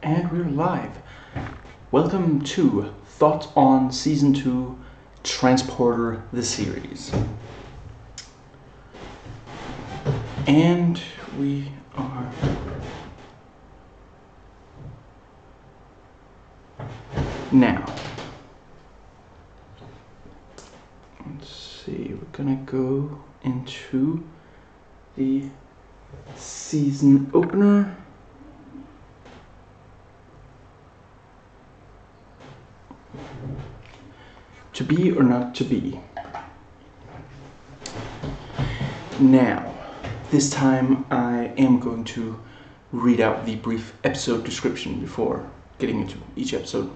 And we're live. Welcome to Thoughts on Season 2 Transporter the Series. And we are now. Let's see, we're gonna go into the season opener. To be or not to be. Now, this time I am going to read out the brief episode description before getting into each episode.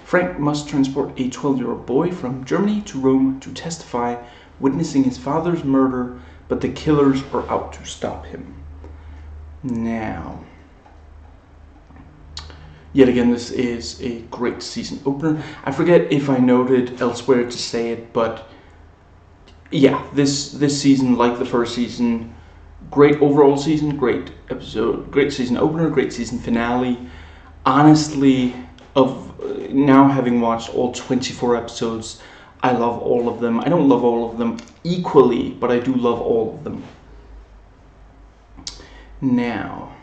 Frank must transport a 12-year-old boy from Germany to Rome to testify, witnessing his father's murder, but the killers are out to stop him. Now, yet again, this is a great season opener. I forget if I noted elsewhere to say it, but yeah, this season, like the first season, great overall season, great episode, great season opener, great season finale. Honestly, of now having watched all 24 episodes, I love all of them. I don't love all of them equally, but I do love all of them. Now,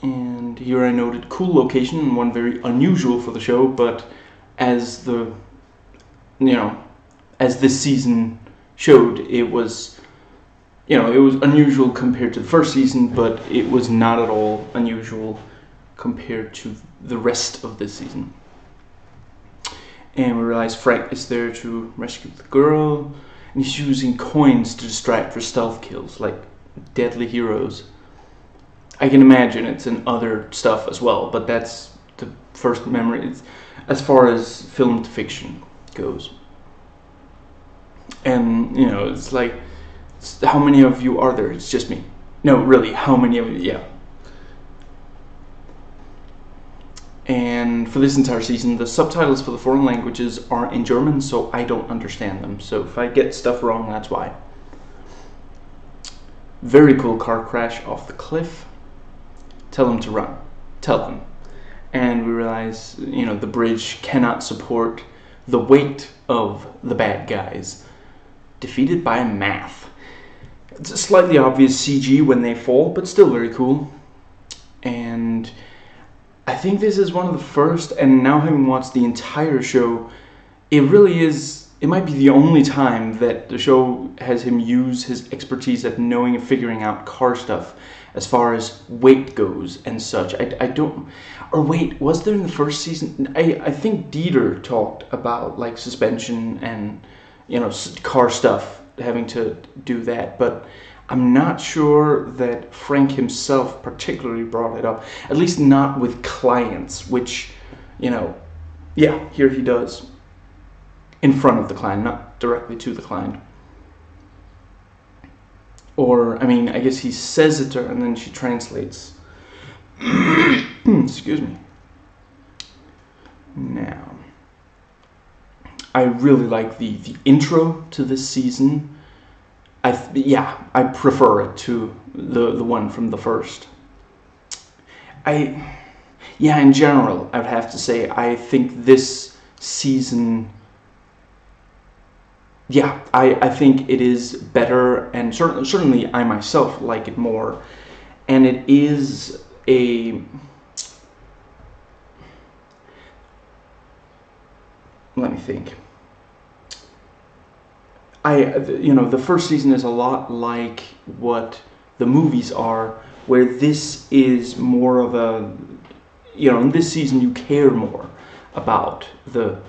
and here I noted cool location and one very unusual for the show, but as as this season showed, it was unusual compared to the first season, but it was not at all unusual compared to the rest of this season. And we realize Frank is there to rescue the girl, and he's using coins to distract for stealth kills, like deadly heroes. I can imagine it's in other stuff as well, but that's the first memory. It's, as far as film fiction goes. And, it's like, how many of you are there? It's just me. No, really, how many of you? Yeah. And for this entire season, the subtitles for the foreign languages are in German, so I don't understand them. So if I get stuff wrong, that's why. Very cool car crash off the cliff. Tell them to run. Tell them. And we realize, the bridge cannot support the weight of the bad guys. Defeated by math. It's a slightly obvious CG when they fall, but still very cool. And I think this is one of the first, and now having watched the entire show, it might be the only time that the show has him use his expertise at knowing and figuring out car stuff as far as weight goes and such. I don't, or wait, was there in the first season? I think Dieter talked about like suspension and car stuff, having to do that, but I'm not sure that Frank himself particularly brought it up, at least not with clients, which, yeah, here he does. In front of the client, not directly to the client. Or, I guess he says it to her and then she translates. Excuse me. Now, I really like the intro to this season. I prefer it to the one from the first. In general, I would have to say, I think this season, I think it is better, and certainly I myself like it more. And it is let me think. The first season is a lot like what the movies are, where this is more of a, in this season you care more about the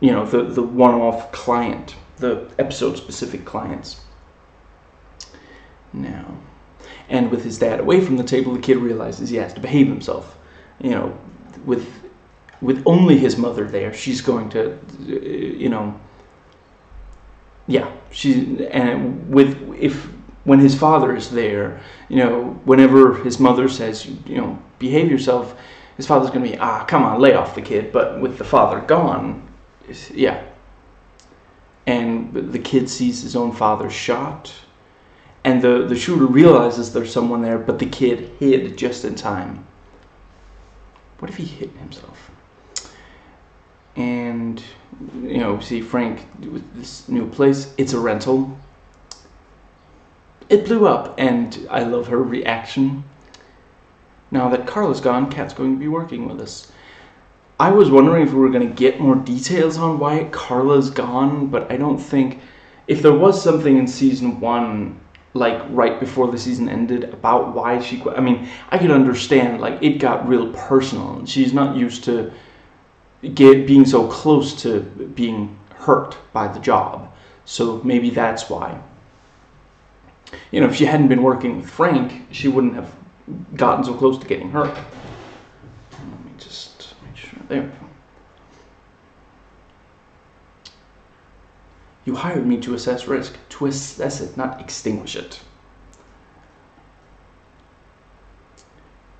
one-off client, the episode-specific clients. Now, and with his dad away from the table, the kid realizes he has to behave himself. With only his mother there, she's going to, when his father is there, whenever his mother says, behave yourself, his father's going to be, come on, lay off the kid. But with the father gone, and the kid sees his own father shot, and the shooter realizes there's someone there, but the kid hid just in time. What if he hit himself? And we see Frank with this new place. It's a rental. It blew up, and I love her reaction. Now that Carla's gone, Kat's going to be working with us. I was wondering if we were going to get more details on why Carla's gone, but I don't think... If there was something in season 1, like right before the season ended, about why she quit, I mean, I could understand, like, it got real personal, and she's not used to being so close to being hurt by the job. So maybe that's why. If she hadn't been working with Frank, she wouldn't have gotten so close to getting hurt. Let me just make sure. There we go. You hired me to assess risk. To assess it, not extinguish it.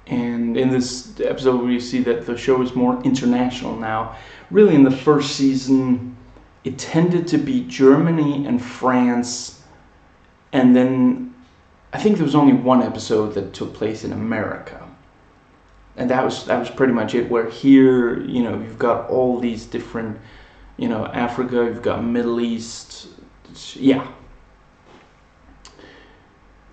And in this episode, we see that the show is more international now. Really, in the first season, it tended to be Germany and France, and then I think there was only one episode that took place in America. And that was pretty much it. Where here, you've got all these different, Africa, you've got Middle East, yeah.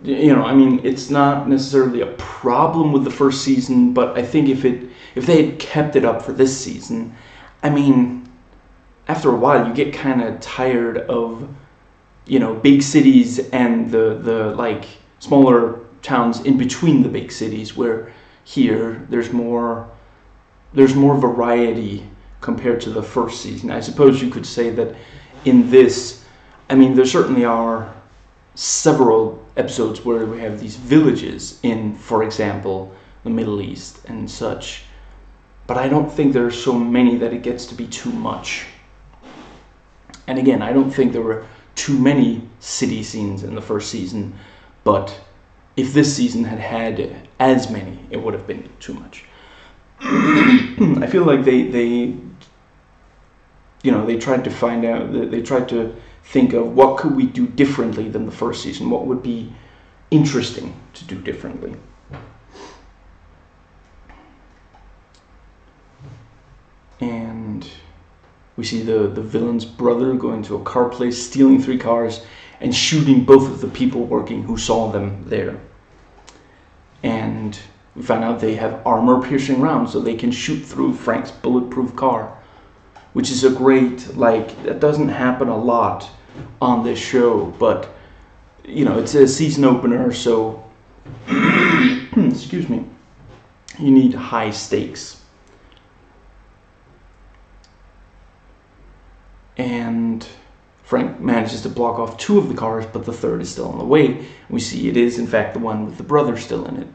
I mean, it's not necessarily a problem with the first season, but I think if they had kept it up for this season, I mean, after a while you get kind of tired of, big cities and the like smaller towns in between the big cities, where here there's more variety compared to the first season. I suppose you could say that in this, I mean, there certainly are several episodes where we have these villages in, for example, the Middle East and such, but I don't think there are so many that it gets to be too much. And again, I don't think there were too many city scenes in the first season, but if this season had as many, it would have been too much. I feel like they tried to find out, they tried to think of what could we do differently than the first season, what would be interesting to do differently. And we see the villain's brother going to a car place, stealing 3 cars, and shooting both of the people working who saw them there. And we find out they have armor-piercing rounds, so they can shoot through Frank's bulletproof car, which is a great, that doesn't happen a lot on this show, but, it's a season opener, so, excuse me, you need high stakes. And Frank manages to block off 2 of the cars, but the 3rd is still on the way. We see it is, in fact, the one with the brother still in it.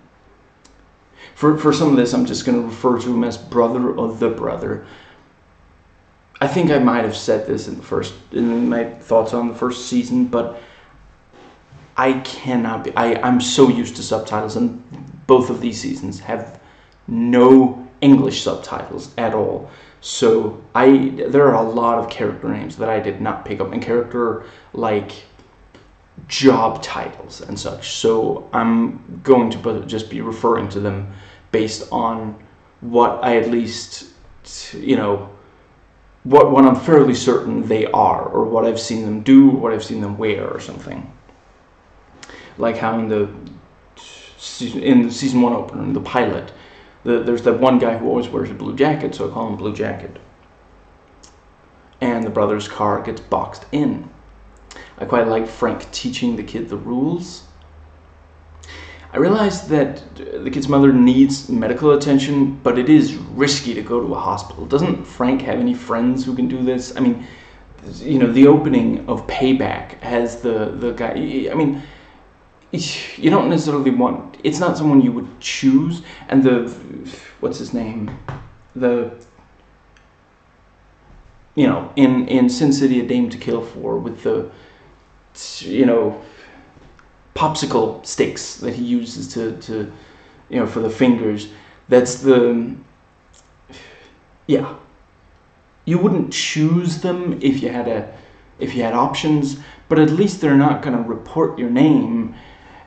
For some of this, I'm just going to refer to him as brother or the brother. I think I might have said this in my thoughts on the first season, but I cannot be. I'm so used to subtitles, and both of these seasons have no English subtitles at all. So there are a lot of character names that I did not pick up, and character job titles and such. So I'm going to just be referring to them based on what I at least, what I'm fairly certain they are, or what I've seen them do, or what I've seen them wear, or something. Like how in the season 1 opener, in the pilot, there's that one guy who always wears a blue jacket, so I call him Blue Jacket. And the brother's car gets boxed in. I quite like Frank teaching the kid the rules. I realized that the kid's mother needs medical attention, but it is risky to go to a hospital. Doesn't Frank have any friends who can do this? I mean, the opening of Payback has the guy, I mean, you don't necessarily want, it's not someone you would choose, and what's his name? In Sin City, A Dame to Kill For, with the, popsicle sticks that he uses to for the fingers. That's you wouldn't choose them if you had if you had options, but at least they're not going to report your name,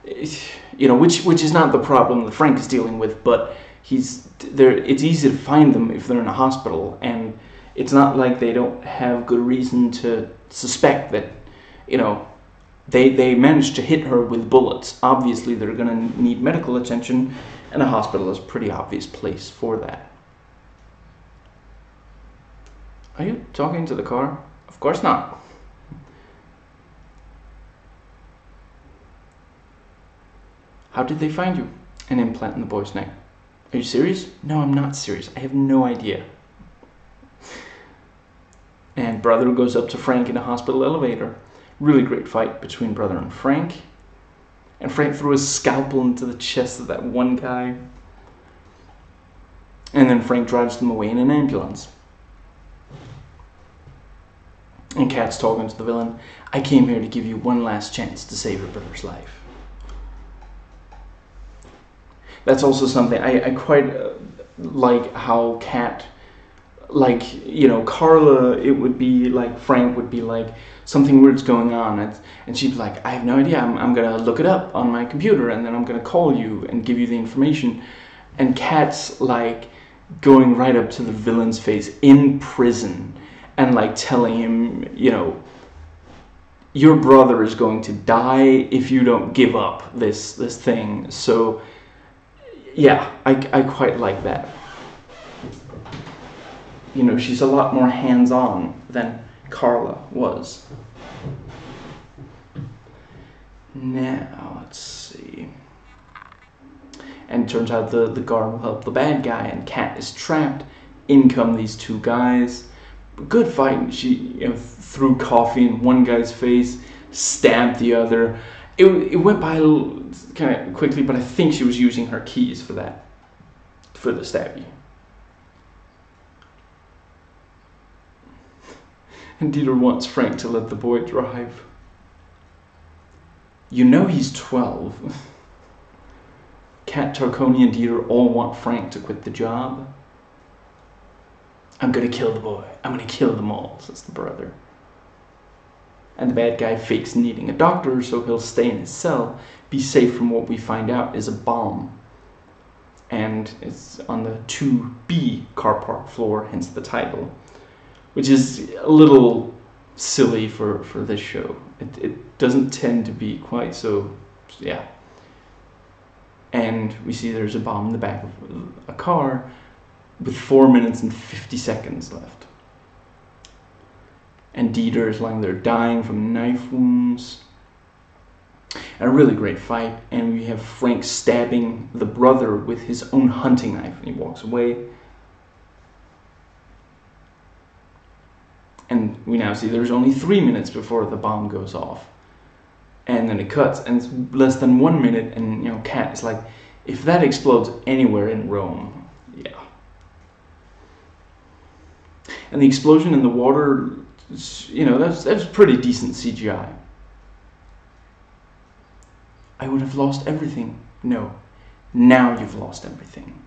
which is not the problem that Frank is dealing with, but he's there. It's easy to find them if they're in a hospital, and it's not like they don't have good reason to suspect that, they managed to hit her with bullets. Obviously, they're going to need medical attention, and a hospital is a pretty obvious place for that. Are you talking to the car? Of course not. How did they find you? An implant in the boy's neck. Are you serious? No, I'm not serious. I have no idea. And brother goes up to Frank in a hospital elevator. Really great fight between brother and Frank. And Frank threw his scalpel into the chest of that one guy. And then Frank drives them away in an ambulance. And Kat's talking to the villain. I came here to give you one last chance to save your brother's life. That's also something I quite like how Kat, Carla, it would be like Frank would be like, something weird's going on, and she'd be like, I have no idea, I'm gonna look it up on my computer, and then I'm gonna call you and give you the information. And Kat's like going right up to the villain's face in prison and like telling him, your brother is going to die if you don't give up this thing. So yeah, I quite like that. She's a lot more hands-on than Carla was. Now, let's see. And it turns out the guard will help the bad guy, and Kat is trapped. In come these two guys. Good fight. She threw coffee in one guy's face, stabbed the other. It went by a little kind of quickly, but I think she was using her keys for that, for the stabby. And Dieter wants Frank to let the boy drive. He's 12. Kat, Tarconi, and Dieter all want Frank to quit the job. I'm gonna kill the boy. I'm gonna kill them all, says the brother. And the bad guy fakes needing a doctor, so he'll stay in his cell, be safe from what we find out is a bomb. And it's on the 2B car park floor, hence the title. Which is a little silly for this show. It doesn't tend to be quite so, yeah. And we see there's a bomb in the back of a car with 4 minutes and 50 seconds left. And Dieter is lying there dying from knife wounds. And a really great fight. And we have Frank stabbing the brother with his own hunting knife, and he walks away. And we now see there's only 3 minutes before the bomb goes off. And then it cuts, and it's less than 1 minute, and Kat is like, if that explodes anywhere in Rome, yeah. And the explosion in the water, that's pretty decent CGI. I would have lost everything. No, now you've lost everything.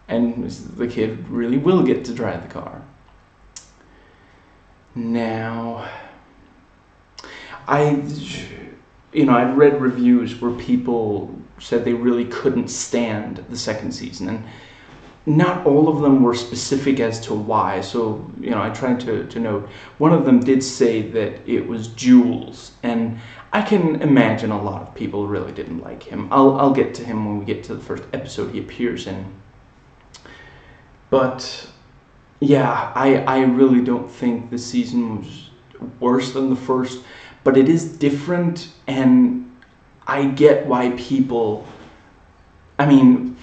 And the kid really will get to drive the car. Now, I'd read reviews where people said they really couldn't stand the second season, and not all of them were specific as to why. So, I tried to note. One of them did say that it was Jules, and I can imagine a lot of people really didn't like him. I'll get to him when we get to the first episode he appears in. But yeah, I really don't think this season was worse than the first, but it is different, and I get why people, in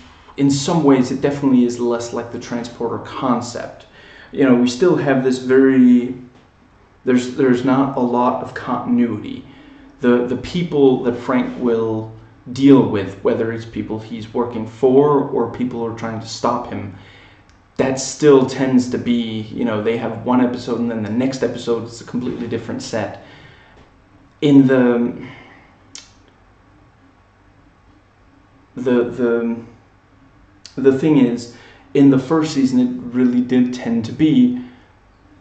some ways it definitely is less like the transporter concept. We still have this there's not a lot of continuity. The people that Frank will deal with, whether it's people he's working for or people who are trying to stop him, that still tends to be, they have one episode and then the next episode is a completely different set. In the thing is, in the first season it really did tend to be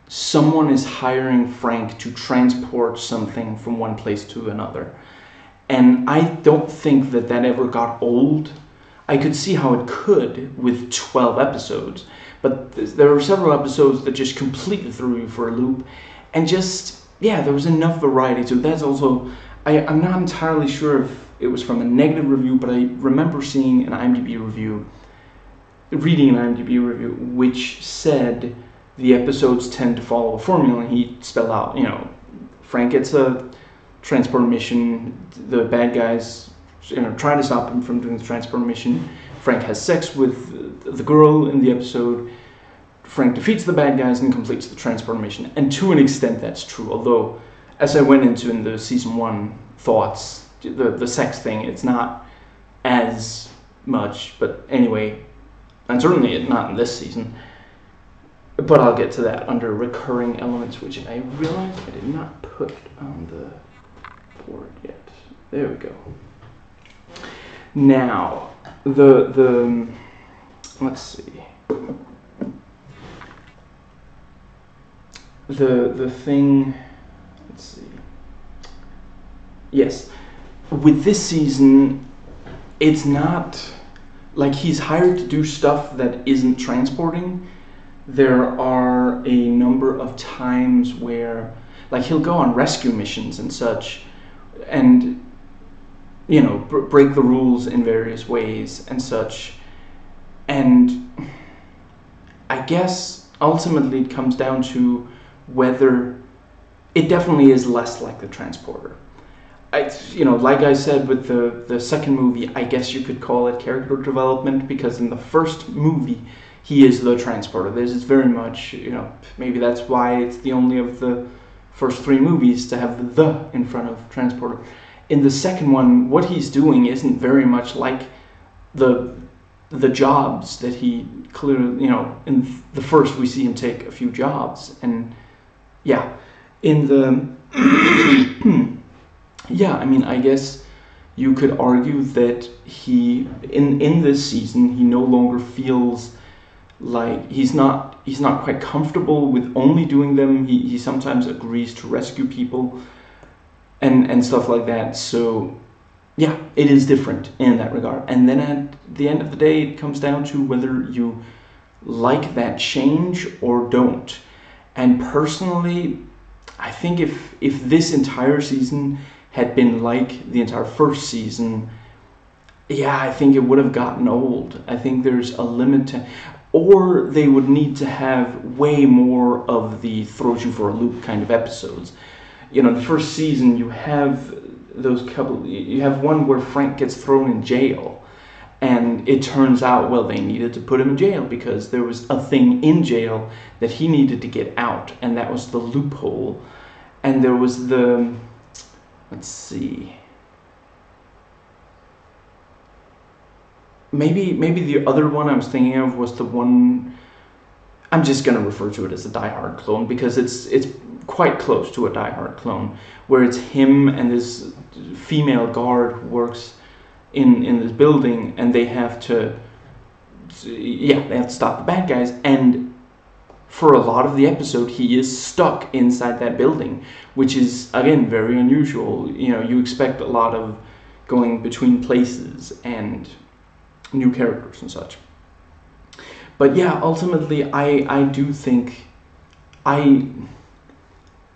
someone is hiring Frank to transport something from one place to another. And I don't think that ever got old. I could see how it could with 12 episodes, but there were several episodes that just completely threw you for a loop, and just, yeah, there was enough variety. So that's also, I'm not entirely sure if it was from a negative review, but I remember seeing reading an IMDb review, which said the episodes tend to follow a formula, and he spelled out, Frank gets a transport mission, the bad guys try to stop him from doing the transport mission. Frank has sex with the girl in the episode. Frank defeats the bad guys and completes the transport mission. And to an extent that's true, although as I went into in the season 1 thoughts, the sex thing, it's not as much, but anyway, and certainly not in this season. But I'll get to that under recurring elements, which I realized I did not put on the board yet. There we go. Now, the let's see. The thing, let's see. Yes, with this season, it's not like he's hired to do stuff that isn't transporting. There are a number of times where, like, he'll go on rescue missions and such, and break the rules in various ways and such. And I guess ultimately it comes down to whether it definitely is less like the transporter. Like I said with the second movie, I guess you could call it character development, because in the first movie he is the transporter. This is very much, maybe that's why it's the only of the first 3 movies to have the in front of transporter. In the second one, what he's doing isn't very much like the jobs that he clearly, in the first we see him take a few jobs, and yeah, in the yeah, I guess you could argue that he in this season he no longer feels like he's not quite comfortable with only doing them. He sometimes agrees to rescue people and stuff like that. So yeah, it is different in that regard. And then at the end of the day, it comes down to whether you like that change or don't. And personally, I think if this entire season had been like the entire first season, yeah, I think it would have gotten old. I think there's a limit to, or they would need to have way more of the throws you for a loop kind of episodes. The first season you have you have one where Frank gets thrown in jail, and it turns out, well, they needed to put him in jail because there was a thing in jail that he needed to get out, and that was the loophole. And there was let's see, maybe the other one I was thinking of was the one, I'm just going to refer to it as a Die Hard clone, because it's quite close to a Die Hard clone, where it's him and this female guard who works in this building, and they have to stop the bad guys, and for a lot of the episode he is stuck inside that building, which is again very unusual. You expect a lot of going between places and new characters and such. But yeah, ultimately I do think I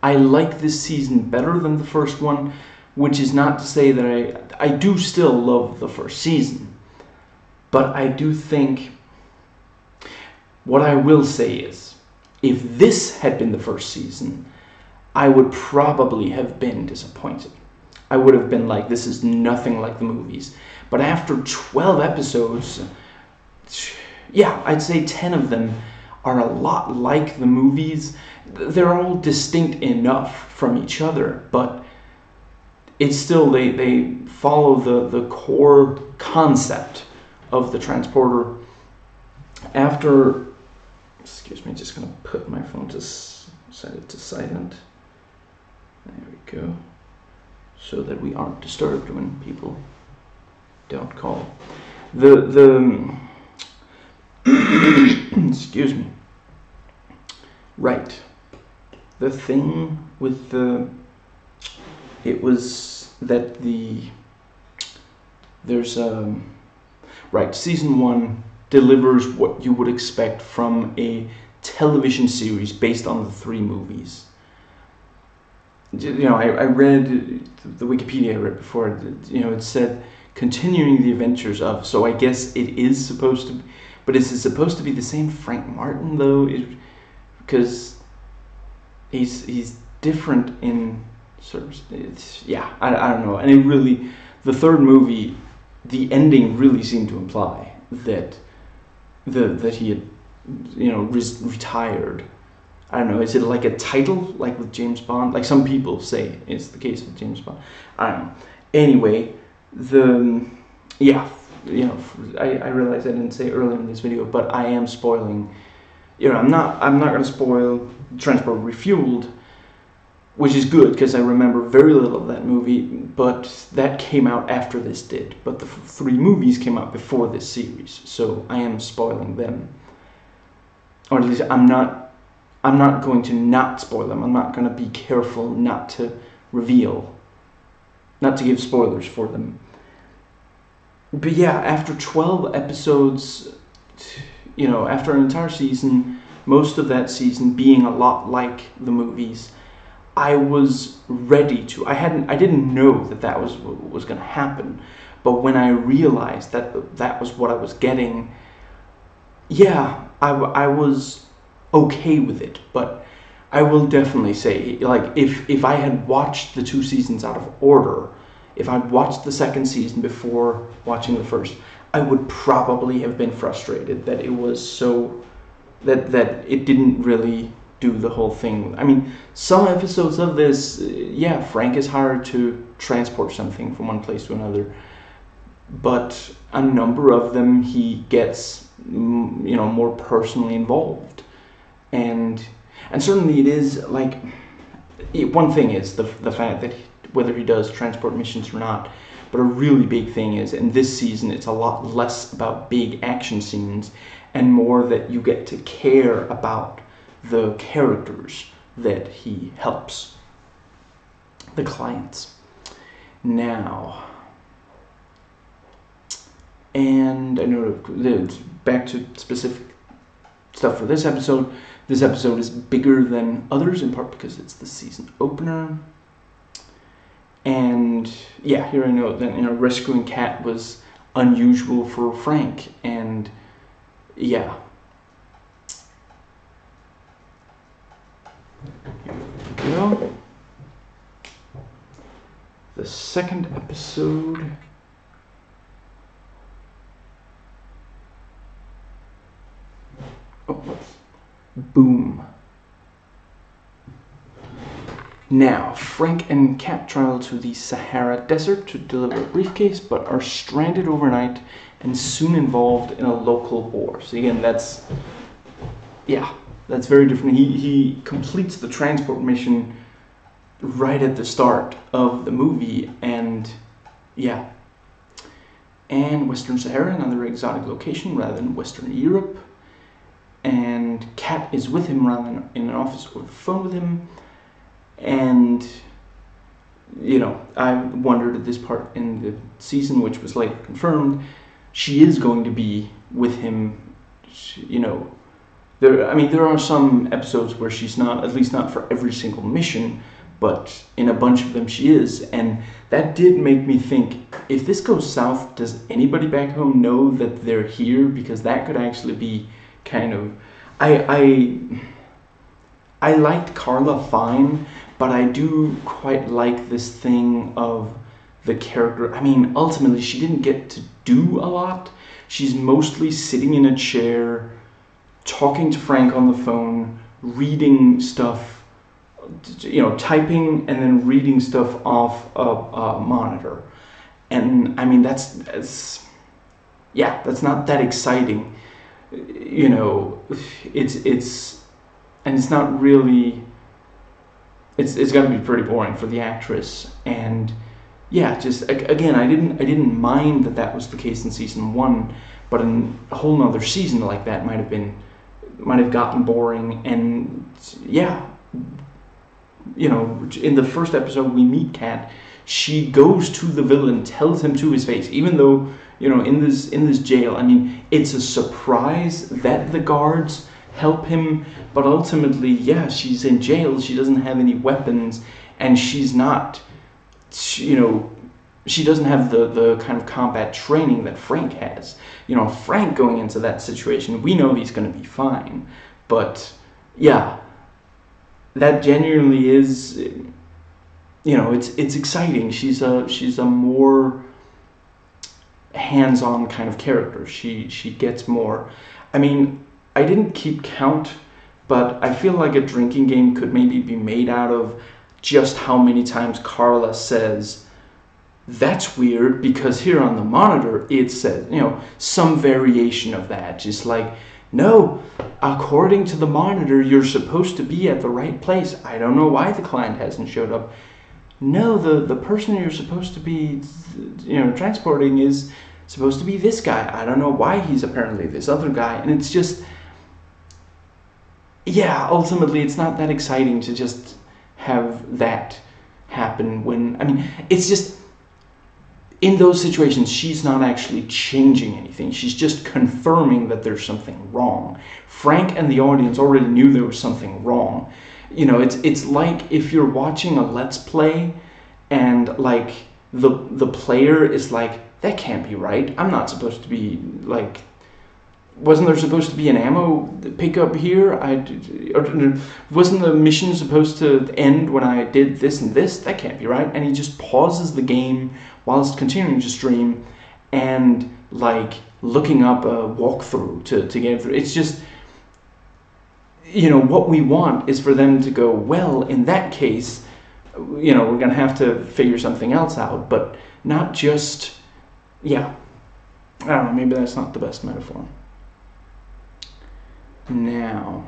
like this season better than the first one, which is not to say that I do still love the first season. But I do think, what I will say is, if this had been the first season, I would probably have been disappointed. I would have been like, this is nothing like the movies. But after 12 episodes, yeah, I'd say 10 of them are a lot like the movies. They're all distinct enough from each other, but it's still, they follow the core concept of the transporter. After, excuse me, just gonna put my phone to set it to silent. There we go, so that we aren't disturbed when people don't call. Excuse me. Right. the thing with it was that there's right, season 1 delivers what you would expect from a television series based on the 3 movies. I read the Wikipedia I read before. It said continuing the adventures of. So I guess it is supposed to, but is it supposed to be the same Frank Martin though? Because he's different in sort of. I don't know. And it really, the 3rd movie, the ending really seemed to imply that that he had retired. I don't know, is it like a title, like with James Bond? Like some people say it's the case with James Bond. I don't know. Anyway, I realize I didn't say earlier in this video, but I am spoiling. I'm not going to spoil Transport Refueled, which is good because I remember very little of that movie, but that came out after this did. But the 3 movies came out before this series, so I am spoiling them. Or at least I'm not going to not spoil them. I'm not going to be careful not to give spoilers for them. But yeah, after 12 episodes, after an entire season, most of that season being a lot like the movies, I was ready to. I didn't know that was what was going to happen, but when I realized that was what I was getting, yeah, I was okay with it. But I will definitely say, like, if I had watched the 2 seasons out of order, if I'd watched the 2nd season before watching the 1st, I would probably have been frustrated that it was so that it didn't really do the whole thing. I mean, some episodes of this, Frank is hired to transport something from one place to another, but a number of them he gets more personally involved, and certainly it is like one thing is the fact that whether he does transport missions or not, but a really big thing is in this season it's a lot less about big action scenes and more that you get to care about the characters that he helps, the clients. Now, and I know back to specific stuff for this episode. This episode is bigger than others, in part because it's the season opener. And yeah, here I know that rescuing Kat was unusual for Frank, and yeah. Here we go. The 2nd episode. Boom. Now, Frank and Kat travel to the Sahara Desert to deliver a briefcase, but are stranded overnight and soon involved in a local war. So again, that's very different. He completes the transport mission right at the start of the movie, and yeah. And Western Sahara, another exotic location rather than Western Europe. And Kat is with him rather than in an office or the phone with him. And, I wondered at this part in the season, which was later confirmed, she is going to be with him, There are some episodes where she's not, at least not for every single mission, but in a bunch of them she is. And that did make me think, if this goes south, does anybody back home know that they're here? Because that could actually be kind of... I liked Carla fine, but I do quite like this thing of the character. I mean, ultimately, she didn't get to do a lot. She's mostly sitting in a chair, talking to Frank on the phone, reading stuff, typing and then reading stuff off a monitor. And I mean, that's not that exciting. It's not really. It's got to be pretty boring for the actress, and just again, I didn't mind that was the case in season 1, but in a whole nother season like that might have gotten boring, and in the first episode we meet Kat. She goes to the villain, tells him to his face, even though, in this jail. I mean, it's a surprise that the guards help him, but ultimately, yeah, she's in jail. She doesn't have any weapons, and she's not, she doesn't have the kind of combat training that Frank has. Frank going into that situation, we know he's going to be fine, but yeah, that genuinely is. It's exciting. She's a more hands-on kind of character. She gets more. I mean, I didn't keep count, but I feel like a drinking game could maybe be made out of just how many times Carla says, "That's weird," because here on the monitor it says, some variation of that. Just like, "No, according to the monitor, you're supposed to be at the right place. I don't know why the client hasn't showed up. No, the person you're supposed to be, transporting is supposed to be this guy. I don't know why he's apparently this other guy." And it's just, yeah, ultimately it's not that exciting to just have that happen when, I mean, it's just, in those situations, she's not actually changing anything. She's just confirming that there's something wrong. Frank and the audience already knew there was something wrong. It's like if you're watching a Let's Play and like the player is like, "That can't be right. I'm not supposed to be like, wasn't there supposed to be an ammo pickup here? Wasn't the mission supposed to end when I did this and this? That can't be right." And he just pauses the game whilst continuing to stream and like looking up a walkthrough to get through. It's just, what we want is for them to go, "Well, in that case, we're going to have to figure something else out," but not just, yeah, I don't know, maybe that's not the best metaphor. Now,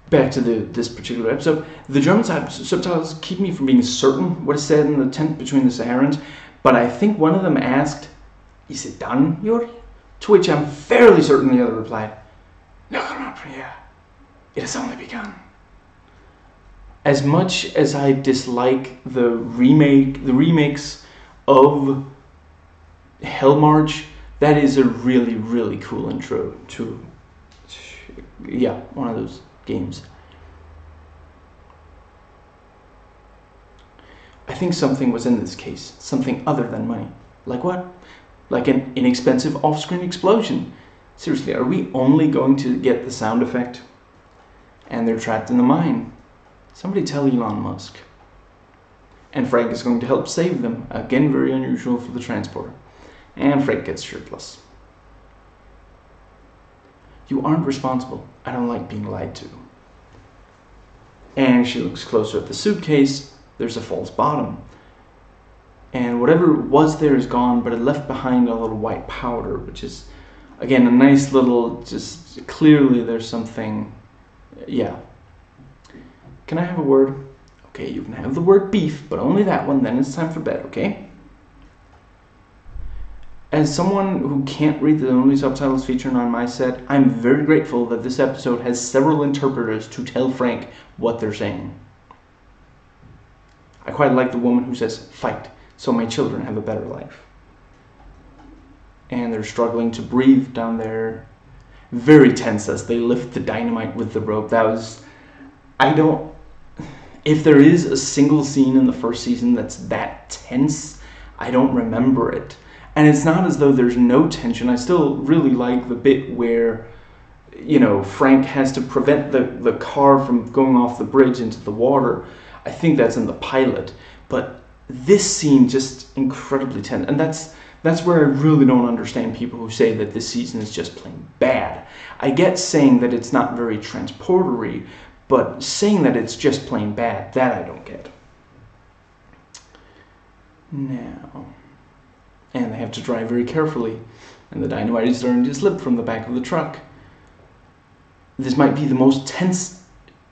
back to this particular episode. The German subtitles keep me from being certain what is said in the tent between the Saharans, but I think one of them asked, "Is it done, Yuri?" To which I'm fairly certain the other replied, "No, not yet. It has only begun." As much as I dislike the remakes of Hell March, that is a really, really cool intro to, yeah, one of those games. I think something was in this case, something other than money. Like what? Like an inexpensive off-screen explosion. Seriously, are we only going to get the sound effect? And they're trapped in the mine. Somebody tell Elon Musk. And Frank is going to help save them. Again, very unusual for the transporter. And Frank gets shirtless. "You aren't responsible. I don't like being lied to." And she looks closer at the suitcase. There's a false bottom. And whatever was there is gone, but it left behind a little white powder, which is, again, a nice little, just clearly there's something, yeah. "Can I have a word?" "Okay, you can have the word beef, but only that one, then it's time for bed, okay?" As someone who can't read the only subtitles featured on my set, I'm very grateful that this episode has several interpreters to tell Frank what they're saying. I quite like the woman who says, "Fight, so my children have a better life." And they're struggling to breathe down there. Very tense as they lift the dynamite with the rope. That was, if there is a single scene in the first season that's that tense, I don't remember it. And it's not as though there's no tension. I still really like the bit where, Frank has to prevent the car from going off the bridge into the water. I think that's in the pilot. But this scene just incredibly tense. And that's where I really don't understand people who say that this season is just plain bad. I get saying that it's not very transportery, but saying that it's just plain bad, that I don't get. Now, and they have to drive very carefully, and the dynamite is starting to slip from the back of the truck. This might be the most tense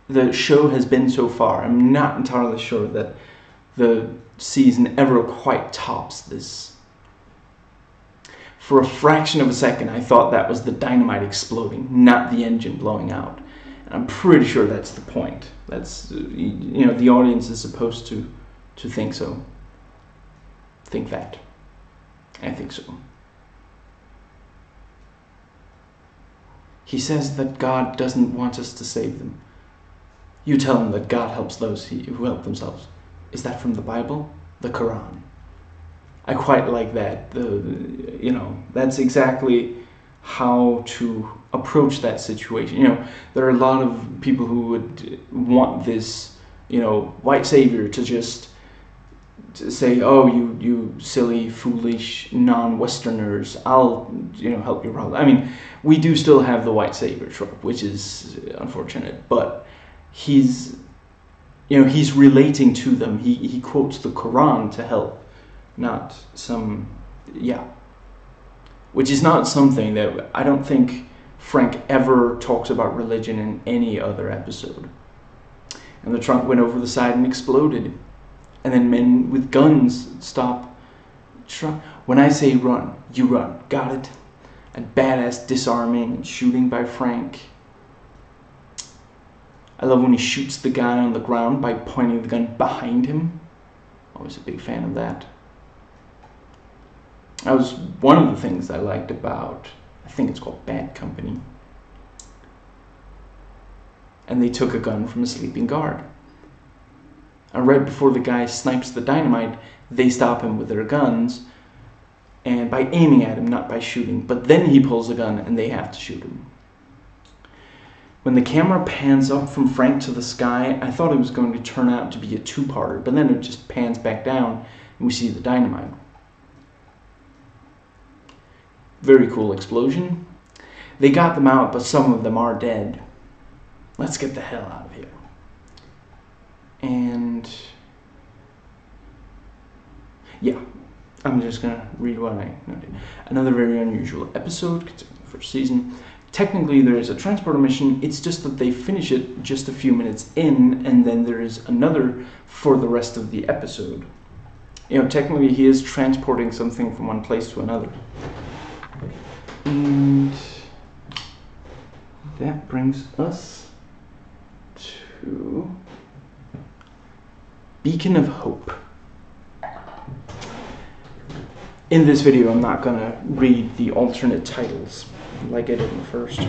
the show has been so far. I'm not entirely sure that the season ever quite tops this. For a fraction of a second, I thought that was the dynamite exploding, not the engine blowing out. I'm pretty sure that's the point. That's, the audience is supposed to think so. Think that. I think so. He says that God doesn't want us to save them. You tell him that God helps those who help themselves. Is that from the Bible? The Quran? I quite like that. That's exactly how to approach that situation. There are a lot of people who would want this, white savior to just say, oh, you silly, foolish, non-Westerners, I'll, help your problem. I mean, we do still have the white savior trope, which is unfortunate, but he's relating to them. He quotes the Quran to help, not some, which is not something that I don't think Frank ever talks about religion in any other episode. And the trunk went over the side and exploded. And then men with guns stop. When I say run, you run. Got it? And badass disarming and shooting by Frank. I love when he shoots the guy on the ground by pointing the gun behind him. Always a big fan of that. That was one of the things I liked about, I think it's called Bad Company. And they took a gun from a sleeping guard. And right before the guy snipes the dynamite, they stop him with their guns, and by aiming at him, not by shooting. But then he pulls a gun and they have to shoot him. When the camera pans up from Frank to the sky, I thought it was going to turn out to be a two-parter, but then it just pans back down and we see the dynamite. Very cool explosion. They got them out, but some of them are dead. Let's get the hell out of here. And I'm just gonna read what I noted. Another very unusual episode, considering the first season. Technically, there is a transporter mission. It's just that they finish it just a few minutes in, and then there is another for the rest of the episode. Technically, he is transporting something from one place to another. And that brings us to Beacon of Hope. In this video, I'm not going to read the alternate titles like I did in the first.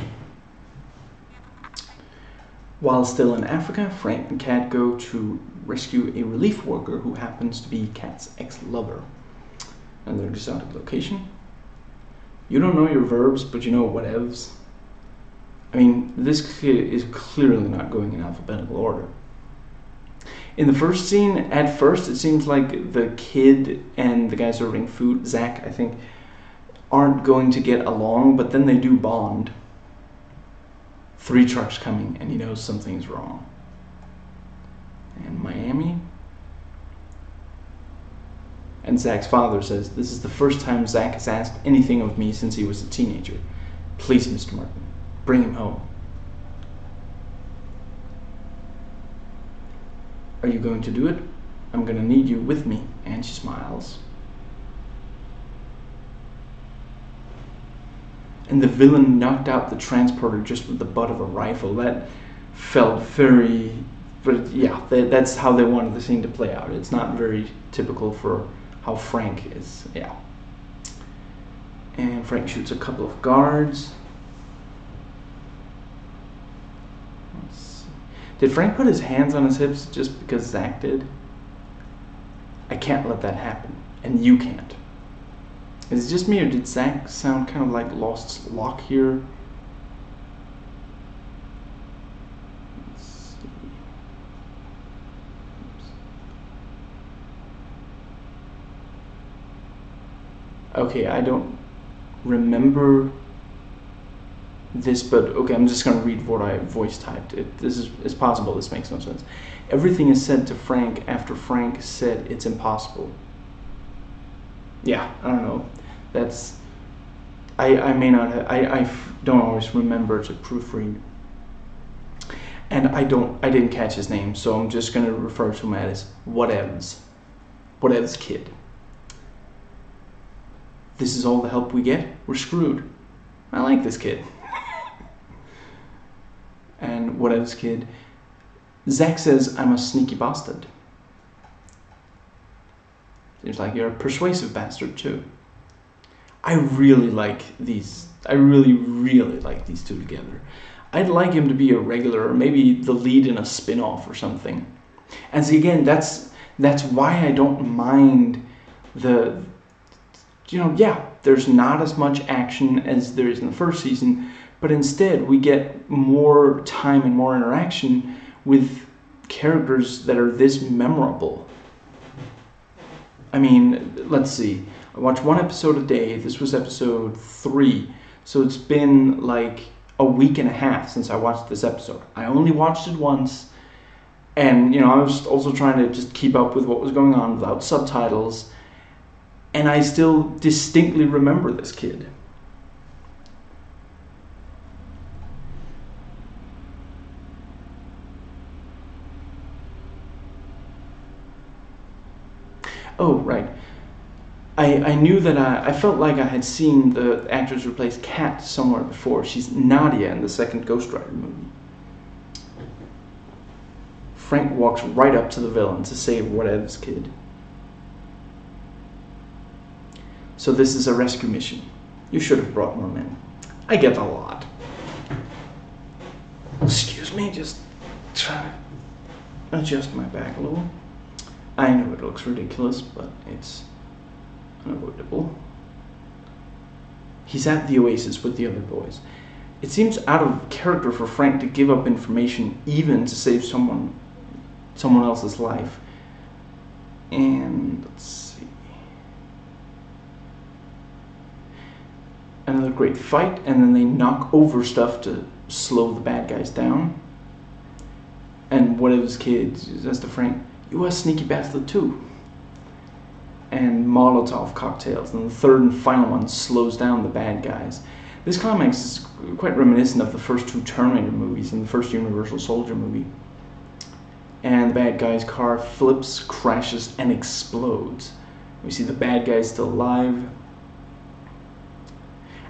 While still in Africa, Frank and Kat go to rescue a relief worker who happens to be Kat's ex-lover. Another exotic location. You don't know your verbs, but you know whatevs. I mean, this kid is clearly not going in alphabetical order. In the first scene, at first, it seems like the kid and the guy serving food, Zach, I think, aren't going to get along, but then they do bond. 3 trucks coming, and he knows something's wrong. And Miami. And Zach's father says, this is the first time Zach has asked anything of me since he was a teenager. Please, Mr. Martin, bring him home. Are you going to do it? I'm going to need you with me. And she smiles. And the villain knocked out the transporter just with the butt of a rifle. That felt very... But yeah, that's how they wanted the scene to play out. It's not very typical for how Frank is. Yeah. And Frank shoots a couple of guards. Did Frank put his hands on his hips just because Zach did? I can't let that happen. And you can't. Is it just me, or did Zach sound kind of like Lost's Locke here? Let's see. Okay, I don't remember this, but okay, I'm just going to read what I voice typed. It's possible this makes no sense. Everything is said to Frank after Frank said it's impossible. Yeah, I don't know. That's... I may not have... I don't always remember to proofread. And I didn't catch his name, so I'm just going to refer to him as Whatevs. Whatevs kid. This is all the help we get? We're screwed. I like this kid. And whatevs kid, Zach says, "I'm a sneaky bastard." Seems like you're a persuasive bastard too. I really like these. I really, really like these two together. I'd like him to be a regular, or maybe the lead in a spin-off or something. And see, again, that's why I don't mind the, yeah, there's not as much action as there is in the first season, but instead we get more time and more interaction with characters that are this memorable. I mean, let's see. I watch one episode a day. This was episode 3. So it's been like a week and a half since I watched this episode. I only watched it once. And, I was also trying to just keep up with what was going on without subtitles. And I still distinctly remember this kid. Oh, right. I knew that I felt like I had seen the actress replace Kat somewhere before. She's Nadia in the second Ghost Rider movie. Frank walks right up to the villain to save whatevs kid. So this is a rescue mission. You should have brought more men. I get a lot. Excuse me, just try to adjust my back a little. I know it looks ridiculous, but it's unavoidable. He's at the Oasis with the other boys. It seems out of character for Frank to give up information even to save someone else's life. And let's see. Another great fight, and then they knock over stuff to slow the bad guys down. And one of his kids says to Frank, "You a sneaky bastard too." And Molotov cocktails, and the third and final one slows down the bad guys. This climax is quite reminiscent of the first 2 Terminator movies and the first Universal Soldier movie. And the bad guy's car flips, crashes, and explodes. We see the bad guy still alive.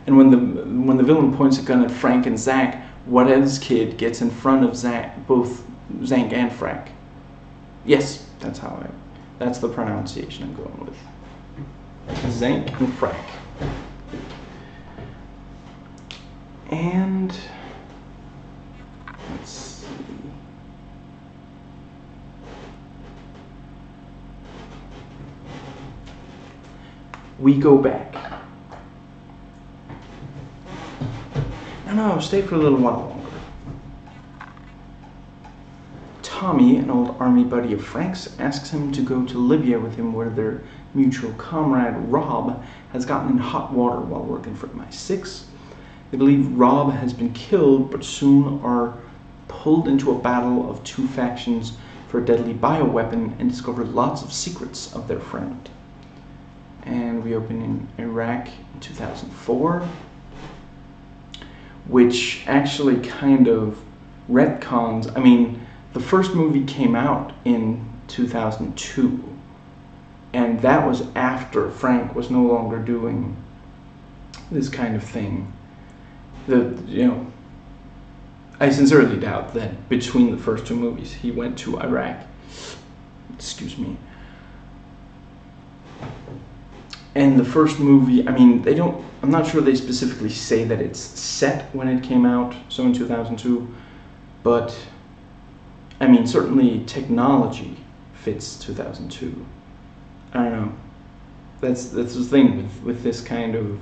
And when the villain points a gun at Frank and Zach, whatevs kid gets in front of Zach, both Zank and Frank. Yes, that's the pronunciation I'm going with. Zank and Frank. And let's see. We go back. No, stay for a little while longer. Tommy, an old army buddy of Frank's, asks him to go to Libya with him where their mutual comrade Rob has gotten in hot water while working for MI6. They believe Rob has been killed, but soon are pulled into a battle of 2 factions for a deadly bioweapon and discover lots of secrets of their friend. And we open in Iraq in 2004, which actually kind of retcons. I mean, the first movie came out in 2002, and that was after Frank was no longer doing this kind of thing. I sincerely doubt that between the first 2 movies he went to Iraq. Excuse me. And the first movie, I mean, I'm not sure they specifically say that it's set when it came out, so in 2002, but I mean, certainly technology fits 2002. I don't know. That's the thing with this kind of,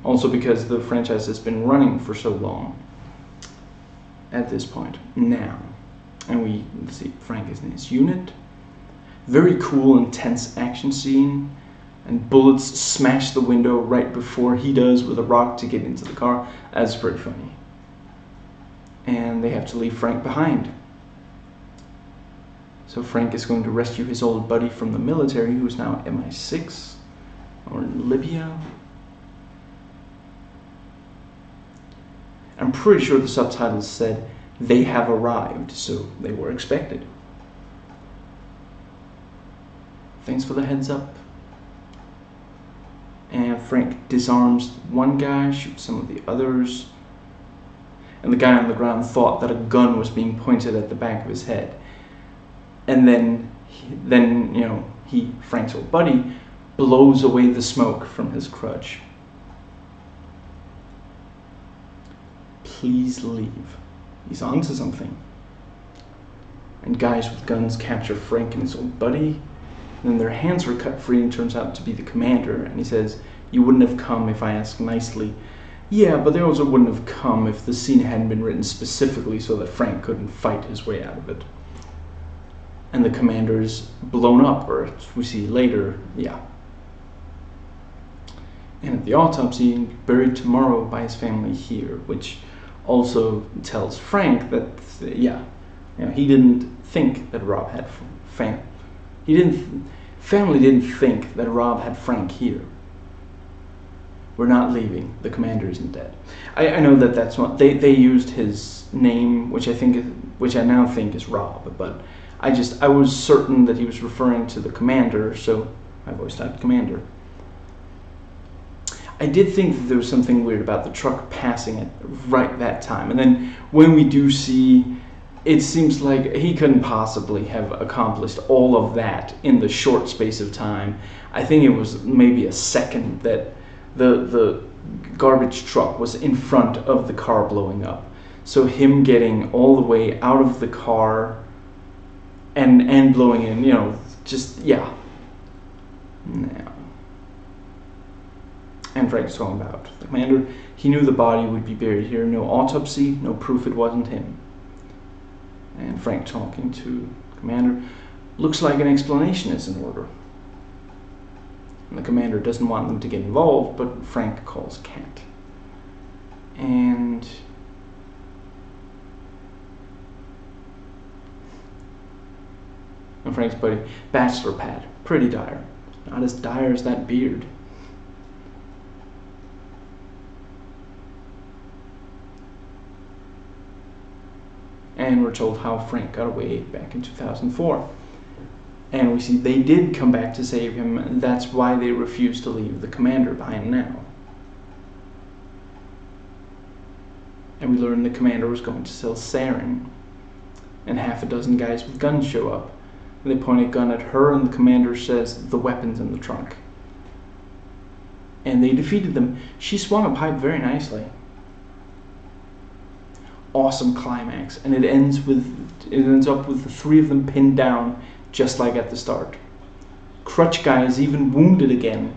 also because the franchise has been running for so long at this point now. And let's see, Frank is in his unit. Very cool, intense action scene. And bullets smash the window right before he does with a rock to get into the car. That's pretty funny. And they have to leave Frank behind. So Frank is going to rescue his old buddy from the military, who is now MI6 or in Libya. I'm pretty sure the subtitles said they have arrived, so they were expected. Thanks for the heads up. And Frank disarms one guy, shoots some of the others. and the guy on the ground thought that a gun was being pointed at the back of his head. And then Frank's old buddy, blows away the smoke from his crutch. Please leave. He's onto something. And guys with guns capture Frank and his old buddy. And then their hands were cut free, and turns out to be the commander. And he says, "You wouldn't have come if I asked nicely." Yeah, but they also wouldn't have come if the scene hadn't been written specifically so that Frank couldn't fight his way out of it. And the commander's blown up, or as we see later, yeah. And at the autopsy, buried tomorrow by his family here, which also tells Frank that, he didn't think that Rob had family. Family didn't think that Rob had Frank here. We're not leaving. The commander isn't dead. I know that's what they used his name, which I now think is Rob, but I was certain that he was referring to the commander, so I voice typed commander. I did think that there was something weird about the truck passing it right that time, and then when we do see, it seems like he couldn't possibly have accomplished all of that in the short space of time. I think it was maybe a second that the garbage truck was in front of the car blowing up. So him getting all the way out of the car and blowing in, Now. And Frank's talking about the commander. He knew the body would be buried here. No autopsy, no proof it wasn't him. And Frank talking to the commander. Looks like an explanation is in order. And the commander doesn't want them to get involved, but Frank calls Cat. And Frank's buddy, bachelor pad, pretty dire. Not as dire as that beard. And we're told how Frank got away back in 2004. And we see they did come back to save him, and that's why they refused to leave the commander behind now. And we learn the commander was going to sell sarin. And half a dozen guys with guns show up. And they point a gun at her, and the commander says, "The weapon's in the trunk." And they defeated them. She swung a pipe very nicely. Awesome climax, and it ends up with the three of them pinned down, just like at the start. Crutch guy is even wounded again,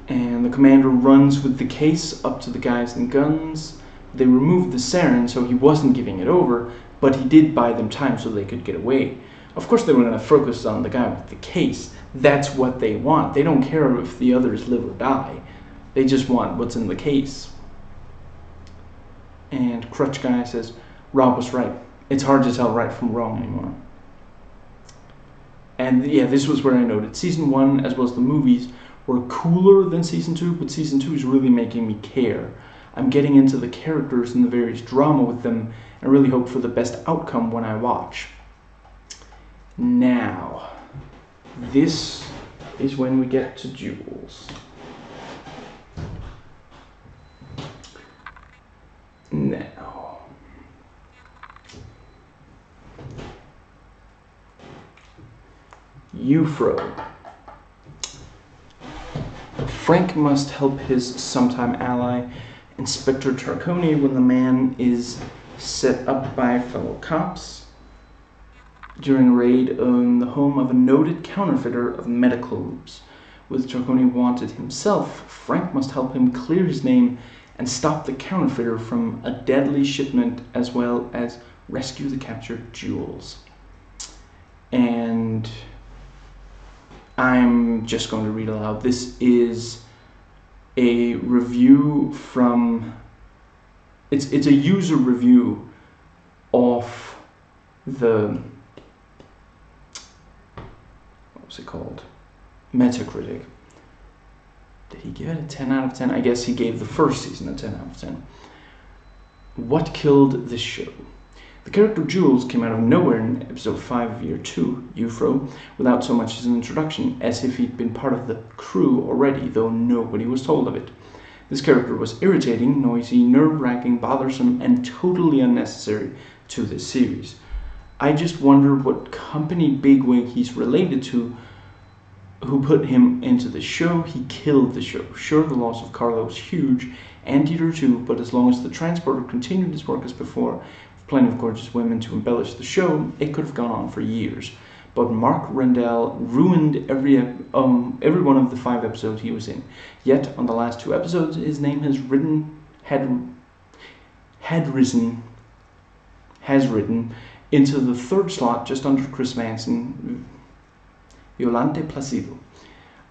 and the commander runs with the case up to the guys and guns. They removed the sarin, so he wasn't giving it over, but he did buy them time so they could get away. Of course they were going to focus on the guy with the case. That's what they want. They don't care if the others live or die. They just want what's in the case. And Crutch guy says, "Rob was right. It's hard to tell right from wrong anymore." And this was where I noted Season 1, as well as the movies, were cooler than Season 2, but Season 2 is really making me care. I'm getting into the characters and the various drama with them, and really hope for the best outcome when I watch. Now, this is when we get to Jules. Now, Euphro. Frank must help his sometime ally, Inspector Tarconi, when the man is set up by fellow cops during a raid on the home of a noted counterfeiter of medical loops. With Tarconi wanted himself, Frank must help him clear his name and stop the counterfeiter from a deadly shipment, as well as rescue the captured jewels. And I'm just going to read aloud. This is a review from, it's a user review of the, what was it called? Metacritic. Did he give it a 10 out of 10? I guess he gave the first season a 10 out of 10. What killed this show? The character Jules came out of nowhere in episode 5 of year 2, Euphro, without so much as an introduction, as if he'd been part of the crew already, though nobody was told of it. This character was irritating, noisy, nerve-wracking, bothersome, and totally unnecessary to this series. I just wonder what company bigwig he's related to who put him into the show. He killed the show. Sure, the loss of Carla was huge, and Dieter too, but as long as the transporter continued his work as before, with plenty of gorgeous women to embellish the show, it could have gone on for years. But Mark Rendell ruined every one of the 5 episodes he was in. Yet, on the last 2 episodes, his name has risen into the 3rd slot, just under Chris Manson, Violante Placido.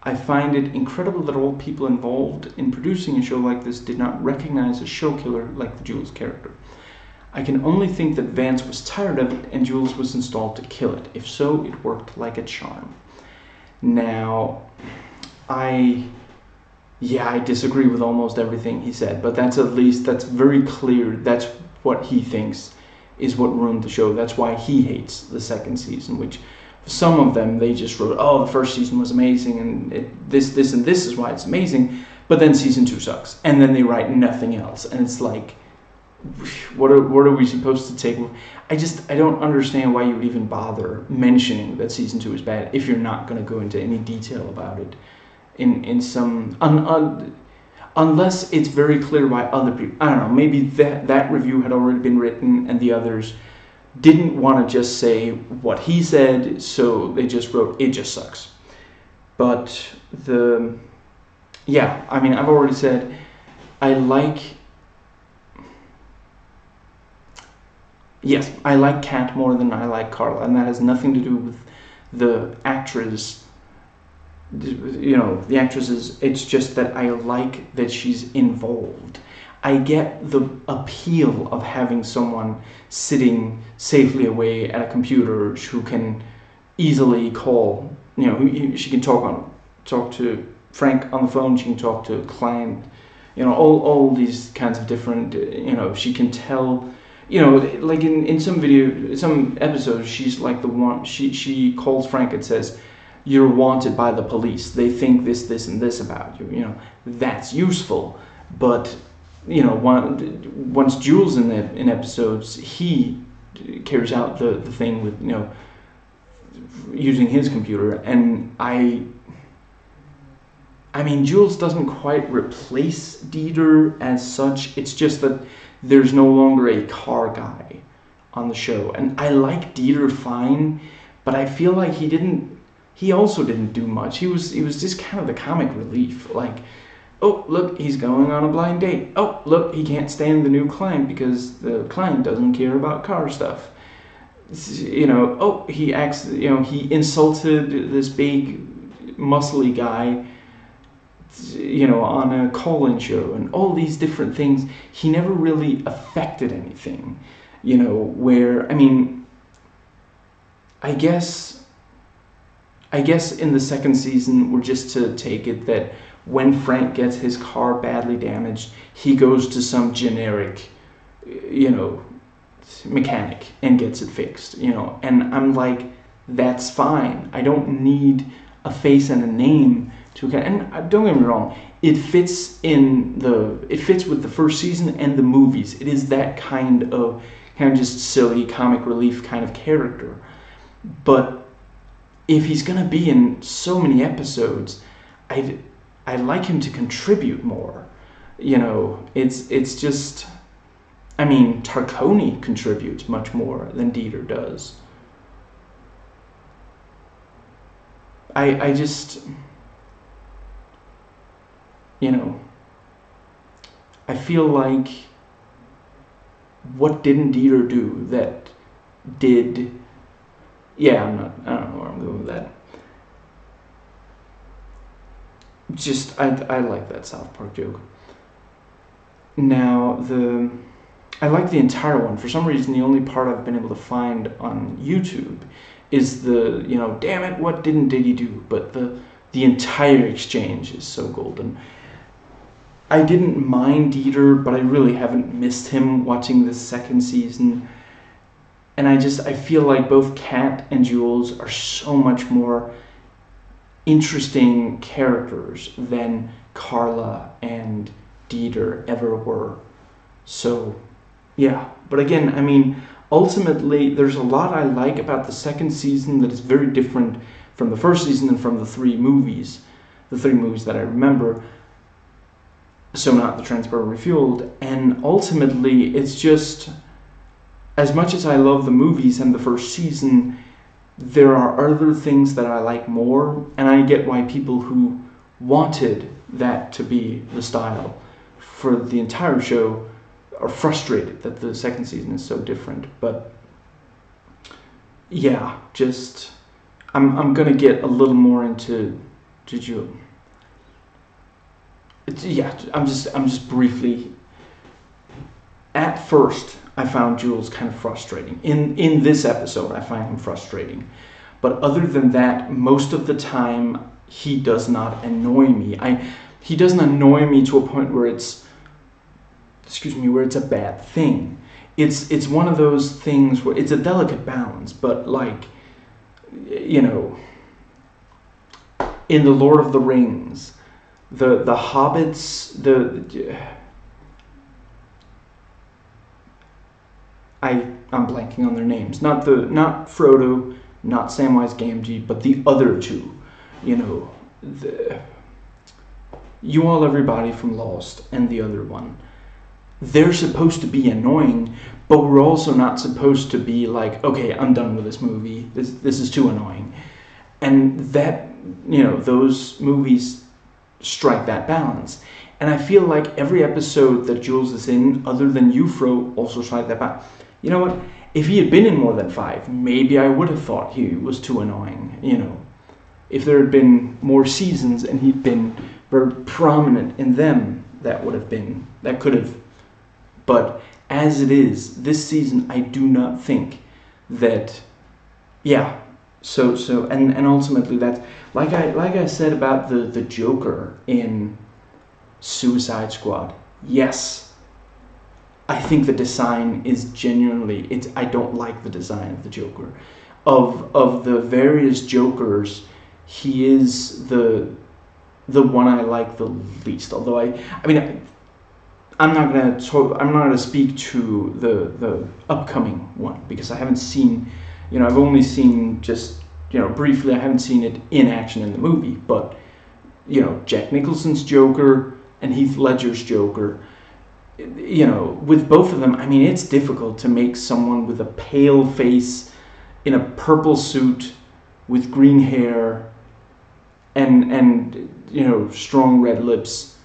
I find it incredible that all people involved in producing a show like this did not recognize a show killer like the Jules character. I can only think that Vance was tired of it and Jules was installed to kill it. If so, it worked like a charm. Now, I disagree with almost everything he said, but that's very clear. That's what he thinks is what ruined the show. That's why he hates the 2nd season, which some of them, they just wrote, oh, the 1st season was amazing, and this and this is why it's amazing, but then season 2 sucks. And then they write nothing else. And it's like, what are we supposed to take? I don't understand why you would even bother mentioning that season 2 is bad if you're not going to go into any detail about it in some unless it's very clear by other people. I don't know, maybe that review had already been written and the others didn't want to just say what he said, so they just wrote, it just sucks. But I've already said I like Kat more than I like Carla, and that has nothing to do with the actress. The actresses, it's just that I like that she's involved. I get the appeal of having someone sitting safely away at a computer who can easily call, she can talk to Frank on the phone, she can talk to a client, all these kinds of different, she can tell, like in some episodes, she's like the one, she calls Frank and says, you're wanted by the police. They think this, and this about you. That's useful. But, once Jules in episodes, he carries out the thing with, using his computer. And I mean, Jules doesn't quite replace Dieter as such. It's just that there's no longer a car guy on the show. And I like Dieter fine, but I feel like he also didn't do much. He was just kind of the comic relief. Like, oh, look, he's going on a blind date. Oh, look, he can't stand the new client because the client doesn't care about car stuff. Oh, he acts, he insulted this big, muscly guy, on a call-in show, and all these different things. He never really affected anything, where, I mean, I guess in the 2nd season, we're just to take it that when Frank gets his car badly damaged, he goes to some generic, mechanic and gets it fixed, and I'm like, that's fine. I don't need a face and a name to, and don't get me wrong, it fits with the 1st season and the movies. It is that kind of just silly comic relief kind of character. But if he's going to be in so many episodes, I'd like him to contribute more. It's just, I mean, Tarconi contributes much more than Dieter does. I just, I feel like, what didn't Dieter do that did... Yeah, I don't know where I'm going with that. Just, I like that South Park joke. Now, I like the entire one. For some reason, the only part I've been able to find on YouTube is the, damn it, what didn't Diddy do? But the entire exchange is so golden. I didn't mind Dieter, but I really haven't missed him watching this 2nd season. And I feel like both Kat and Jules are so much more interesting characters than Carla and Dieter ever were. So, yeah. But again, I mean, ultimately, there's a lot I like about the second season that is very different from the first season and from the three movies that I remember. So not the Transport Refueled. And ultimately, it's just, as much as I love the movies and the first season, there are other things that I like more, and I get why people who wanted that to be the style for the entire show are frustrated that the second season is so different. But yeah, just I'm gonna get a little more into Juju. Yeah, I'm just briefly. At first, I found Jules kind of frustrating. In this episode, I find him frustrating. But other than that, most of the time, he does not annoy me. He doesn't annoy me to a point where it's a bad thing. It's one of those things where it's a delicate balance, but like, you know, in the Lord of the Rings, the hobbits, I'm blanking on their names. Not Frodo, not Samwise Gamgee, but the other two. You know, you all everybody from Lost and the other one. They're supposed to be annoying, but we're also not supposed to be like, okay, I'm done with this movie. This is too annoying. And that, you know, those movies strike that balance. And I feel like every episode that Jules is in, other than Euphro, also strike that balance. You know what? If he had been in more than 5, maybe I would have thought he was too annoying. You know, if there had been more seasons and he'd been very prominent in them, that could have. But as it is, this season, I do not think that. Yeah. So and ultimately that's like I said about the Joker in Suicide Squad. Yes. I think the design is genuinely, I don't like the design of the Joker. Of the various Jokers, he is the one I like the least. Although I'm not gonna speak to the upcoming one because I haven't seen, you know, I've only seen just, you know, briefly. I haven't seen it in action in the movie, but you know, Jack Nicholson's Joker and Heath Ledger's Joker. You know, with both of them, I mean, it's difficult to make someone with a pale face in a purple suit with green hair and you know, strong red lips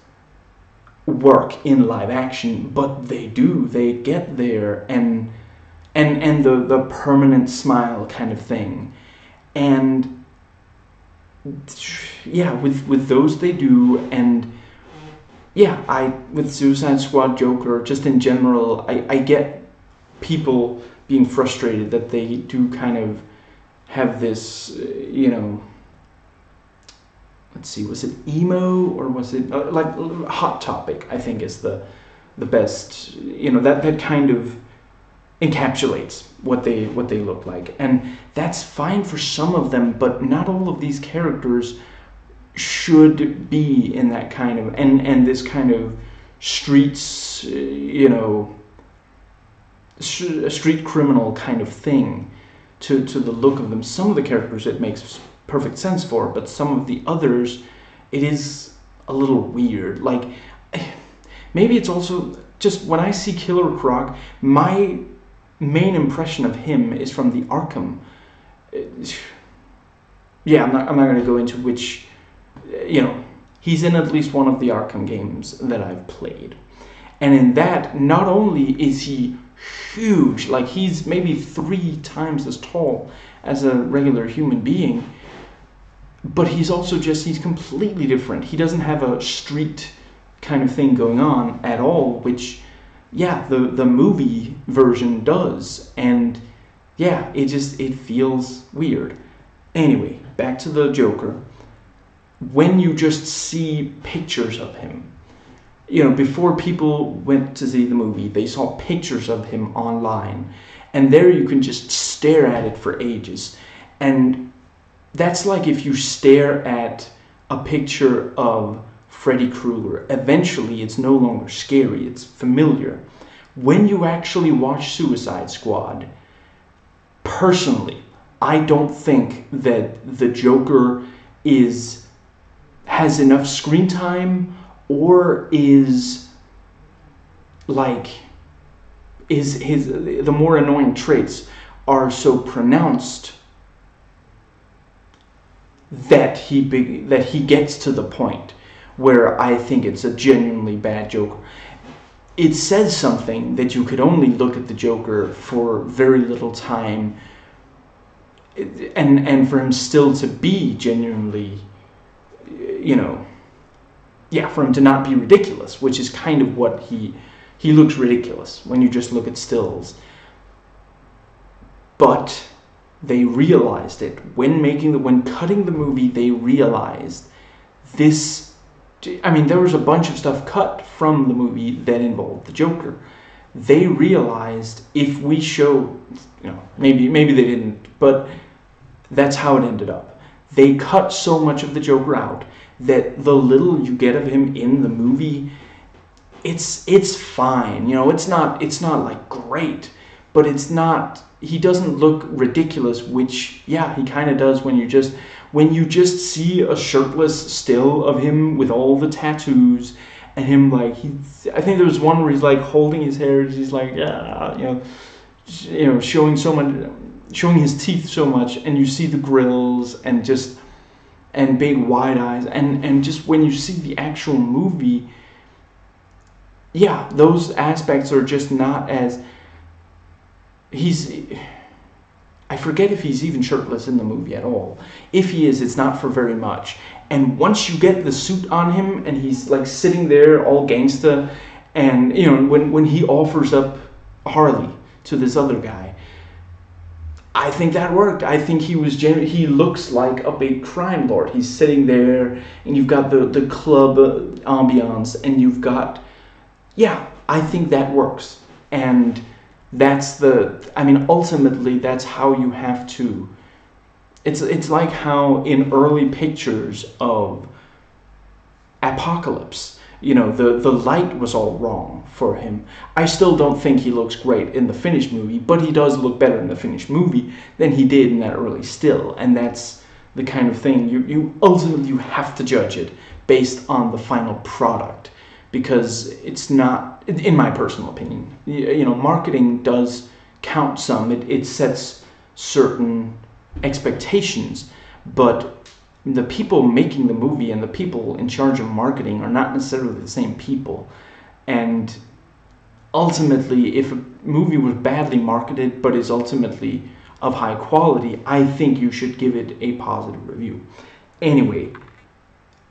work in live action, but they do. They get there, and the permanent smile kind of thing. And yeah, with those they do. And yeah, with Suicide Squad Joker, just in general, I get people being frustrated that they do kind of have this, you know, let's see, was it emo or was it like Hot Topic? I think is the best, you know, that kind of encapsulates what they look like, and that's fine for some of them, but not all of these characters should be in that kind of and this kind of streets, you know, street criminal kind of thing to the look of them. Some of the characters it makes perfect sense for, but some of the others it is a little weird. Like, maybe it's also just when I see Killer Croc, my main impression of him is from the Arkham. Yeah, I'm not going to go into which. You know, he's in at least one of the Arkham games that I've played. And in that, not only is he huge, like he's maybe 3 times as tall as a regular human being, but he's also he's completely different. He doesn't have a street kind of thing going on at all, which, yeah, the movie version does. And yeah, it feels weird. Anyway, back to the Joker. When you just see pictures of him, you know, before people went to see the movie, they saw pictures of him online, and there you can just stare at it for ages. And that's like if you stare at a picture of Freddy Krueger. Eventually, it's no longer scary, it's familiar. When you actually watch Suicide Squad, personally, I don't think that the Joker has enough screen time, or is the more annoying traits are so pronounced that he gets to the point where I think it's a genuinely bad Joker. It says something that you could only look at the Joker for very little time, and for him still to be genuinely, for him to not be ridiculous, which is kind of what he looks ridiculous when you just look at stills. But they realized it when cutting the movie. They realized this. I mean, there was a bunch of stuff cut from the movie that involved the Joker. They realized if we show, maybe they didn't, but that's how it ended up. They cut so much of the Joker out that the little you get of him in the movie, it's fine. It's not like great, but it's not. He doesn't look ridiculous, which he kind of does when you just see a shirtless still of him with all the tattoos, and him I think there was one where he's like holding his hair, he's like showing his teeth so much, and you see the grills and big wide eyes, and just when you see the actual movie, those aspects are just not as. I forget if he's even shirtless in the movie at all. If he is, it's not for very much. And once you get the suit on him and he's like sitting there all gangsta, and when he offers up Harley to this other guy, I think that worked. I think he looks like a big crime lord. He's sitting there, and you've got the club ambiance, and you've got, I think that works. And ultimately that's how you have to. It's like how in early pictures of Apocalypse, the light was all wrong for him. I still don't think he looks great in the finished movie, but he does look better in the finished movie than he did in that early still. And that's the kind of thing you ultimately have to judge it based on the final product, because it's not, in my personal opinion, marketing does count some. It sets certain expectations, but the people making the movie and the people in charge of marketing are not necessarily the same people. And ultimately, if a movie was badly marketed but is ultimately of high quality, I think you should give it a positive review. Anyway,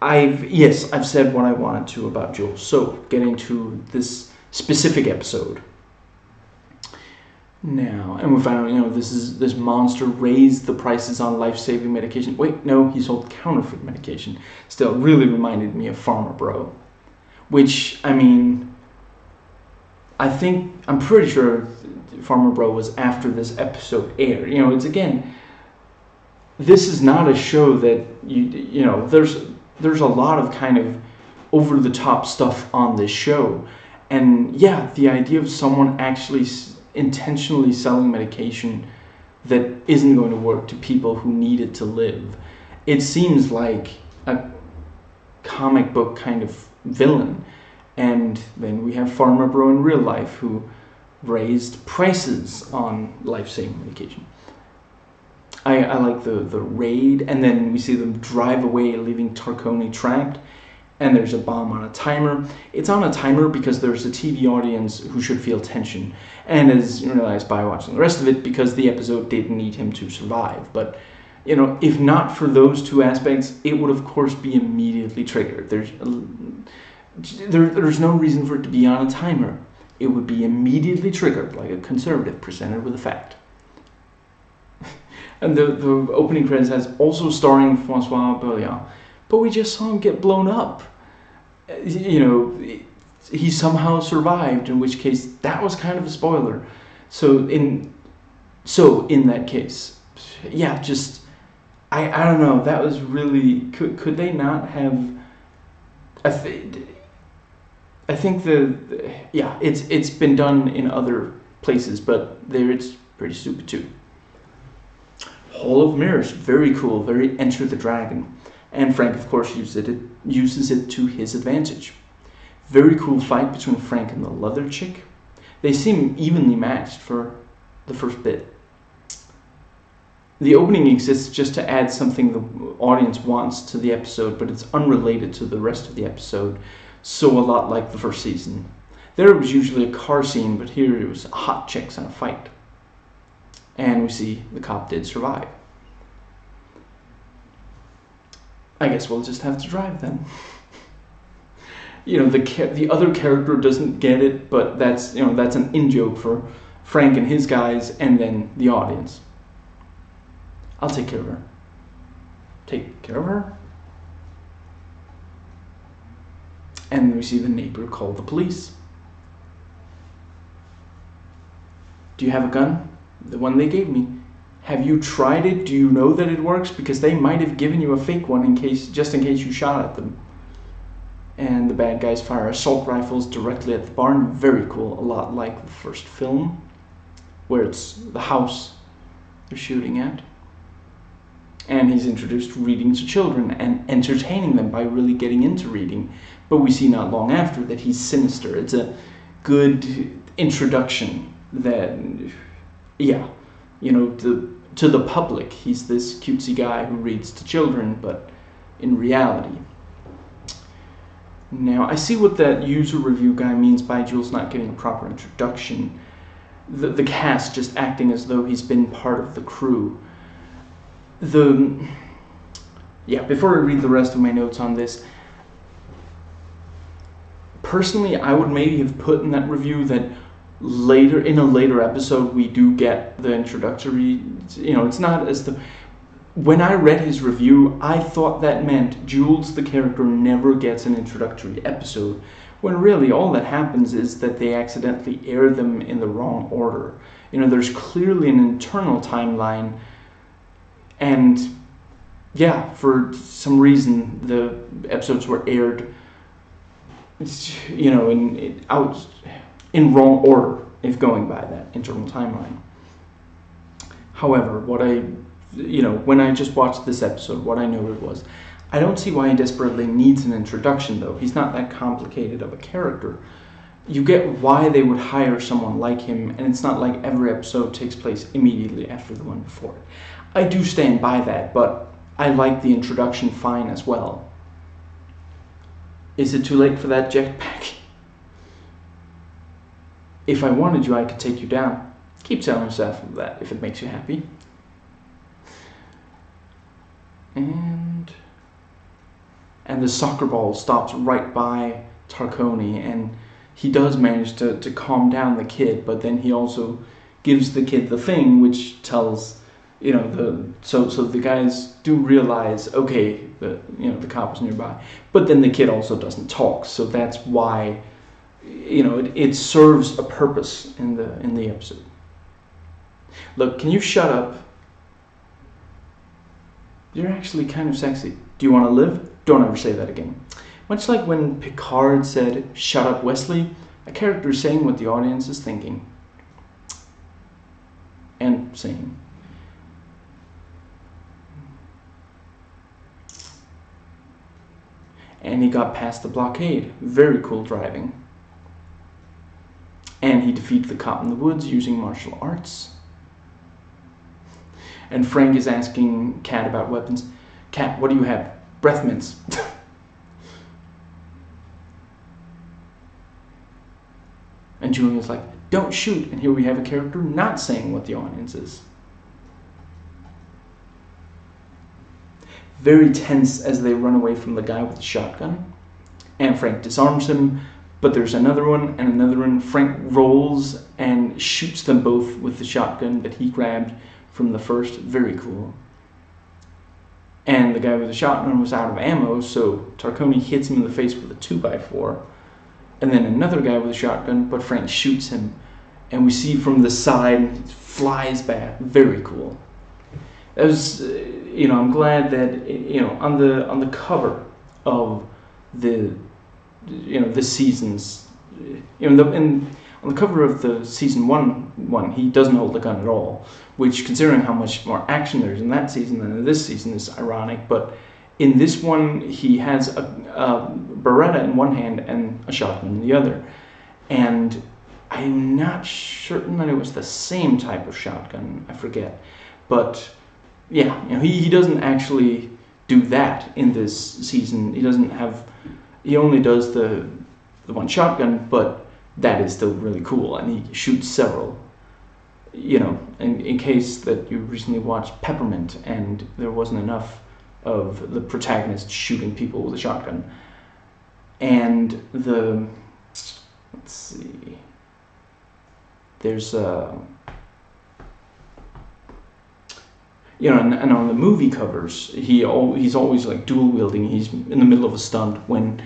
I've said what I wanted to about Jules. So, getting to this specific episode. Now, and we found out, this monster raised the prices on life-saving medication. Wait, no, he sold counterfeit medication. Still, really reminded me of Farmer Bro. Which, I'm pretty sure Farmer Bro was after this episode aired. It's again, this is not a show that, there's a lot of kind of over-the-top stuff on this show. And the idea of someone actually intentionally selling medication that isn't going to work to people who need it to live, it seems like a comic book kind of villain. And then we have Farmer Bro in real life, who raised prices on life-saving medication. I like the raid, and then we see them drive away, leaving Tarconi trapped, and there's a bomb on a timer. It's on a timer because there's a TV audience who should feel tension, and is realized by watching the rest of it, because the episode didn't need him to survive. But if not for those two aspects, it would of course be immediately triggered. There's no reason for it to be on a timer. It would be immediately triggered, like a conservative presented with a fact. And the opening credits has also starring Francois Berliand, but we just saw him get blown up. He somehow survived, in which case that was kind of a spoiler. So in that case, I don't know. That was really, could they not have I think it's been done in other places, but there it's pretty stupid too. Hall of Mirrors, very cool, very Enter the Dragon, and Frank of course uses it to his advantage. Very cool fight between Frank and the leather chick. They seem evenly matched for the first bit. The opening exists just to add something the audience wants to the episode, but it's unrelated to the rest of the episode, so a lot like the first season. There it was usually a car scene, but here it was hot chicks and a fight. And we see the cop did survive. I guess we'll just have to drive then. The other character doesn't get it, but that's an in-joke for Frank and his guys, and then the audience. I'll take care of her. Take care of her? And we see the neighbor call the police. Do you have a gun? The one they gave me. Have you tried it? Do you know that it works? Because they might have given you a fake one just in case you shot at them. And the bad guys fire assault rifles directly at the barn. Very cool. A lot like the first film, where it's the house they're shooting at. And he's introduced reading to children and entertaining them by really getting into reading. But we see not long after that he's sinister. It's a good introduction that, to the public, he's this cutesy guy who reads to children, but in reality. Now, I see what that user review guy means by Jules not getting a proper introduction. The cast just acting as though he's been part of the crew. Before I read the rest of my notes on this, personally, I would maybe have put in that review that in a later episode we do get the introductory. It's not as the. When I read his review, I thought that meant Jules, the character, never gets an introductory episode, when really all that happens is that they accidentally air them in the wrong order. There's clearly an internal timeline. And for some reason the episodes were aired, in wrong order, if going by that internal timeline. However, when I just watched this episode, what I noted was, I don't see why he desperately needs an introduction though. He's not that complicated of a character. You get why they would hire someone like him, and it's not like every episode takes place immediately after the one before it. I do stand by that, but I like the introduction fine as well. Is it too late for that jetpack? If I wanted you, I could take you down. Keep telling yourself that if it makes you happy. And the soccer ball stops right by Tarconi, and he does manage to calm down the kid, but then he also gives the kid the thing, which tells... so the guys do realize, okay, the cop was nearby, but then the kid also doesn't talk, so that's why, it serves a purpose in the episode. Look, can you shut up? You're actually kind of sexy. Do you want to live? Don't ever say that again. Much like when Picard said, "Shut up, Wesley," a character is saying what the audience is thinking and saying. And he got past the blockade. Very cool driving. And he defeated the cop in the woods using martial arts. And Frank is asking Kat about weapons. Kat, what do you have? Breath mints. And Julian's like, don't shoot. And here we have a character not saying what the audience is. Very tense as they run away from the guy with the shotgun. And Frank disarms him, but there's another one and another one. Frank rolls and shoots them both with the shotgun that he grabbed from the first. Very cool. And the guy with the shotgun was out of ammo, so Tarconi hits him in the face with a 2x4. And then another guy with a shotgun, but Frank shoots him. And we see from the side, it flies back. Very cool. That was, I'm glad that, on the cover of the this season's, on the cover of the season one, he doesn't hold the gun at all, which, considering how much more action there's in that season than in this season, is ironic. But in this one, he has a Beretta in one hand and a shotgun in the other, and I'm not certain that it was the same type of shotgun. I forget, but yeah, he doesn't actually do that in this season. He doesn't have. He only does the one shotgun, but that is still really cool, and he shoots several. In case that you recently watched Peppermint and there wasn't enough of the protagonist shooting people with a shotgun. And let's see, there's and on the movie covers, he's always like dual wielding. He's in the middle of a stunt when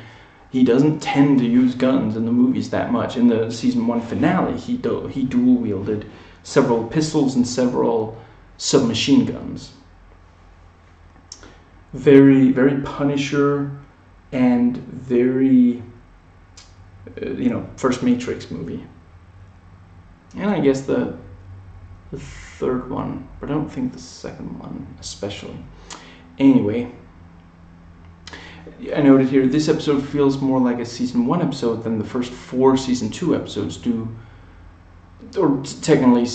he doesn't tend to use guns in the movies that much. In the season 1 finale, he dual wielded several pistols and several submachine guns. Very, very Punisher and very, first Matrix movie. And I guess the third one, but I don't think the second one especially. Anyway, I noted here, this episode feels more like a season 1 episode than the first 4 season 2 episodes do. Or technically,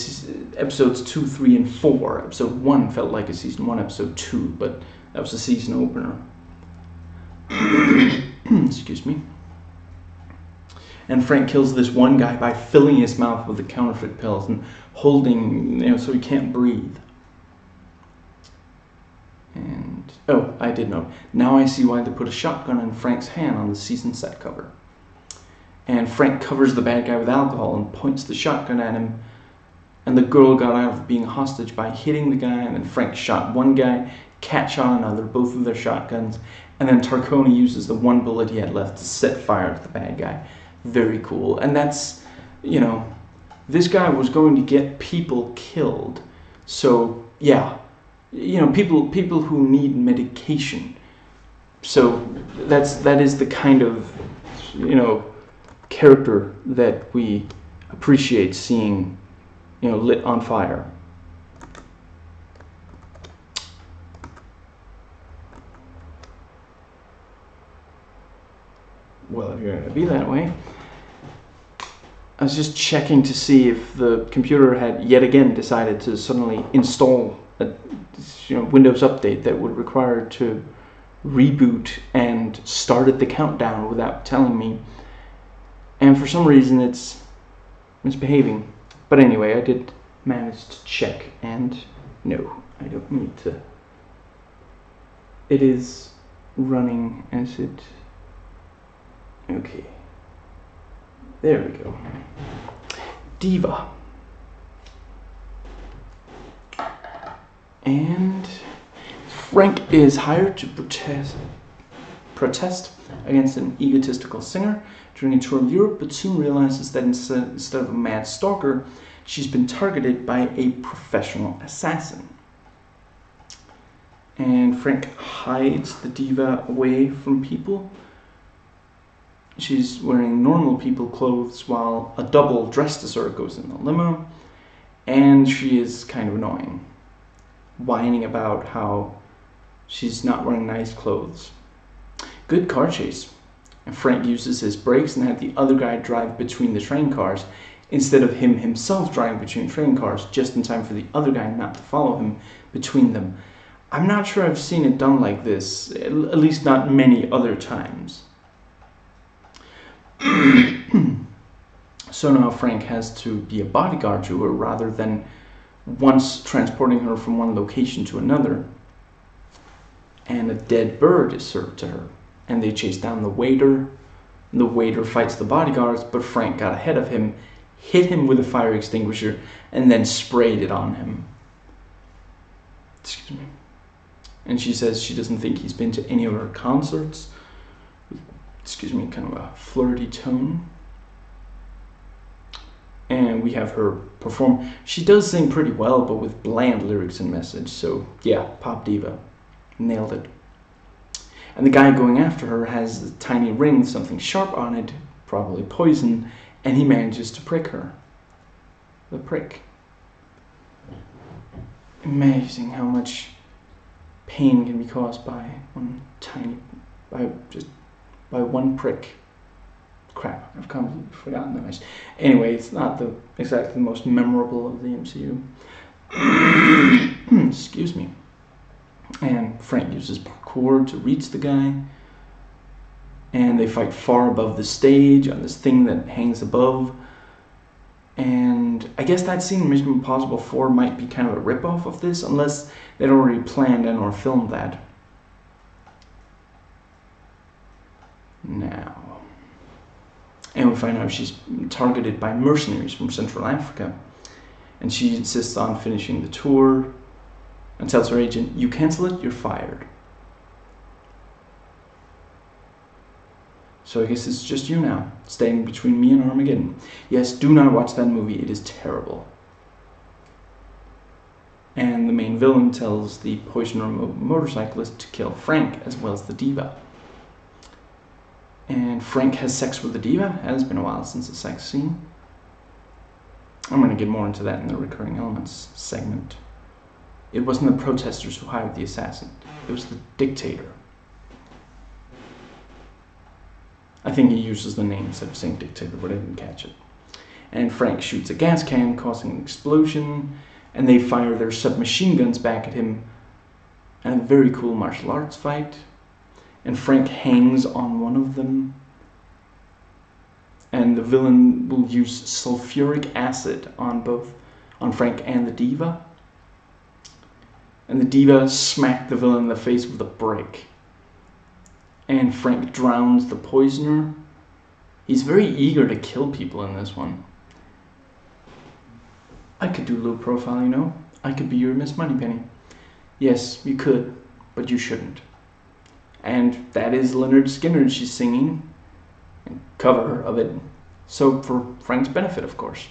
episodes 2, 3, and 4. Episode 1 felt like a season 1 episode 2, but that was a season opener. Excuse me. And Frank kills this one guy by filling his mouth with the counterfeit pills and holding, so he can't breathe. And, I did note. Now I see why they put a shotgun in Frank's hand on the season set cover. And Frank covers the bad guy with alcohol and points the shotgun at him. And the girl got out of being a hostage by hitting the guy, and then Frank shot one guy, Cat shot another, both of their shotguns, and then Tarcone uses the one bullet he had left to set fire to the bad guy. Very cool. And that's, this guy was going to get people killed. So, yeah, people who need medication. So that is the kind of, character that we appreciate seeing, lit on fire. Well, if you're going to be that way. I was just checking to see if the computer had yet again decided to suddenly install a Windows update that would require it to reboot and start at the countdown without telling me. And for some reason it's misbehaving. But anyway, I did manage to check, and no, I don't need to. It is running as it... Okay. There we go. Diva. And Frank is hired to protest against an egotistical singer during a tour of Europe, but soon realizes that instead of a mad stalker, she's been targeted by a professional assassin. And Frank hides the diva away from people. She's wearing normal people clothes while a double dressed as her goes in the limo, and she is kind of annoying, whining about how she's not wearing nice clothes. Good car chase, and Frank uses his brakes and had the other guy drive between the train cars instead of him himself driving between train cars just in time for the other guy not to follow him between them. I'm not sure I've seen it done like this, at least not many other times. So now Frank has to be a bodyguard to her rather than once transporting her from one location to another. And a dead bird is served to her, and they chase down the waiter. The waiter fights the bodyguards, but Frank got ahead of him, hit him with a fire extinguisher, and then sprayed it on him. Excuse me. And she says she doesn't think he's been to any of her concerts. Excuse me, kind of a flirty tone. And we have her perform. She does sing pretty well, but with bland lyrics and message. So yeah, pop diva. Nailed it. And the guy going after her has a tiny ring with something sharp on it, probably poison, and he manages to prick her. The prick. Amazing how much pain can be caused by one prick. Crap, I've completely forgotten that much. Anyway, it's not exactly the most memorable of the MCU. Excuse me. And Frank uses parkour to reach the guy. And they fight far above the stage on this thing that hangs above. And I guess that scene in Mission Impossible 4 might be kind of a ripoff of this, unless they'd already planned and or filmed that. Now. And we find out she's targeted by mercenaries from Central Africa. And she insists on finishing the tour and tells her agent, "You cancel it, you're fired." So I guess it's just you now, standing between me and Armageddon. Yes, do not watch that movie, it is terrible. And the main villain tells the poison motorcyclist to kill Frank as well as the Diva. And Frank has sex with the Diva. It has been a while since the sex scene. I'm going to get more into that in the recurring elements segment. It wasn't the protesters who hired the assassin. It was the dictator. I think he uses the name instead of saying dictator, but I didn't catch it. And Frank shoots a gas can, causing an explosion, and they fire their submachine guns back at him. And a very cool martial arts fight. And Frank hangs on one of them. And the villain will use sulfuric acid on Frank and the Diva. And the Diva smacked the villain in the face with a brick. And Frank drowns the poisoner. He's very eager to kill people in this one. I could do low profile, you know. I could be your Miss Moneypenny. Yes, you could, but you shouldn't. And that is Lynyrd Skynyrd she's singing. A cover of it. So for Frank's benefit, of course.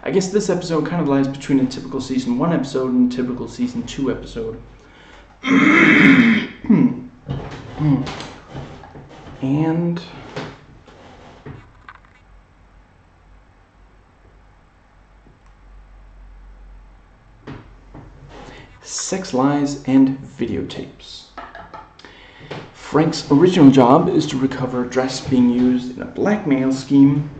I guess this episode kind of lies between a typical season 1 episode and a typical season 2 episode. And sex lies and videotapes. Frank's original job is to recover a dress being used in a blackmail scheme,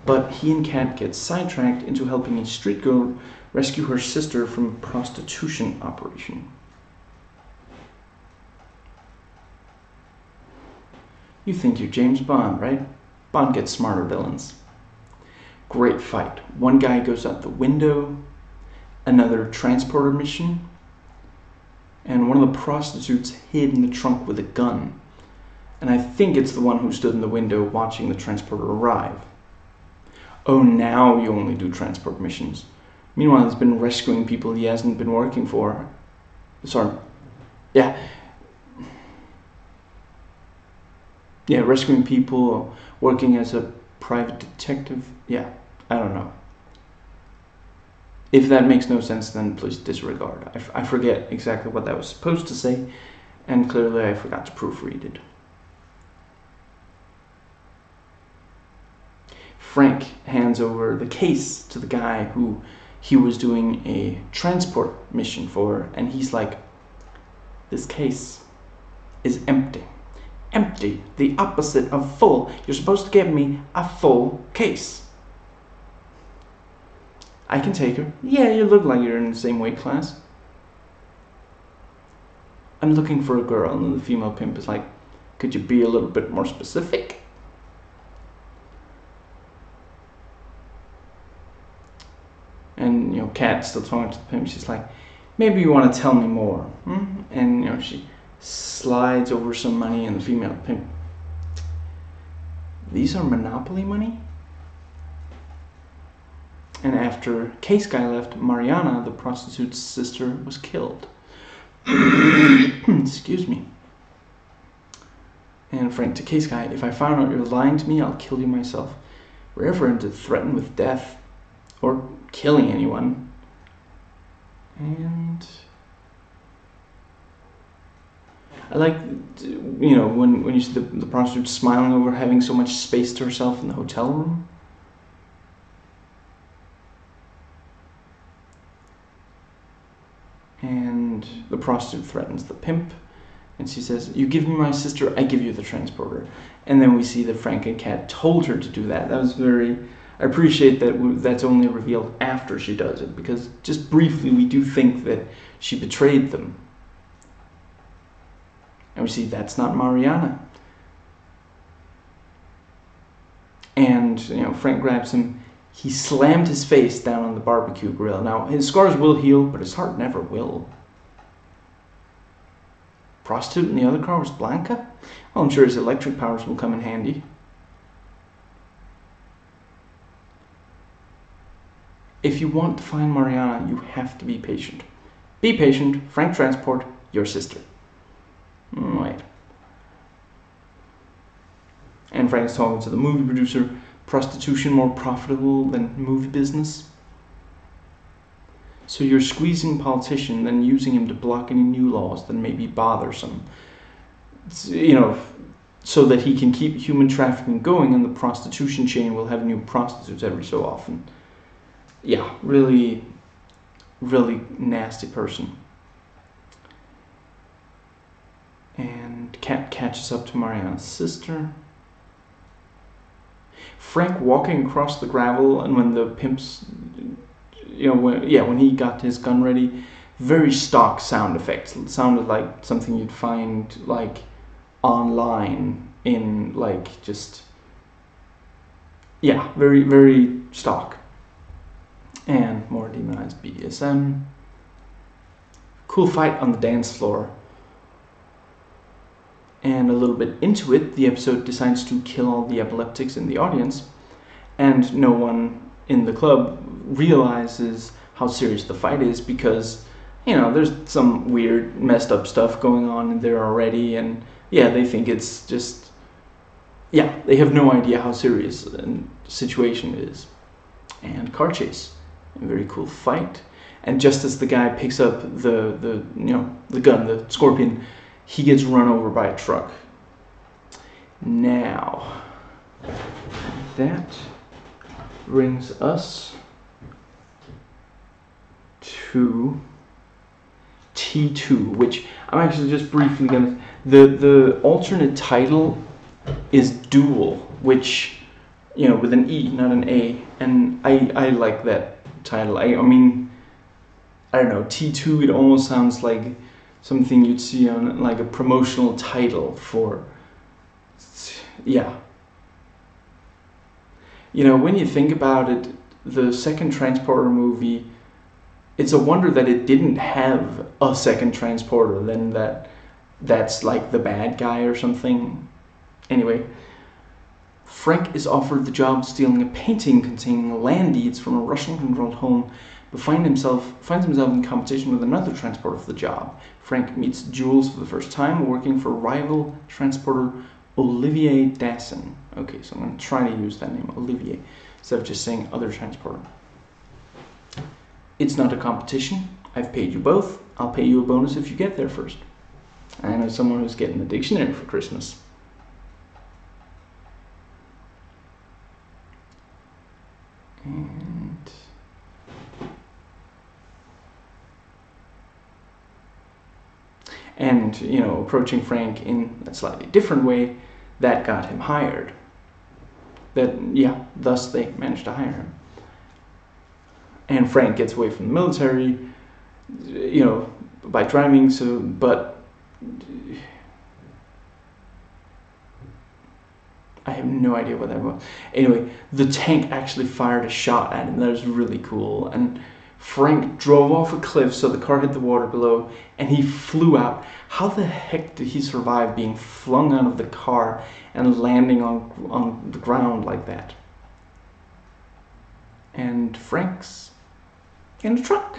but he and Kat get sidetracked into helping a street girl rescue her sister from a prostitution operation. You think you're James Bond, right? Bond gets smarter villains. Great fight. One guy goes out the window, another transporter mission, and one of the prostitutes hid in the trunk with a gun. And I think it's the one who stood in the window watching the transporter arrive. Oh, now you only do transport missions. Meanwhile, he's been rescuing people he hasn't been working for. Sorry. Yeah, rescuing people, working as a private detective. Yeah, I don't know. If that makes no sense, then please disregard. I forget exactly what that was supposed to say, and clearly I forgot to proofread it. Frank hands over the case to the guy who he was doing a transport mission for, and he's like, "This case is empty. Empty, the opposite of full. You're supposed to give me a full case." "I can take her." "Yeah, you look like you're in the same weight class." "I'm looking for a girl." And the female pimp is like, "Could you be a little bit more specific?" And, Kat's still talking to the pimp. She's like, "Maybe you want to tell me more." And, she slides over some money, and the female pimp, "These are Monopoly money?" And after Case Guy left, Mariana, the prostitute's sister, was killed. Excuse me. And Frank to Case Guy, "If I find out you're lying to me, I'll kill you myself. We're ever to threaten with death or killing anyone." And I like, when you see the prostitute smiling over having so much space to herself in the hotel room. And the prostitute threatens the pimp, and she says, "You give me my sister, I give you the transporter." And then we see that Frank and Kat told her to do that. That was very... I appreciate that that's only revealed after she does it, because just briefly we do think that she betrayed them. And we see that's not Mariana. And, Frank grabs him. He slammed his face down on the barbecue grill. Now, his scars will heal, but his heart never will. Prostitute in the other car was Blanca? Well, I'm sure his electric powers will come in handy. If you want to find Mariana, you have to be patient. Be patient. Frank transport your sister. Wait. And Frank's talking to the movie producer. Prostitution more profitable than movie business? So you're squeezing a politician, then using him to block any new laws that may be bothersome. So that he can keep human trafficking going, and the prostitution chain will have new prostitutes every so often. Yeah, really, really nasty person. And Kat catches up to Mariana's sister. Frank walking across the gravel, and when the pimps, when he got his gun ready, very stock sound effects. It sounded like something you'd find like online in very, very stock. And more demonized BDSM. Cool fight on the dance floor. And a little bit into it, the episode decides to kill all the epileptics in the audience, and no one in the club realizes how serious the fight is, because, there's some weird, messed up stuff going on in there already, and they think it's just, they have no idea how serious the situation is. And car chase. A very cool fight. And just as the guy picks up the gun, the scorpion, he gets run over by a truck. Now, that brings us to T2, which I'm actually just briefly gonna... The alternate title is Duel, which, with an E, not an A, and I like that title. I mean, I don't know, T2, it almost sounds like something you'd see on like a promotional title for, when you think about it, the second Transporter movie, it's a wonder that it didn't have a second Transporter, then that's like the bad guy or something. Anyway, Frank is offered the job stealing a painting containing land deeds from a Russian-controlled home, but finds himself in competition with another transporter for the job. Frank meets Jules for the first time, working for rival transporter Olivier Dassin. Okay, so I'm going to try to use that name, Olivier, instead of just saying other transporter. It's not a competition. I've paid you both. I'll pay you a bonus if you get there first. I know someone who's getting a dictionary for Christmas. And approaching Frank in a slightly different way, that got him hired. Thus they managed to hire him. And Frank gets away from the military, by driving, but I have no idea what that was. Anyway, the tank actually fired a shot at him. That was really cool. And Frank drove off a cliff, so the car hit the water below, and he flew out. How the heck did he survive being flung out of the car and landing on the ground like that? And Frank's in a truck.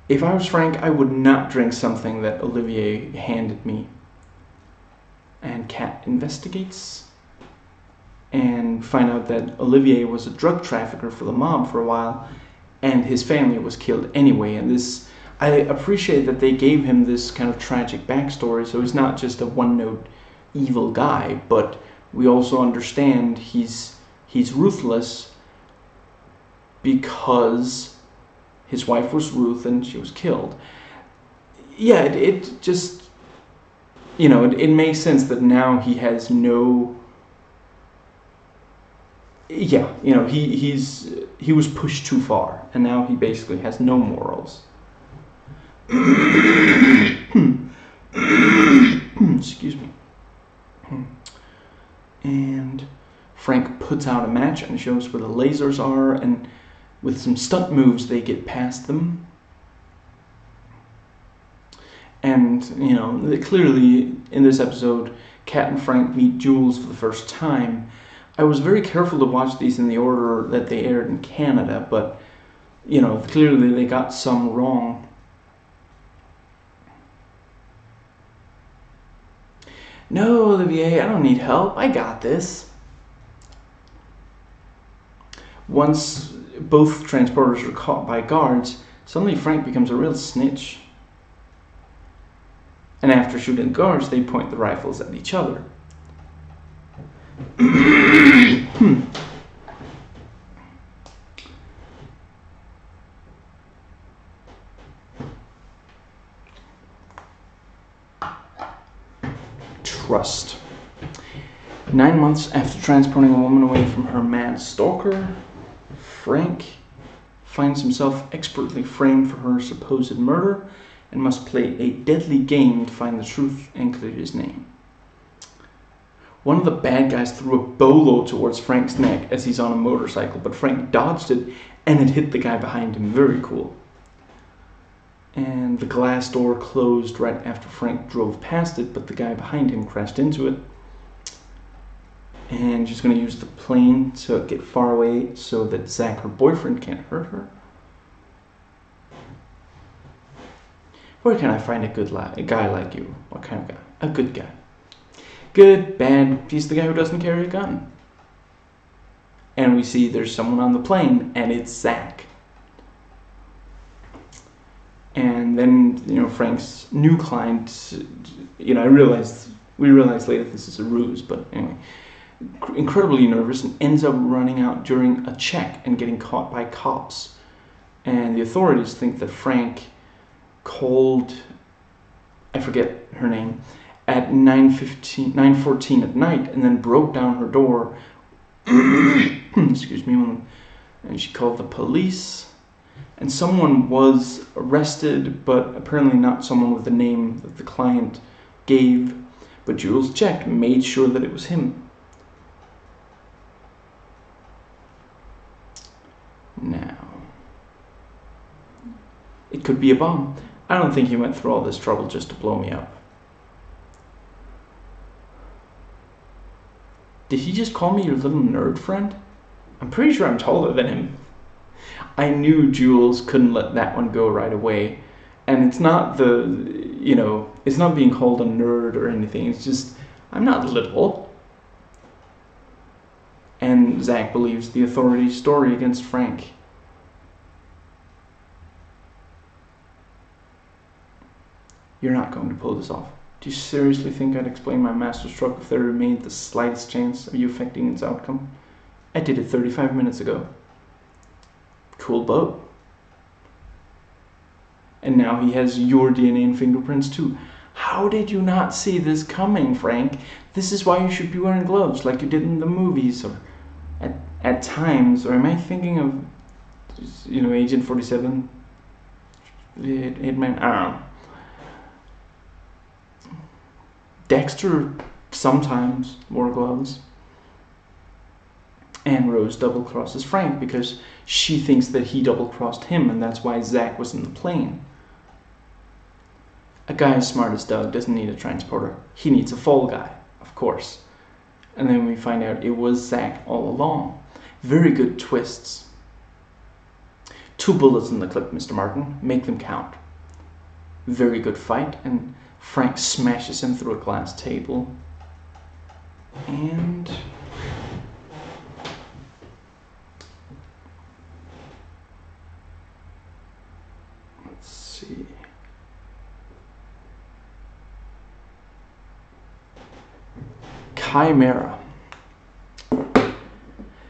If I was Frank, I would not drink something that Olivier handed me. And Kat investigates and find out that Olivier was a drug trafficker for the mob for a while, and his family was killed anyway. And this, I appreciate that they gave him this kind of tragic backstory, so he's not just a one-note evil guy, but we also understand he's ruthless because his wife was Ruth and she was killed. Yeah, it just, it makes sense that now he has no... Yeah, he was pushed too far, and now he basically has no morals. Excuse me. And Frank puts out a match and shows where the lasers are, and with some stunt moves they get past them. And, clearly in this episode, Kat and Frank meet Jules for the first time. I was very careful to watch these in the order that they aired in Canada, but, clearly they got some wrong. No, Olivier, I don't need help. I got this. Once both transporters are caught by guards, suddenly Frank becomes a real snitch. And after shooting the guards, they point the rifles at each other. Trust. 9 months after transporting a woman away from her mad stalker, Frank finds himself expertly framed for her supposed murder and must play a deadly game to find the truth and clear his name. One of the bad guys threw a bolo towards Frank's neck as he's on a motorcycle, but Frank dodged it and it hit the guy behind him. Very cool. And the glass door closed right after Frank drove past it, but the guy behind him crashed into it. And she's going to use the plane to get far away so that Zach, her boyfriend, can't hurt her. Where can I find a guy like you? What kind of guy? A good guy. Good, bad, he's the guy who doesn't carry a gun. And we see there's someone on the plane, and it's Zach. And then, Frank's new client, we realize later this is a ruse, but anyway, incredibly nervous and ends up running out during a check and getting caught by cops. And the authorities think that Frank called, I forget her name, at 9:14 at night and then broke down her door. Excuse me. And she called the police. And someone was arrested, but apparently not someone with the name that the client gave. But Jules checked and made sure that it was him. Now, it could be a bomb. I don't think he went through all this trouble just to blow me up. Did he just call me your little nerd friend? I'm pretty sure I'm taller than him. I knew Jules couldn't let that one go right away. And it's not it's not being called a nerd or anything. It's just, I'm not little. And Zach believes the authorities' story against Frank. You're not going to pull this off. Do you seriously think I'd explain my masterstroke if there remained the slightest chance of you affecting its outcome? I did it 35 minutes ago. Cool boat. And now he has your DNA and fingerprints too. How did you not see this coming, Frank? This is why you should be wearing gloves like you did in the movies, or at times. Or am I thinking of, Agent 47? Hitman? I don't know. Dexter sometimes wore gloves. And Rose double-crosses Frank because she thinks that he double-crossed him, and that's why Zach was in the plane. A guy as smart as Doug doesn't need a transporter. He needs a fall guy, of course. And then we find out it was Zach all along. Very good twists. 2 bullets in the clip, Mr. Martin. Make them count. Very good fight, and Frank smashes him through a glass table. And let's see. Chimera.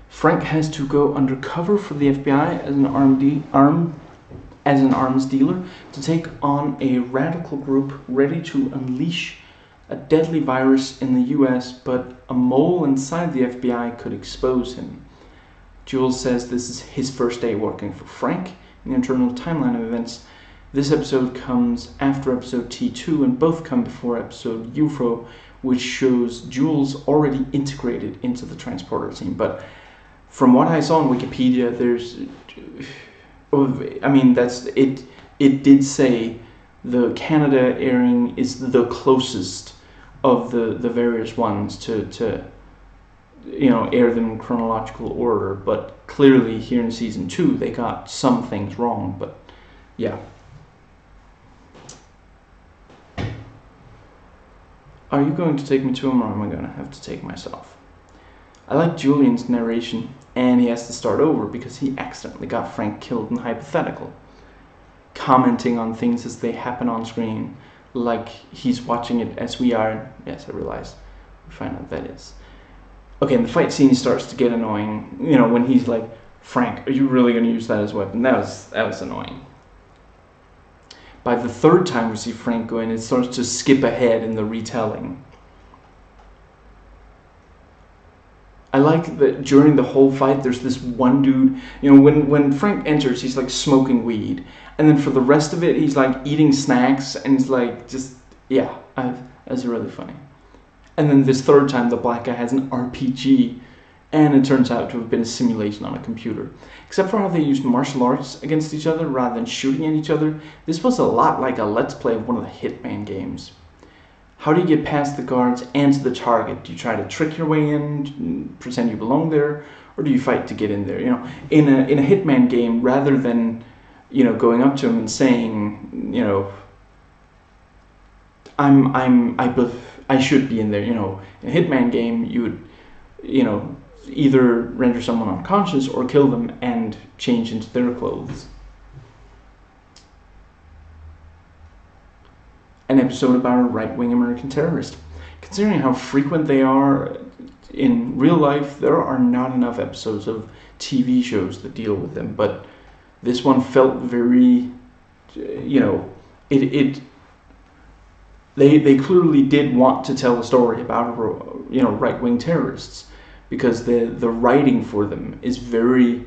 Frank has to go undercover for the FBI as an arms dealer to take on a radical group ready to unleash a deadly virus in the US, but a mole inside the FBI could expose him. Jules says this is his first day working for Frank in the internal timeline of events. This episode comes after episode T2, and both come before episode Euphro, which shows Jules already integrated into the transporter team. But from what I saw on Wikipedia, that's it. It did say the Canada airing is the closest of the various ones to air them in chronological order. But clearly here in season 2 they got some things wrong. But yeah. Are you going to take me to him, or am I going to have to take myself? I like Julian's narration, and he has to start over because he accidentally got Frank killed in hypothetical, commenting on things as they happen on screen, like he's watching it as we are. Yes, I realize. We find out that is. Okay, and the fight scene starts to get annoying. When he's like, Frank, are you really going to use that as a weapon? That was annoying. By the third time we see Frank go in, it starts to skip ahead in the retelling. I like that during the whole fight, there's this one dude, when Frank enters, he's like smoking weed. And then for the rest of it, he's like eating snacks, and it's like, that's really funny. And then this third time, the black guy has an RPG, and it turns out to have been a simulation on a computer. Except for how they used martial arts against each other rather than shooting at each other, this was a lot like a Let's Play of one of the Hitman games. How do you get past the guards and to the target? Do you try to trick your way in, pretend you belong there, or do you fight to get in there? In a Hitman game, rather than going up to him and saying, I should be in there. In a Hitman game, you would either render someone unconscious or kill them and change into their clothes. An episode about a right-wing American terrorist. Considering how frequent they are in real life, there are not enough episodes of TV shows that deal with them, but this one felt very, they clearly did want to tell a story about right-wing terrorists, because the writing for them is very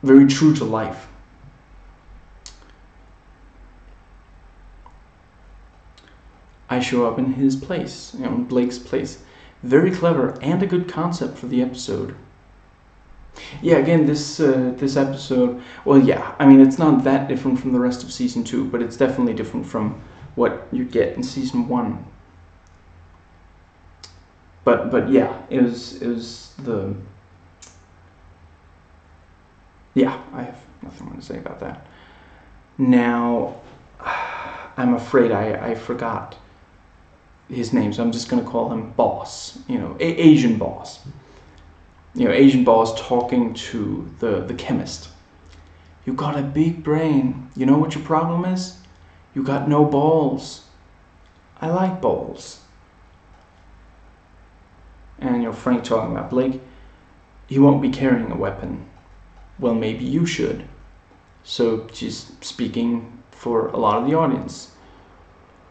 very true to life. I show up in his place, in Blake's place. Very clever and a good concept for the episode. Yeah, again, this episode, it's not that different from the rest of season 2, but it's definitely different from what you get in season 1. But yeah, it was the... Yeah, I have nothing more to say about that. Now, I'm afraid I forgot his name, so I'm just going to call him Boss. Asian Boss. Asian Boss talking to the chemist. You got a big brain. You know what your problem is? You got no balls. I like balls. And Frank talking about Blake. He won't be carrying a weapon. Well, maybe you should. So she's speaking for a lot of the audience.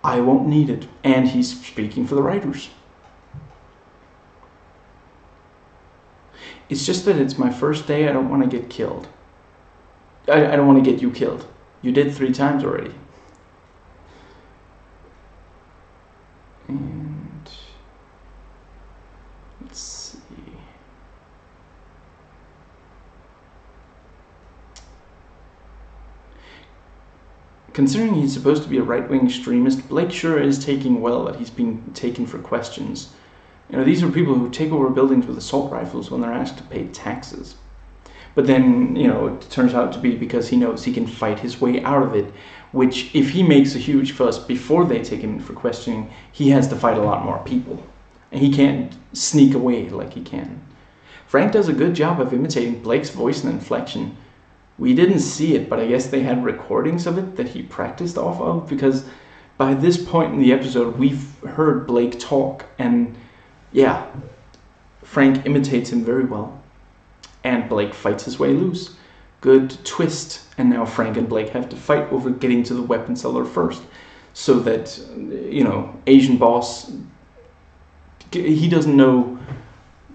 I won't need it. And he's speaking for the writers. It's just that it's my first day. I don't want to get killed. I don't want to get you killed. You did 3 times already. And let's see. Considering he's supposed to be a right-wing extremist, Blake sure is taking well that he's being taken for questions. These are people who take over buildings with assault rifles when they're asked to pay taxes. But then, it turns out to be because he knows he can fight his way out of it, which if he makes a huge fuss before they take him for questioning, he has to fight a lot more people. And he can't sneak away like he can. Frank does a good job of imitating Blake's voice and inflection. We didn't see it, but I guess they had recordings of it that he practiced off of, because by this point in the episode, we've heard Blake talk, and yeah, Frank imitates him very well, and Blake fights his way loose. Good twist, and now Frank and Blake have to fight over getting to the weapon cellar first, so that, Asian Boss, he doesn't know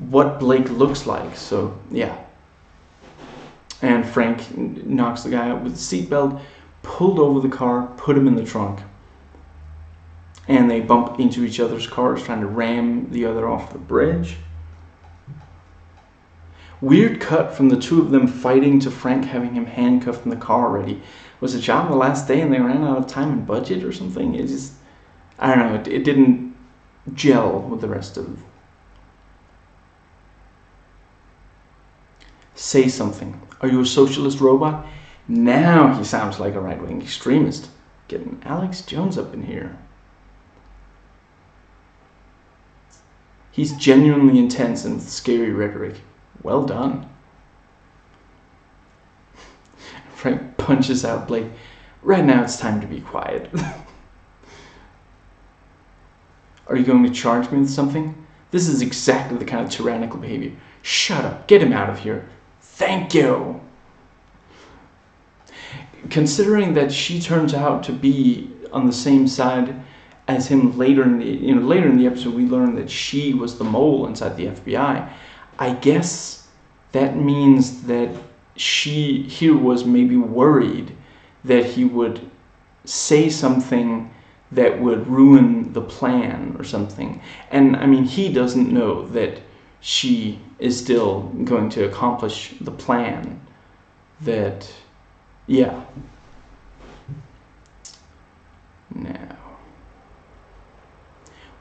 what Blake looks like, so yeah. And Frank knocks the guy out with a seatbelt, pulled over the car, put him in the trunk, and they bump into each other's cars, trying to ram the other off the bridge. Weird cut from the two of them fighting to Frank having him handcuffed in the car already. Was it shot on the last day and they ran out of time and budget or something? It just, I don't know, it didn't gel with the rest of it. Say something. Are you a socialist robot? Now he sounds like a right-wing extremist. Getting Alex Jones up in here. He's genuinely intense and with scary rhetoric. Well done. Frank punches out Blake. Right now it's time to be quiet. Are you going to charge me with something? This is exactly the kind of tyrannical behavior. Shut up. Get him out of here. Thank you. Considering that she turns out to be on the same side as him later in the episode, we learn that she was the mole inside the FBI. I guess that means that she here was maybe worried that he would say something that would ruin the plan or something. And I mean, he doesn't know that she is still going to accomplish the plan. That, yeah. Now,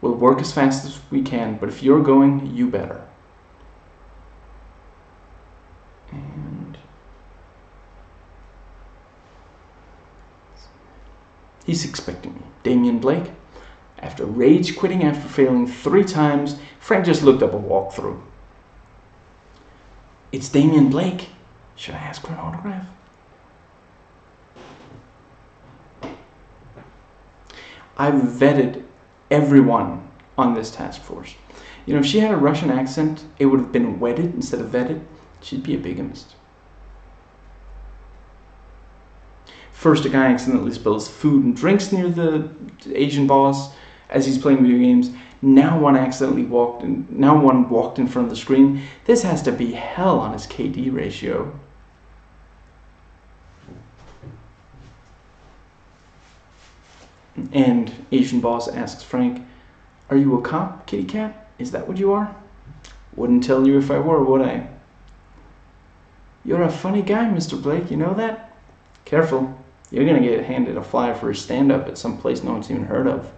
we'll work as fast as we can, but if you're going, you better. And he's expecting me. Damian Blake. After rage quitting after failing 3 times, Frank just looked up a walkthrough. It's Damian Blake. Should I ask for an autograph? I've vetted everyone on this task force. If she had a Russian accent, it would have been wedded instead of vetted. She'd be a bigamist. First, a guy accidentally spills food and drinks near the Asian boss as he's playing video games. Now one walked in front of the screen. This has to be hell on his KD ratio. And Asian boss asks Frank, "Are you a cop, kitty cat? Is that what you are?" "Wouldn't tell you if I were, would I?" "You're a funny guy, Mr. Blake, you know that?" "Careful, you're gonna get handed a flyer for a stand-up at some place no one's even heard of."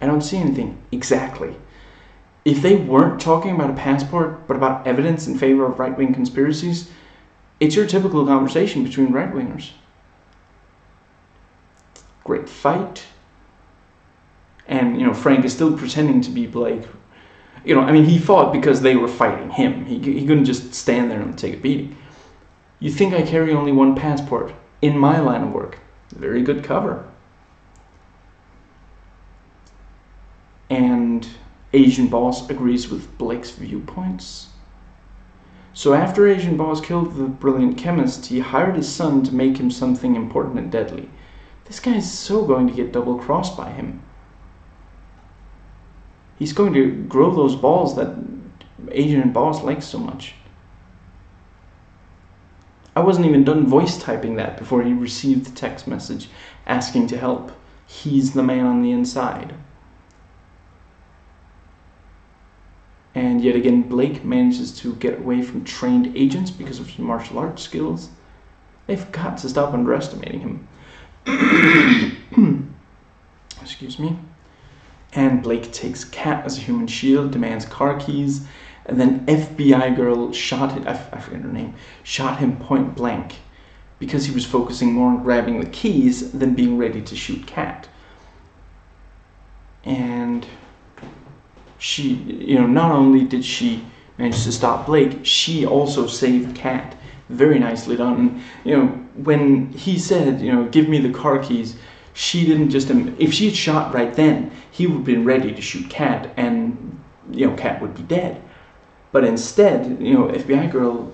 I don't see anything. Exactly. If they weren't talking about a passport, but about evidence in favor of right-wing conspiracies, it's your typical conversation between right-wingers. Great fight. And, Frank is still pretending to be Blake. He fought because they were fighting him. He couldn't just stand there and take a beating. "You think I carry only one passport in my line of work?" Very good cover. And Asian boss agrees with Blake's viewpoints. So after Asian boss killed the brilliant chemist, he hired his son to make him something important and deadly. This guy's so going to get double-crossed by him. He's going to grow those balls that Asian boss likes so much. I wasn't even done voice typing that before he received the text message asking to help. He's the man on the inside. And yet again, Blake manages to get away from trained agents because of his martial arts skills. They've got to stop underestimating him. Excuse me. And Blake takes Kat as a human shield, demands car keys, and then FBI girl shot him point blank because he was focusing more on grabbing the keys than being ready to shoot Kat. And she, not only did she manage to stop Blake, she also saved Kat. Very nicely done. And, when he said, give me the car keys, she didn't just, if she had shot right then, he would have been ready to shoot Kat, and, Kat would be dead. But instead, FBI girl,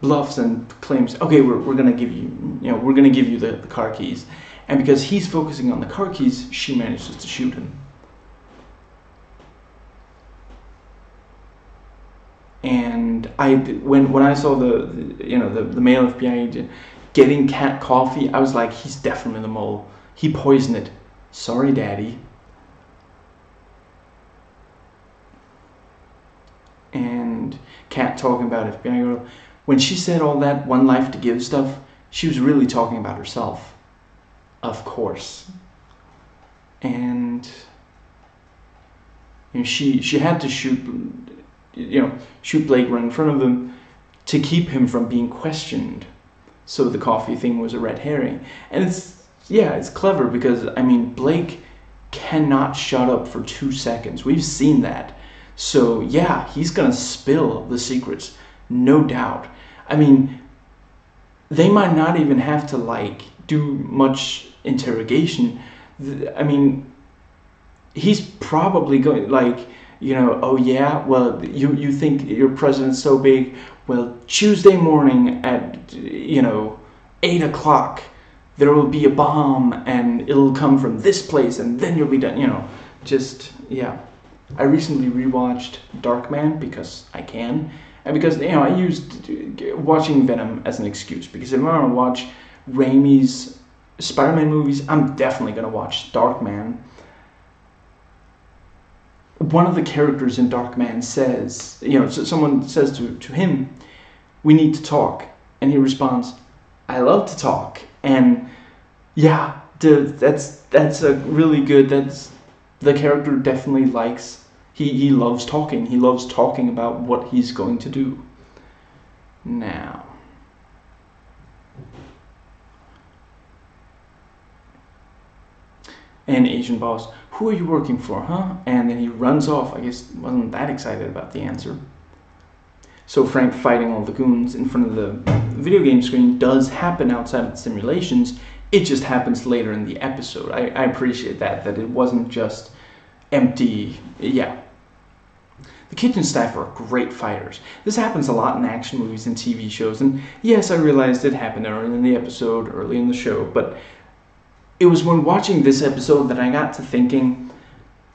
bluffs and claims, okay, we're gonna give you, the car keys. And because he's focusing on the car keys, she manages to shoot him. And when I saw the male FBI agent getting Kat coffee, I was like, he's definitely the mole. He poisoned it. Sorry, Daddy. And Kat talking about FBI girl. When she said all that one life to give stuff, she was really talking about herself. Of course. And she had to shoot Blake right in front of him to keep him from being questioned. So the coffee thing was a red herring. And it's clever because, Blake cannot shut up for 2 seconds. We've seen that. So yeah, he's gonna spill the secrets, no doubt. They might not even have to do much interrogation. He's probably going oh yeah, well, you think your president's so big, well, Tuesday morning at 8 o'clock there will be a bomb and it'll come from this place and then you'll be done, yeah. I recently rewatched Darkman because I can, and because I used watching Venom as an excuse, because if I want to watch Raimi's Spider-Man movies, I'm definitely going to watch Darkman. One of the characters in Darkman says, someone says to him, we need to talk, and he responds, I love to talk. And yeah, that's a really good, the character definitely likes, he loves talking. He loves talking about what he's going to do. Now, an Asian boss, who are you working for, huh? And then he runs off. I guess wasn't that excited about the answer. So Frank fighting all the goons in front of the video game screen does happen outside of the simulations. It just happens later in the episode. I appreciate that it wasn't just empty. Yeah. The kitchen staff are great fighters. This happens a lot in action movies and TV shows, and yes, I realized it happened early in the episode, early in the show, but it was when watching this episode that I got to thinking,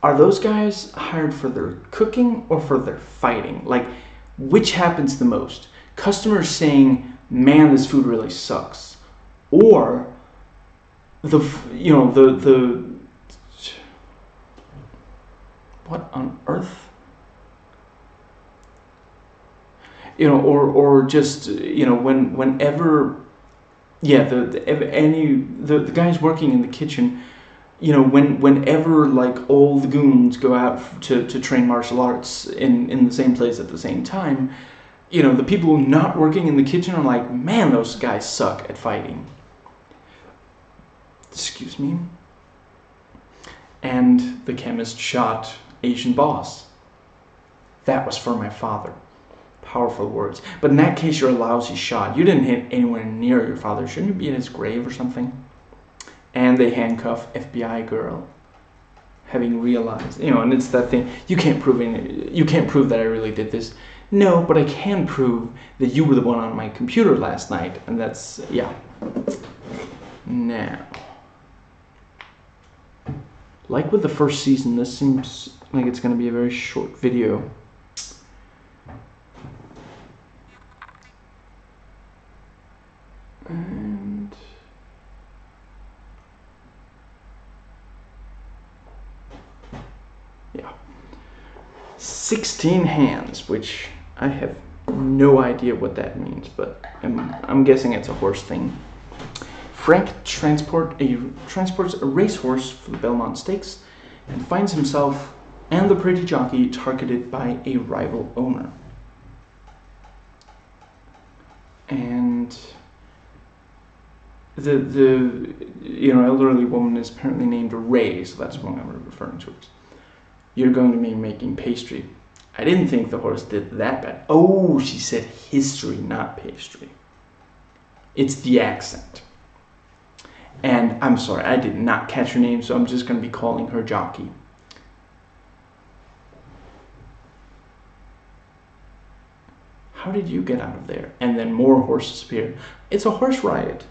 are those guys hired for their cooking or for their fighting? Which happens the most? Customers saying, man, this food really sucks. Or what on earth? Or just, whenever, yeah, the guys working in the kitchen, whenever all the goons go out to train martial arts in the same place at the same time, the people not working in the kitchen are like, man, those guys suck at fighting. Excuse me. And the chemist shot Asian boss. That was for my father. Powerful words. But in that case, you're a lousy shot. You didn't hit anywhere near your father. Shouldn't you be in his grave or something? And they handcuff FBI girl, having realized, and it's that thing. You can't prove that I really did this. No, but I can prove that you were the one on my computer last night, and that's, yeah. Now, like with the first season, this seems like it's going to be a very short video. And yeah, 16 hands, which I have no idea what that means, but I'm guessing it's a horse thing. Frank transports a racehorse for the Belmont Stakes and finds himself and the pretty jockey targeted by a rival owner. And the elderly woman is apparently named Ray, so that's what I'm referring to. You're going to be making pastry. I didn't think the horse did that bad. Oh, she said history, not pastry. It's the accent. And I'm sorry, I did not catch her name, so I'm just going to be calling her Jockey. How did you get out of there? And then more horses appear. It's a horse riot.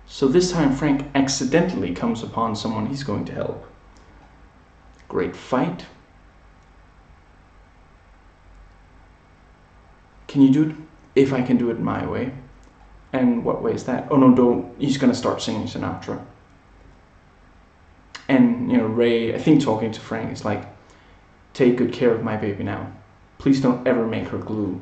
So this time Frank accidentally comes upon someone he's going to help. Great fight. Can you do it? If I can do it my way. And what way is that? Oh no, don't. He's going to start singing Sinatra. And, Ray, I think talking to Frank is like, take good care of my baby now. Please don't ever make her glue.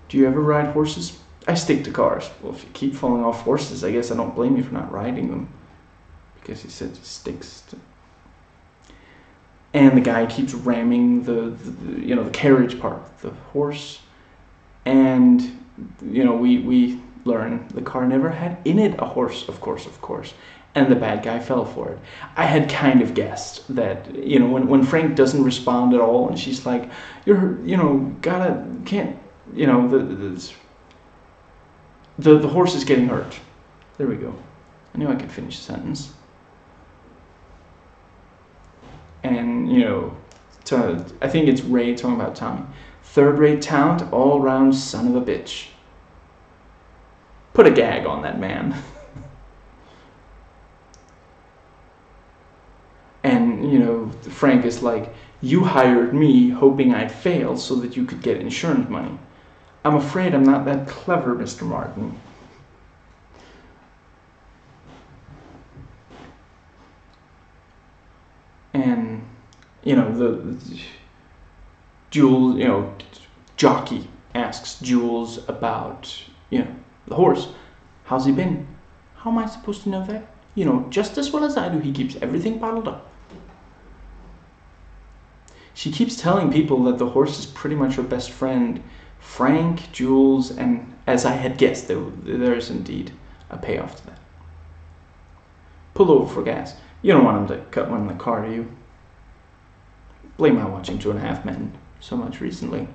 Do you ever ride horses? I stick to cars. Well, if you keep falling off horses, I guess I don't blame you for not riding them. Because he said he sticks to... And the guy keeps ramming the carriage part of the horse. And, we learn the car never had in it a horse, of course. And the bad guy fell for it. I had kind of guessed that, when Frank doesn't respond at all, and she's like, the horse is getting hurt. There we go. I knew I could finish the sentence. And, I think it's Ray talking about Tommy. Third-rate talent, all-round son of a bitch. Put a gag on that man. And, Frank is like, you hired me hoping I'd fail so that you could get insurance money. I'm afraid I'm not that clever, Mr. Martin. And, Jules, Jockey asks Jules about, the horse. How's he been? How am I supposed to know that? Just as well as I do, he keeps everything bottled up. She keeps telling people that the horse is pretty much her best friend. Frank, Jules, and as I had guessed, there is indeed a payoff to that. Pull over for gas. You don't want him to cut one in the car, do you? Blame my watching 2.5 Men so much recently.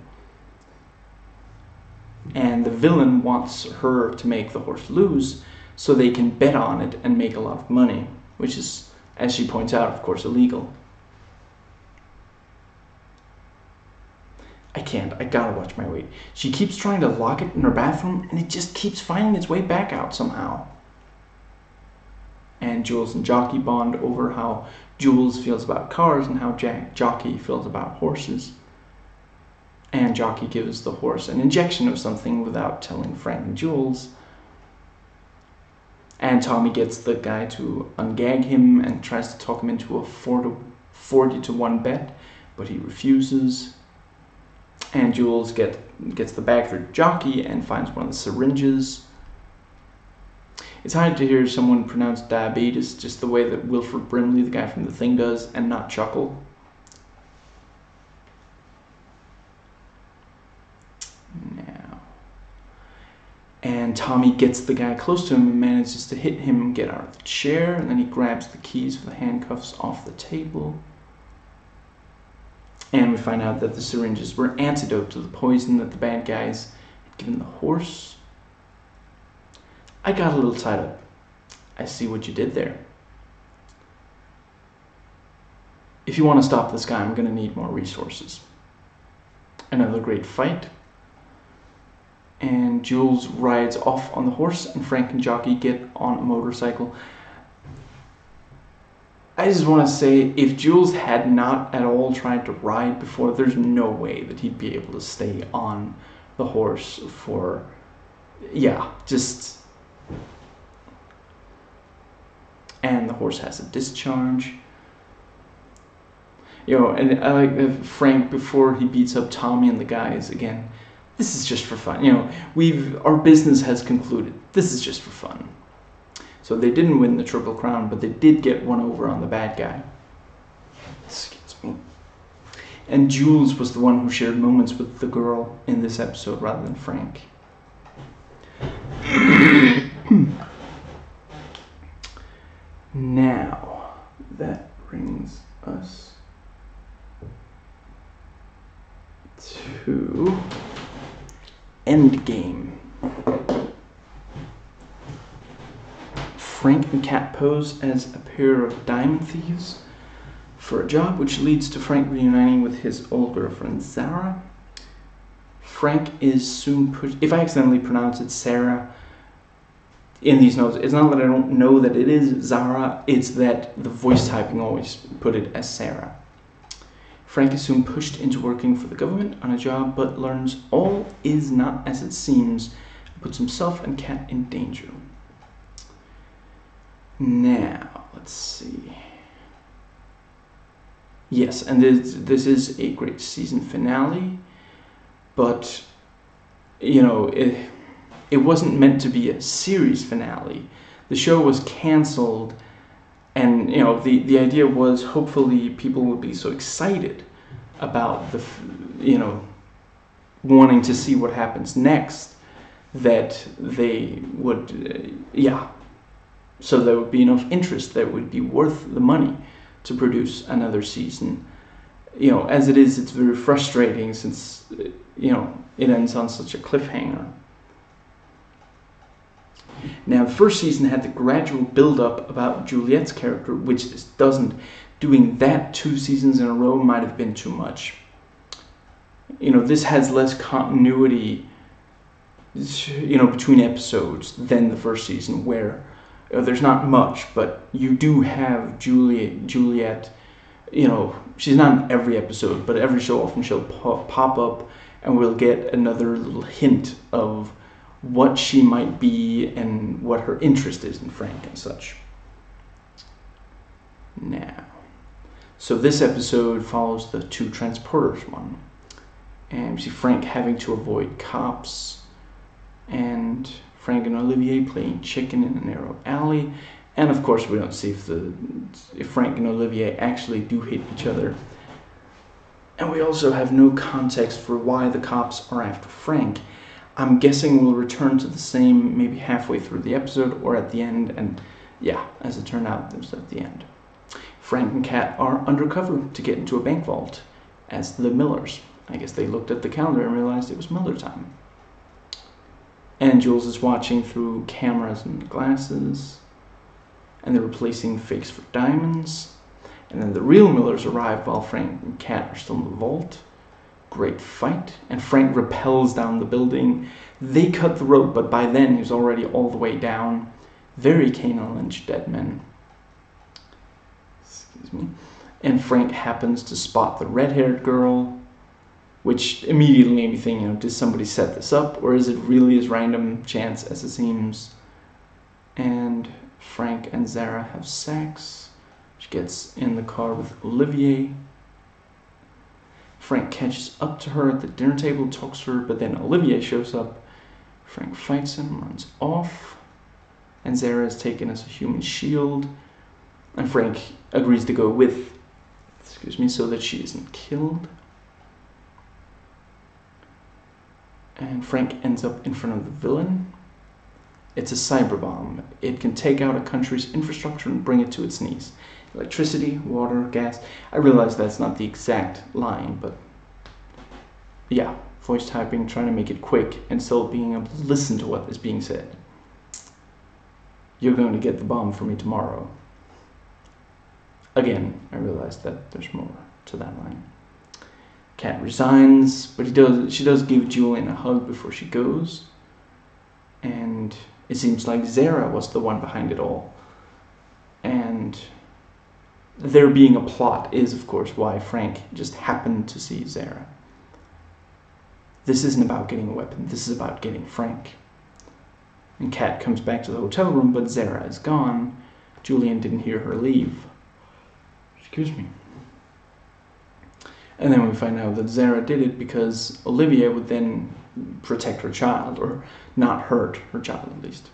And the villain wants her to make the horse lose so they can bet on it and make a lot of money, which is, as she points out, of course, illegal. I gotta watch my weight. She keeps trying to lock it in her bathroom and it just keeps finding its way back out somehow. And Jules and Jockey bond over how Jules feels about cars and how Jockey feels about horses. And Jockey gives the horse an injection of something without telling Frank and Jules. And Tommy gets the guy to ungag him and tries to talk him into a 40-1 bet, but he refuses. And Jules gets the bag for Jockey and finds one of the syringes. It's hard to hear someone pronounce diabetes just the way that Wilford Brimley, the guy from The Thing, does, and not chuckle. Now. And Tommy gets the guy close to him and manages to hit him and get out of the chair, and then he grabs the keys for the handcuffs off the table. And we find out that the syringes were antidote to the poison that the bad guys had given the horse. I got a little tied up. I see what you did there. If you want to stop this guy, I'm going to need more resources. Another great fight. And Jules rides off on the horse, and Frank and Jockey get on a motorcycle. I just want to say, if Jules had not at all tried to ride before, there's no way that he'd be able to stay on the horse for, and the horse has a discharge. And I like that Frank, before he beats up Tommy and the guys again, this is just for fun. Our business has concluded. This is just for fun. So they didn't win the Triple Crown, but they did get one over on the bad guy. Excuse me. And Jules was the one who shared moments with the girl in this episode rather than Frank. Now, that brings us Endgame. Frank and Kat pose as a pair of diamond thieves for a job, which leads to Frank reuniting with his old girlfriend, Zara. Frank is soon pushed... If I accidentally pronounce it Sarah in these notes, it's not that I don't know that it is Zara, it's that the voice typing always put it as Sarah. Frank is soon pushed into working for the government on a job, but learns all is not as it seems, and puts himself and Kat in danger. Now, let's see. Yes, and this is a great season finale, but, you know, it wasn't meant to be a series finale. The show was canceled, and, you know, the idea was hopefully people would be so excited about the, you know, wanting to see what happens next that they would, so there would be enough interest that it would be worth the money to produce another season. You know, as it is, it's very frustrating since, you know, it ends on such a cliffhanger. Now, the first season had the gradual build-up about Juliet's character, which this doesn't. Doing that 2 seasons in a row might have been too much. You know, this has less continuity, you know, between episodes than the first season, where there's not much, but you do have Juliet, you know, she's not in every episode, but every so often she'll pop up and we'll get another little hint of what she might be and what her interest is in Frank and such. Now, so this episode follows the 2 transporters one. And we see Frank having to avoid cops, and Frank and Olivier playing chicken in a narrow alley. And of course we don't see if Frank and Olivier actually do hit each other. And we also have no context for why the cops are after Frank. I'm guessing we'll return to the same maybe halfway through the episode or at the end, and yeah, as it turned out, it was at the end. Frank and Kat are undercover to get into a bank vault as the Millers. I guess they looked at the calendar and realized it was Miller time. And Jules is watching through cameras and glasses, and they're replacing fakes for diamonds. And then the real Millers arrive while Frank and Kat are still in the vault. Great fight, and Frank rappels down the building. They cut the rope, but by then he's already all the way down. Very Kane and Lynch dead men. Excuse me. And Frank happens to spot the red-haired girl, which immediately made me think, you know, did somebody set this up, or is it really as random chance as it seems? And Frank and Zara have sex. She gets in the car with Olivier. Frank catches up to her at the dinner table, talks to her, but then Olivier shows up. Frank fights him, runs off, and Zara is taken as a human shield. And Frank agrees to go with, so that she isn't killed. And Frank ends up in front of the villain. It's a cyber bomb. It can take out a country's infrastructure and bring it to its knees. Electricity, water, gas. I realize that's not the exact line, but yeah, voice typing, trying to make it quick and still being able to listen to what is being said. You're going to get the bomb for me tomorrow. Again, I realize that there's more to that line. Kat resigns, but she does give Julian a hug before she goes. And it seems like Zara was the one behind it all. And there being a plot is, of course, why Frank just happened to see Zara. This isn't about getting a weapon, this is about getting Frank. And Kat comes back to the hotel room, but Zara is gone. Julian didn't hear her leave. Excuse me. And then we find out that Zara did it because Olivia would then protect her child, or not hurt her child at least.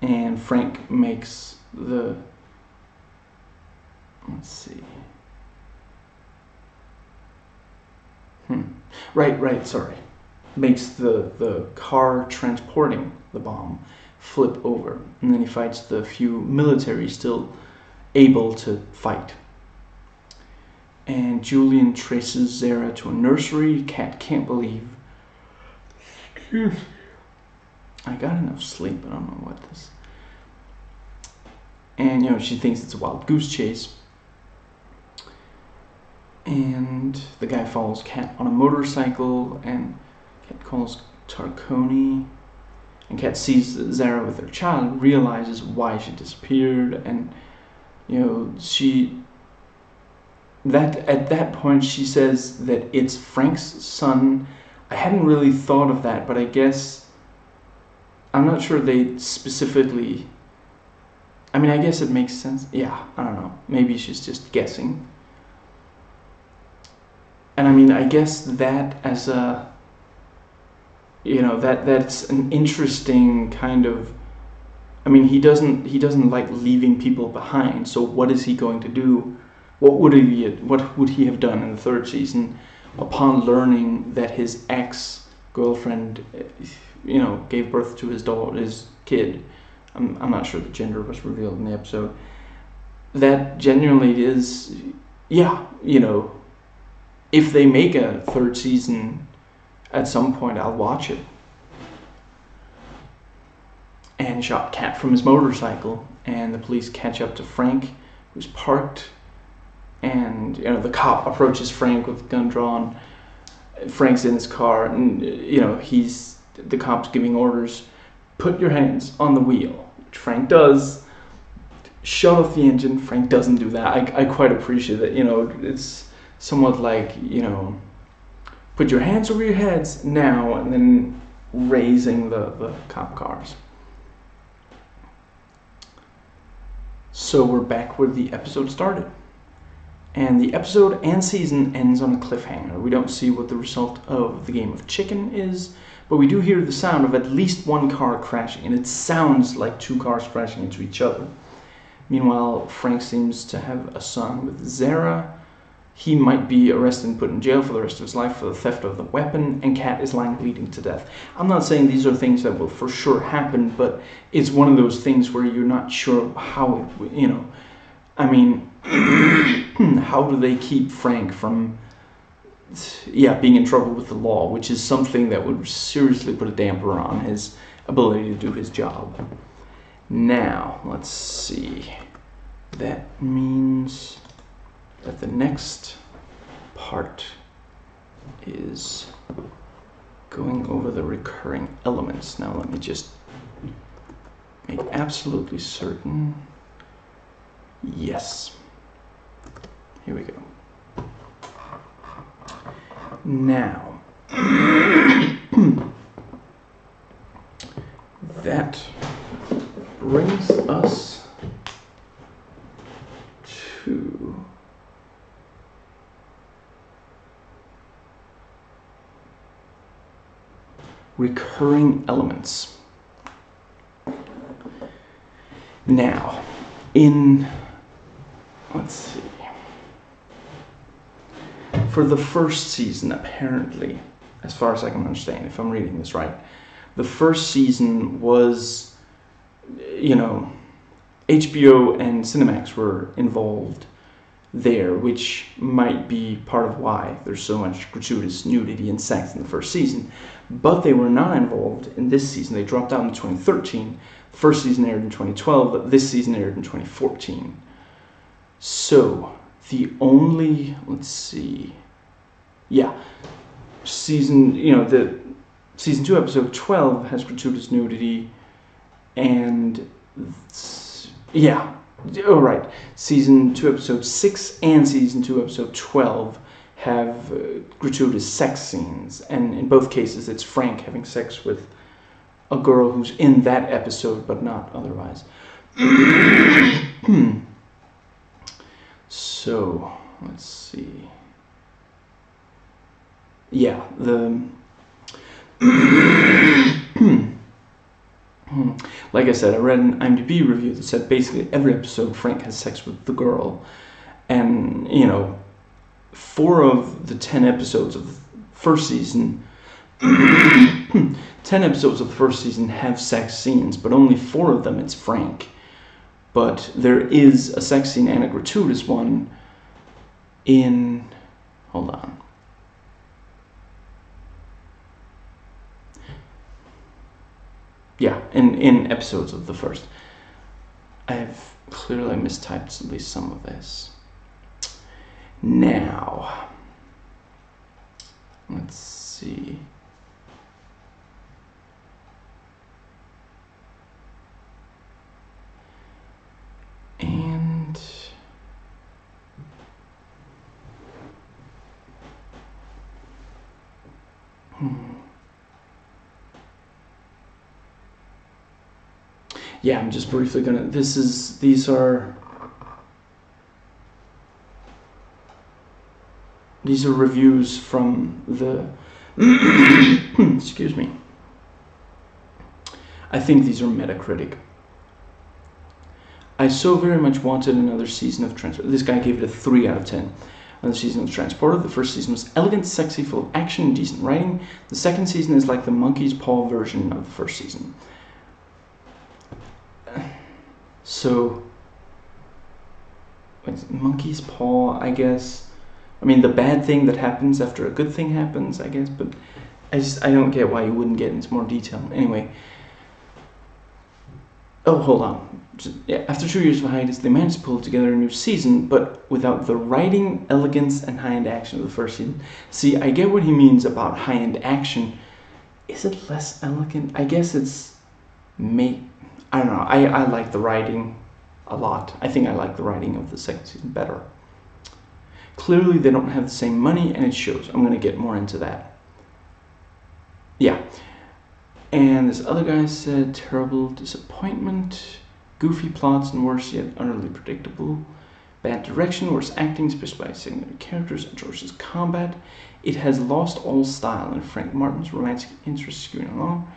And Frank makes the... Let's see. Sorry. Makes the car transporting the bomb flip over. And then he fights the few military still able to fight. And Julian traces Zara to a nursery. Kat can't believe I got enough sleep, I don't know what this. And, you know, she thinks it's a wild goose chase. And the guy follows Kat on a motorcycle, and Kat calls Tarconi. And Kat sees Zara with her child, realizes why she disappeared, and, you know, at that point she says that it's Frank's son. I hadn't really thought of that, but I guess, I'm not sure they specifically, I mean, I guess it makes sense. Yeah, I don't know. Maybe she's just guessing. And I mean, I guess that as a, you know, that's an interesting kind of, I mean, he doesn't like leaving people behind. So what is he going to do? What would he have done in the third season upon learning that his ex-girlfriend, you know, gave birth to his kid? I'm not sure the gender was revealed in the episode. That genuinely is, yeah, you know, if they make a third season at some point, I'll watch it. And shot Kat from his motorcycle, and the police catch up to Frank, who's parked, and, you know, the cop approaches Frank with a gun drawn. Frank's in his car, and, you know, the cop's giving orders, put your hands on the wheel, which Frank does. Shut off the engine. Frank doesn't do that. I quite appreciate that, you know, it's somewhat like, you know, put your hands over your heads now, and then raising the cop cars. So we're back where the episode started. And the episode and season ends on a cliffhanger. We don't see what the result of the game of chicken is, but we do hear the sound of at least one car crashing, and it sounds like two cars crashing into each other. Meanwhile, Frank seems to have a son with Zara. He might be arrested and put in jail for the rest of his life for the theft of the weapon, and Kat is lying bleeding to death. I'm not saying these are things that will for sure happen, but it's one of those things where you're not sure how it, you know, I mean, how do they keep Frank from, being in trouble with the law, which is something that would seriously put a damper on his ability to do his job. Now, let's see. That means that the next part is going over the recurring elements. Now let me just make absolutely certain. Yes. Here we go. Now, that brings us to recurring elements. Now, let's see. For the first season, apparently, as far as I can understand, if I'm reading this right, the first season was, you know, HBO and Cinemax were involved there, which might be part of why there's so much gratuitous nudity and sex in the first season. But they were not involved in this season. They dropped out in 2013. The first season aired in 2012, but this season aired in 2014. So, the only, let's see, season, you know, the season 2 episode 12 has gratuitous nudity, and season 2 episode 6 and season 2 episode 12 have gratuitous sex scenes, and in both cases it's Frank having sex with a girl who's in that episode but not otherwise. So, let's see. Yeah, like I said, I read an IMDb review that said basically every episode Frank has sex with the girl, and, you know, 4 of the 10 episodes of the first season 10 episodes of the first season have sex scenes, but only 4 of them it's Frank. But there is a sex scene and a gratuitous one in, hold on. Yeah, in episodes of the first. I've clearly mistyped at least some of this. Now, let's see. And yeah, I'm just briefly gonna. These are reviews from the. Excuse me. I think these are Metacritic. I so very much wanted another season of Transporter. This guy gave it a 3 out of 10. Another season of Transporter. The first season was elegant, sexy, full of action, and decent writing. The second season is like the monkey's paw version of the first season. So, monkey's paw, I guess. I mean, the bad thing that happens after a good thing happens, I guess. But I don't get why you wouldn't get into more detail. Anyway. Oh, hold on. After 2 years of hiatus, they managed to pull together a new season, but without the writing, elegance, and high-end action of the first season. See, I get what he means about high-end action. Is it less elegant? I guess it's... I don't know. I like the writing a lot. I think I like the writing of the second season better. Clearly, they don't have the same money, and it shows. I'm going to get more into that. Yeah. And this other guy said, terrible disappointment, goofy plots, and worse yet, utterly predictable. Bad direction, worse acting, especially by secondary characters, atrocious combat. It has lost all style, and Frank Martin's romantic interest skewing along.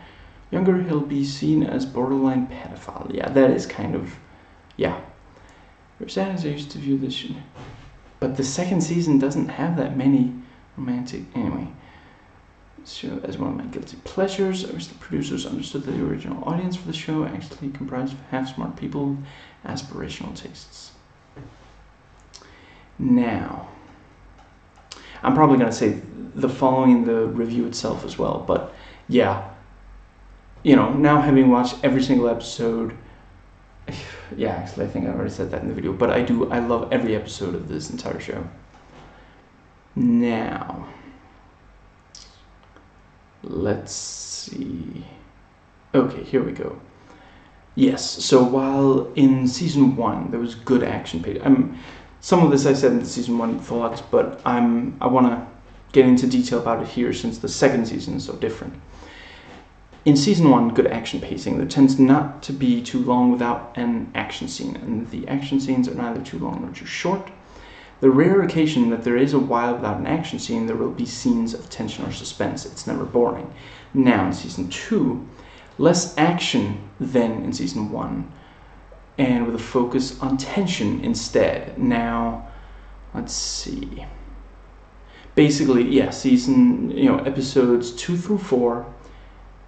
Younger, he'll be seen as borderline pedophile. Yeah, that is kind of, yeah. Very sad as I used to view this. But the second season doesn't have that many romantic, anyway. Show as one of my guilty pleasures. I wish the producers understood that the original audience for the show actually comprised of half-smart people with aspirational tastes. Now, I'm probably going to say the following in the review itself as well, but yeah, now having watched every single episode, yeah, actually I think I already said that in the video, but I love every episode of this entire show. Now, let's see. Okay, here we go. Yes, so while in season 1 there was good action pace, some of this I said in the season 1 thoughts, but I want to get into detail about it here since the second season is so different. In season 1, good action pacing, there tends not to be too long without an action scene, and the action scenes are neither too long nor too short. The rare occasion that there is a while without an action scene, there will be scenes of tension or suspense. It's never boring. Now, in season 2, less action than in season 1, and with a focus on tension instead. Now, let's see. Basically, yeah, episodes 2 through 4,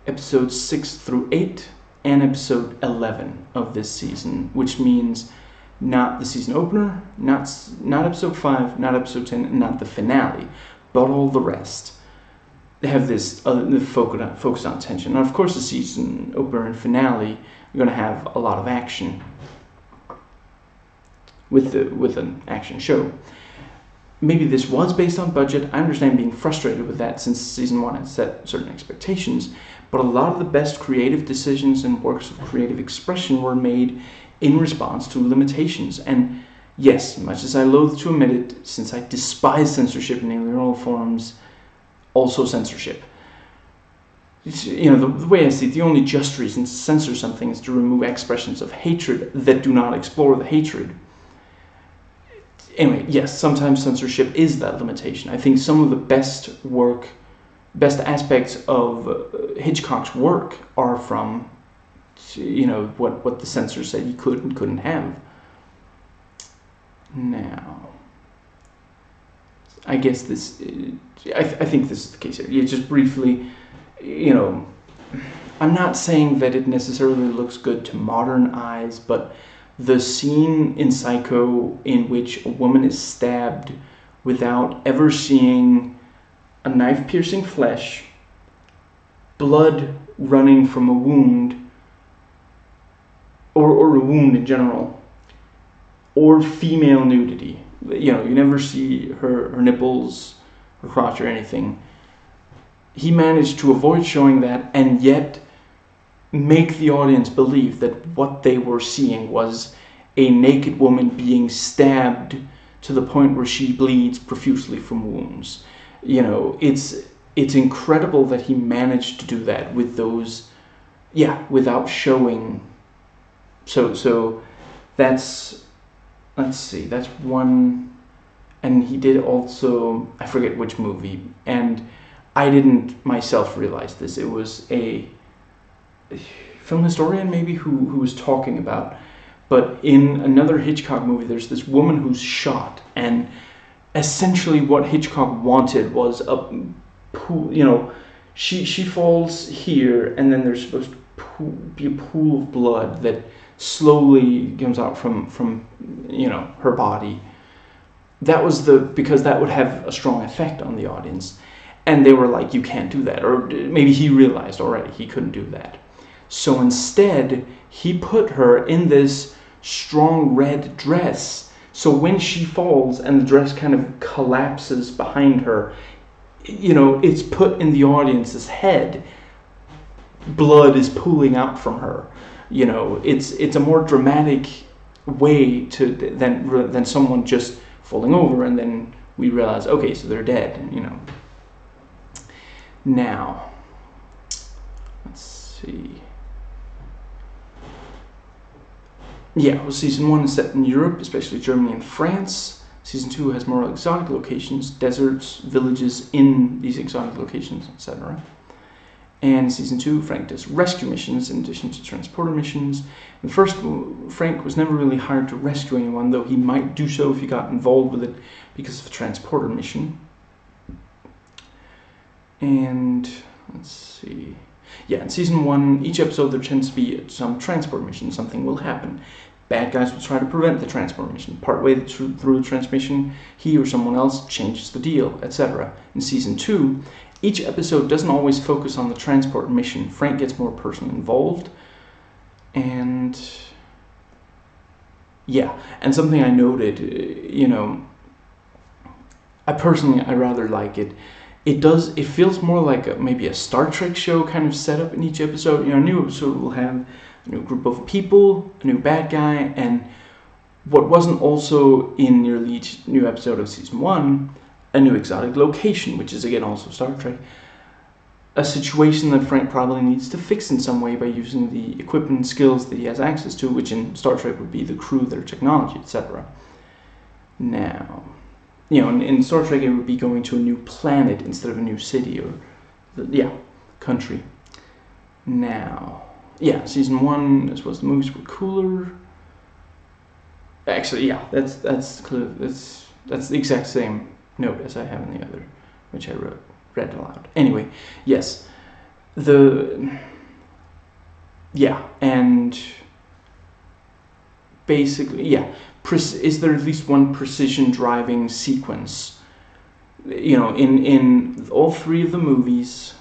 episodes 6 through 8, and episode 11 of this season, which means not the season opener, not episode 5, not episode 10, not the finale, but all the rest. They have this focus on tension. Now, of course, the season opener and finale are going to have a lot of action with an action show. Maybe this was based on budget. I understand being frustrated with that since season 1 had set certain expectations, but a lot of the best creative decisions and works of creative expression were made in response to limitations. And yes, much as I loathe to admit it, since I despise censorship in nearly all forms, also censorship. The way I see it, the only just reason to censor something is to remove expressions of hatred that do not explore the hatred. Anyway, yes, sometimes censorship is that limitation. I think some of the best aspects of Hitchcock's work are from what the censor said he could and couldn't have. Now, I guess I think this is the case here. Yeah, just briefly, I'm not saying that it necessarily looks good to modern eyes, but the scene in Psycho in which a woman is stabbed without ever seeing a knife piercing flesh, blood running from a wound, or a wound in general, or female nudity. You know, you never see her nipples, her crotch, or anything. He managed to avoid showing that, and yet make the audience believe that what they were seeing was a naked woman being stabbed to the point where she bleeds profusely from wounds. You know, it's incredible that he managed to do that with those, without showing. So that's, let's see, that's one. And he did also, I forget which movie, and I didn't myself realize this. It was a film historian maybe who was talking about, but in another Hitchcock movie there's this woman who's shot, and essentially what Hitchcock wanted was a pool, you know, she falls here, and then there's supposed to be a pool of blood that slowly comes out from you know, her body. That was because that would have a strong effect on the audience. And they were like, you can't do that. Or maybe he realized already he couldn't do that. So instead, he put her in this strong red dress. So when she falls and the dress kind of collapses behind her, you know, it's put in the audience's head. Blood is pooling out from her. You know, it's a more dramatic way than someone just falling over, and then we realize, okay, so they're dead, you know. Now, let's see. Yeah, well, season 1 is set in Europe, especially Germany and France. Season 2 has more exotic locations, deserts, villages in these exotic locations, etc. And season 2, Frank does rescue missions in addition to transporter missions. In the first, Frank was never really hired to rescue anyone, though he might do so if he got involved with it because of a transporter mission. And let's see. Yeah, in season 1, each episode there tends to be some transport mission. Something will happen. Bad guys will try to prevent the transport mission. Partway through the transmission, he or someone else changes the deal, etc. In season 2, each episode doesn't always focus on the transport mission. Frank gets more personally involved. And yeah, and something I noted, you know, I rather like it. It feels more like maybe a Star Trek show kind of setup in each episode. You know, a new episode will have a new group of people, a new bad guy, and what wasn't also in nearly each new episode of season 1, a new exotic location, which is again also Star Trek. A situation that Frank probably needs to fix in some way by using the equipment and skills that he has access to, which in Star Trek would be the crew, their technology, etc. Now, you know, in Star Trek it would be going to a new planet instead of a new city or, country. Now, yeah, season 1, I suppose the movies were cooler. Actually, yeah, that's the exact same note as I have in the other, which I read aloud. Anyway, yes, and basically, is there at least one precision driving sequence, you know, in all 3 of the movies,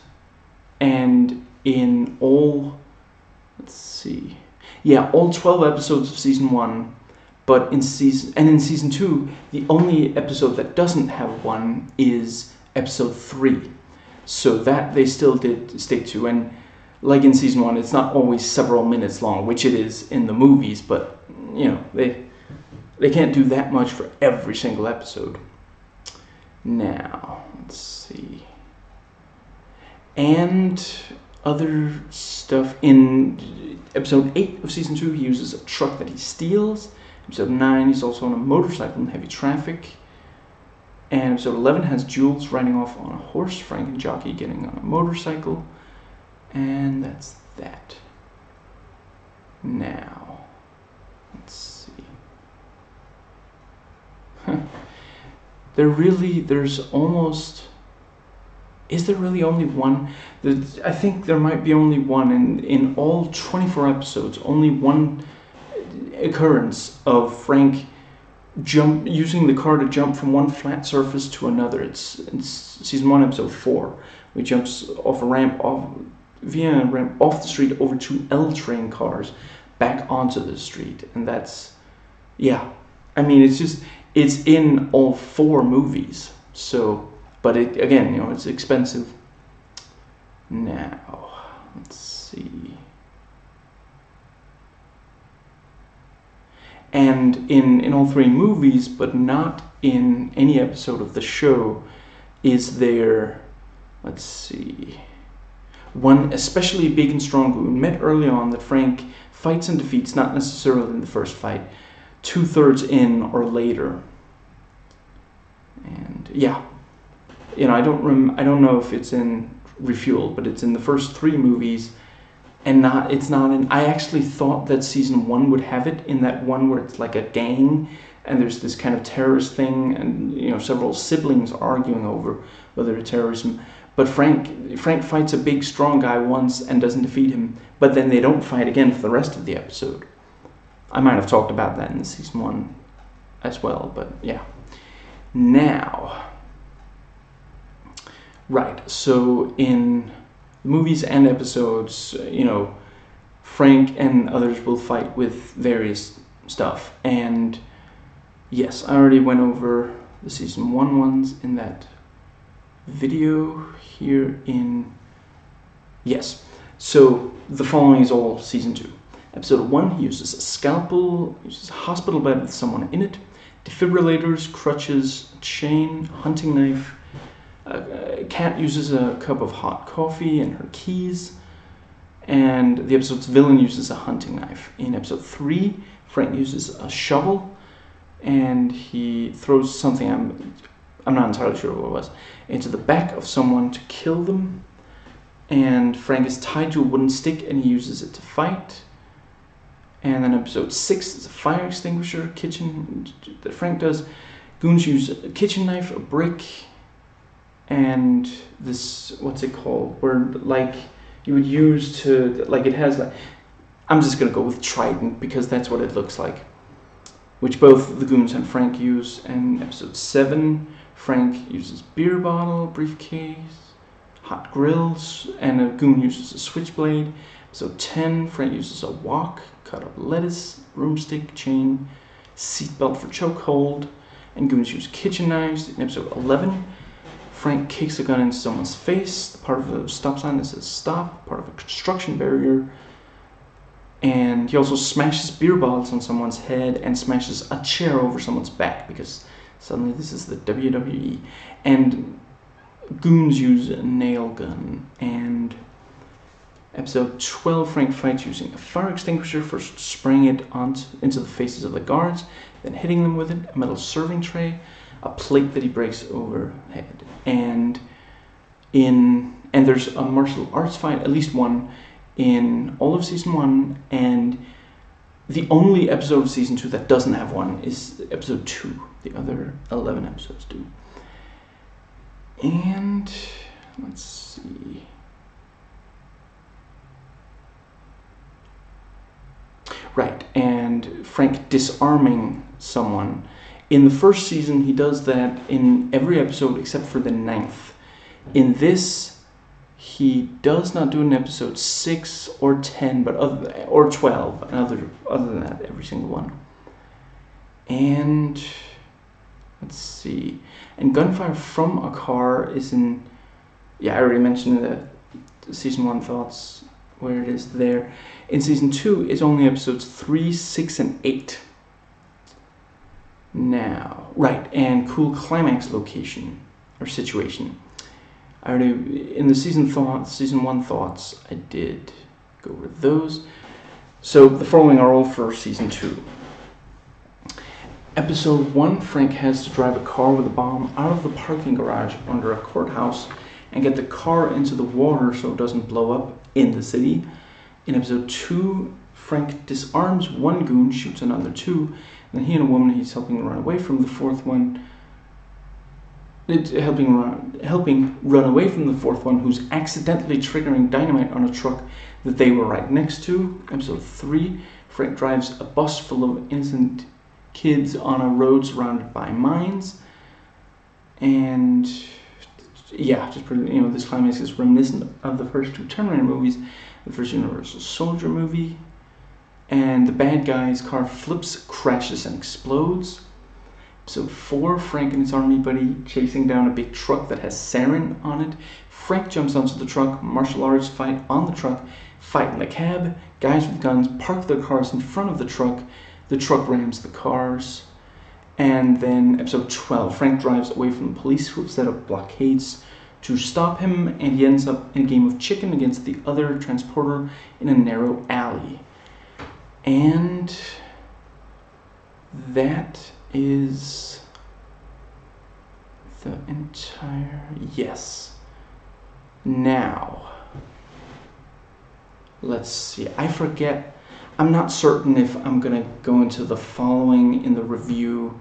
and in all, all 12 episodes of season 1. But in season 2, the only episode that doesn't have one is episode 3. So that they still did stick to. And like in season 1, it's not always several minutes long, which it is in the movies, but you know, they can't do that much for every single episode. Now, let's see. And other stuff. In episode 8 of season 2, he uses a truck that he steals. Episode 9, he's also on a motorcycle in heavy traffic. And episode 11 has Jules riding off on a horse, Frank and Jockey getting on a motorcycle. And that's that. Now, let's see. Is there really only one? I think there might be only one. In all 24 episodes, only one occurrence of Frank using the car to jump from one flat surface to another. It's season 1, episode 4. He jumps off a ramp off the street over 2 L train cars. back onto the street. And that's, yeah. I mean, it's in all 4 movies. So, but it, again, it's expensive. Now, let's see. And in all 3 movies, but not in any episode of the show, is there, let's see, one especially big and strong goon met early on that Frank fights and defeats, not necessarily in the first fight, 2/3 in or later. And yeah, I don't know if it's in Refueled, but it's in the first 3 movies. And it's not in. I actually thought that season 1 would have it in that one where it's like a gang, and there's this kind of terrorist thing, and several siblings arguing over whether it's terrorism. But Frank fights a big, strong guy once and doesn't defeat him. But then they don't fight again for the rest of the episode. I might have talked about that in season 1 as well, but yeah. Now, right. So in movies and episodes, Frank and others will fight with various stuff. And yes, I already went over the season 1 ones in that video here in... Yes, so the following is all season 2. Episode 1, he uses a scalpel, uses a hospital bed with someone in it, defibrillators, crutches, a chain, hunting knife. Kat uses a cup of hot coffee and her keys, and the episode's villain uses a hunting knife. In episode 3, Frank uses a shovel, and he throws something, I'm not entirely sure what it was, into the back of someone to kill them. And Frank is tied to a wooden stick, and he uses it to fight. And then episode 6 is a fire extinguisher kitchen that Frank does. Goons use a kitchen knife, a brick, and this, what's it called, where like you would use to, like it has like, I'm just gonna go with trident because that's what it looks like, which both the goons and Frank use. And episode 7, Frank uses beer bottle, briefcase, hot grills, and a goon uses a switchblade. Episode 10, Frank uses a wok, cut up lettuce, broomstick, chain, seatbelt for chokehold, and goons use kitchen knives. In episode 11, Frank kicks a gun into someone's face, part of a stop sign that says stop, part of a construction barrier. And he also smashes beer bottles on someone's head and smashes a chair over someone's back because suddenly this is the WWE. And goons use a nail gun. And episode 12, Frank fights using a fire extinguisher, first spraying it into the faces of the guards, then hitting them with it, a metal serving tray, a plate that he breaks overhead. And there's a martial arts fight, at least one, in all of season 1, and the only episode of season 2 that doesn't have one is episode 2. The other 11 episodes do. And let's see. Right, and Frank disarming someone. In the first season, he does that in every episode except for the 9th. In this, he does not do it in episode 6 or 10, or 12. And other than that, every single one. And let's see. And gunfire from a car is in... Yeah, I already mentioned the season 1 thoughts, where it is there. In season 2, it's only episodes 3, 6, and 8. Now, right, and cool climax location or situation. I already, in the season 1 thoughts, I did go over those. So the following are all for season 2. Episode 1, Frank has to drive a car with a bomb out of the parking garage under a courthouse and get the car into the water so it doesn't blow up in the city. In episode 2, Frank disarms one goon, shoots another 2, and then he and a woman he's helping run away from the fourth one, helping run away from the fourth one, who's accidentally triggering dynamite on a truck that they were right next to. Episode 3, Frank drives a bus full of innocent kids on a road surrounded by mines. And yeah, just pretty, this climax is reminiscent of the first 2 Terminator movies, the first Universal Soldier movie. and the bad guy's car flips, crashes, and explodes. Episode 4, Frank and his army buddy chasing down a big truck that has sarin on it. Frank jumps onto the truck, martial arts fight on the truck, fight in the cab, guys with guns park their cars in front of the truck rams the cars. And then episode 12, Frank drives away from the police who have set up blockades to stop him, and he ends up in a game of chicken against the other transporter in a narrow alley. And that is the entire... Yes. Now, let's see. I forget. I'm not certain if I'm going to go into the following in the review,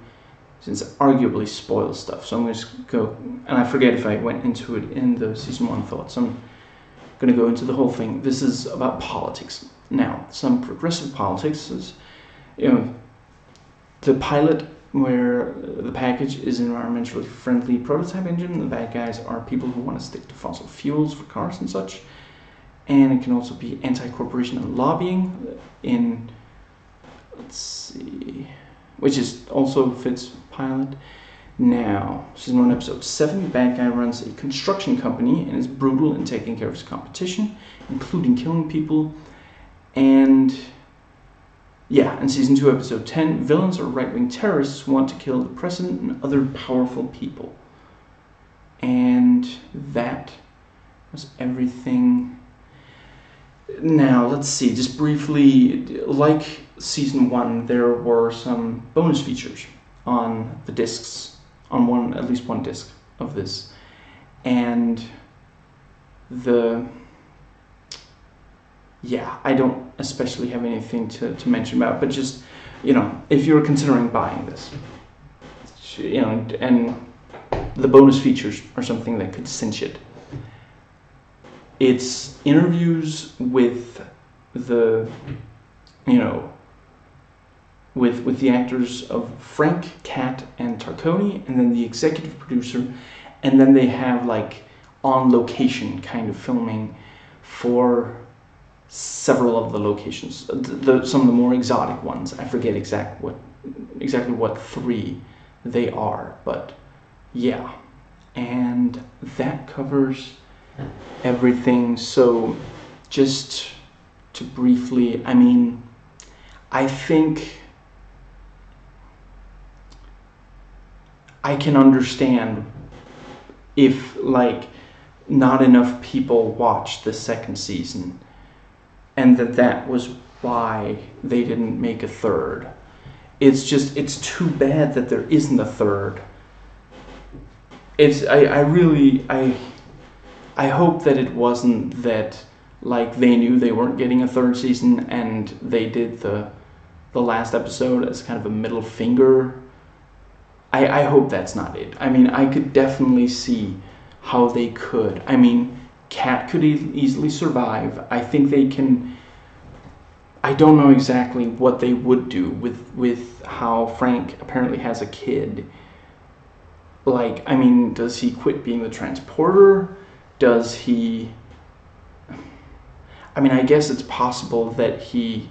since it arguably spoils stuff. So I'm going to just go, and I forget if I went into it in the season 1 thoughts. I'm going to go into the whole thing. This is about politics. Now, some progressive politics is, the pilot, where the package is an environmentally friendly prototype engine. The bad guys are people who want to stick to fossil fuels for cars and such. And it can also be anti-corporation and lobbying in, let's see, which is also fits pilot. Now, season 1, episode 7, the bad guy runs a construction company and is brutal in taking care of his competition, including killing people. And yeah, in season 2, episode 10, villains are right-wing terrorists who want to kill the president and other powerful people. And that was everything. Now, let's see, just briefly, like season 1, there were some bonus features on the discs, on at least one disc of this. And I don't especially have anything to mention about, but just, if you're considering buying this, and the bonus features are something that could cinch it. It's interviews with the, with the actors of Frank, Kat, and Tarconi, and then the executive producer, and then they have like on location kind of filming for several of the locations, some of the more exotic ones. I forget exactly what 3 they are, but yeah. And that covers everything. So just to briefly, I think I can understand if not enough people watched the second season, and that was why they didn't make a third. It's too bad that there isn't a third. I hope that it wasn't that they knew they weren't getting a third season and they did the last episode as kind of a middle finger. I hope that's not it. I could definitely see how they could. Cat could easily survive. I think they can. I don't know exactly what they would do with how Frank apparently has a kid. Does he quit being the transporter? Does he... I guess it's possible that he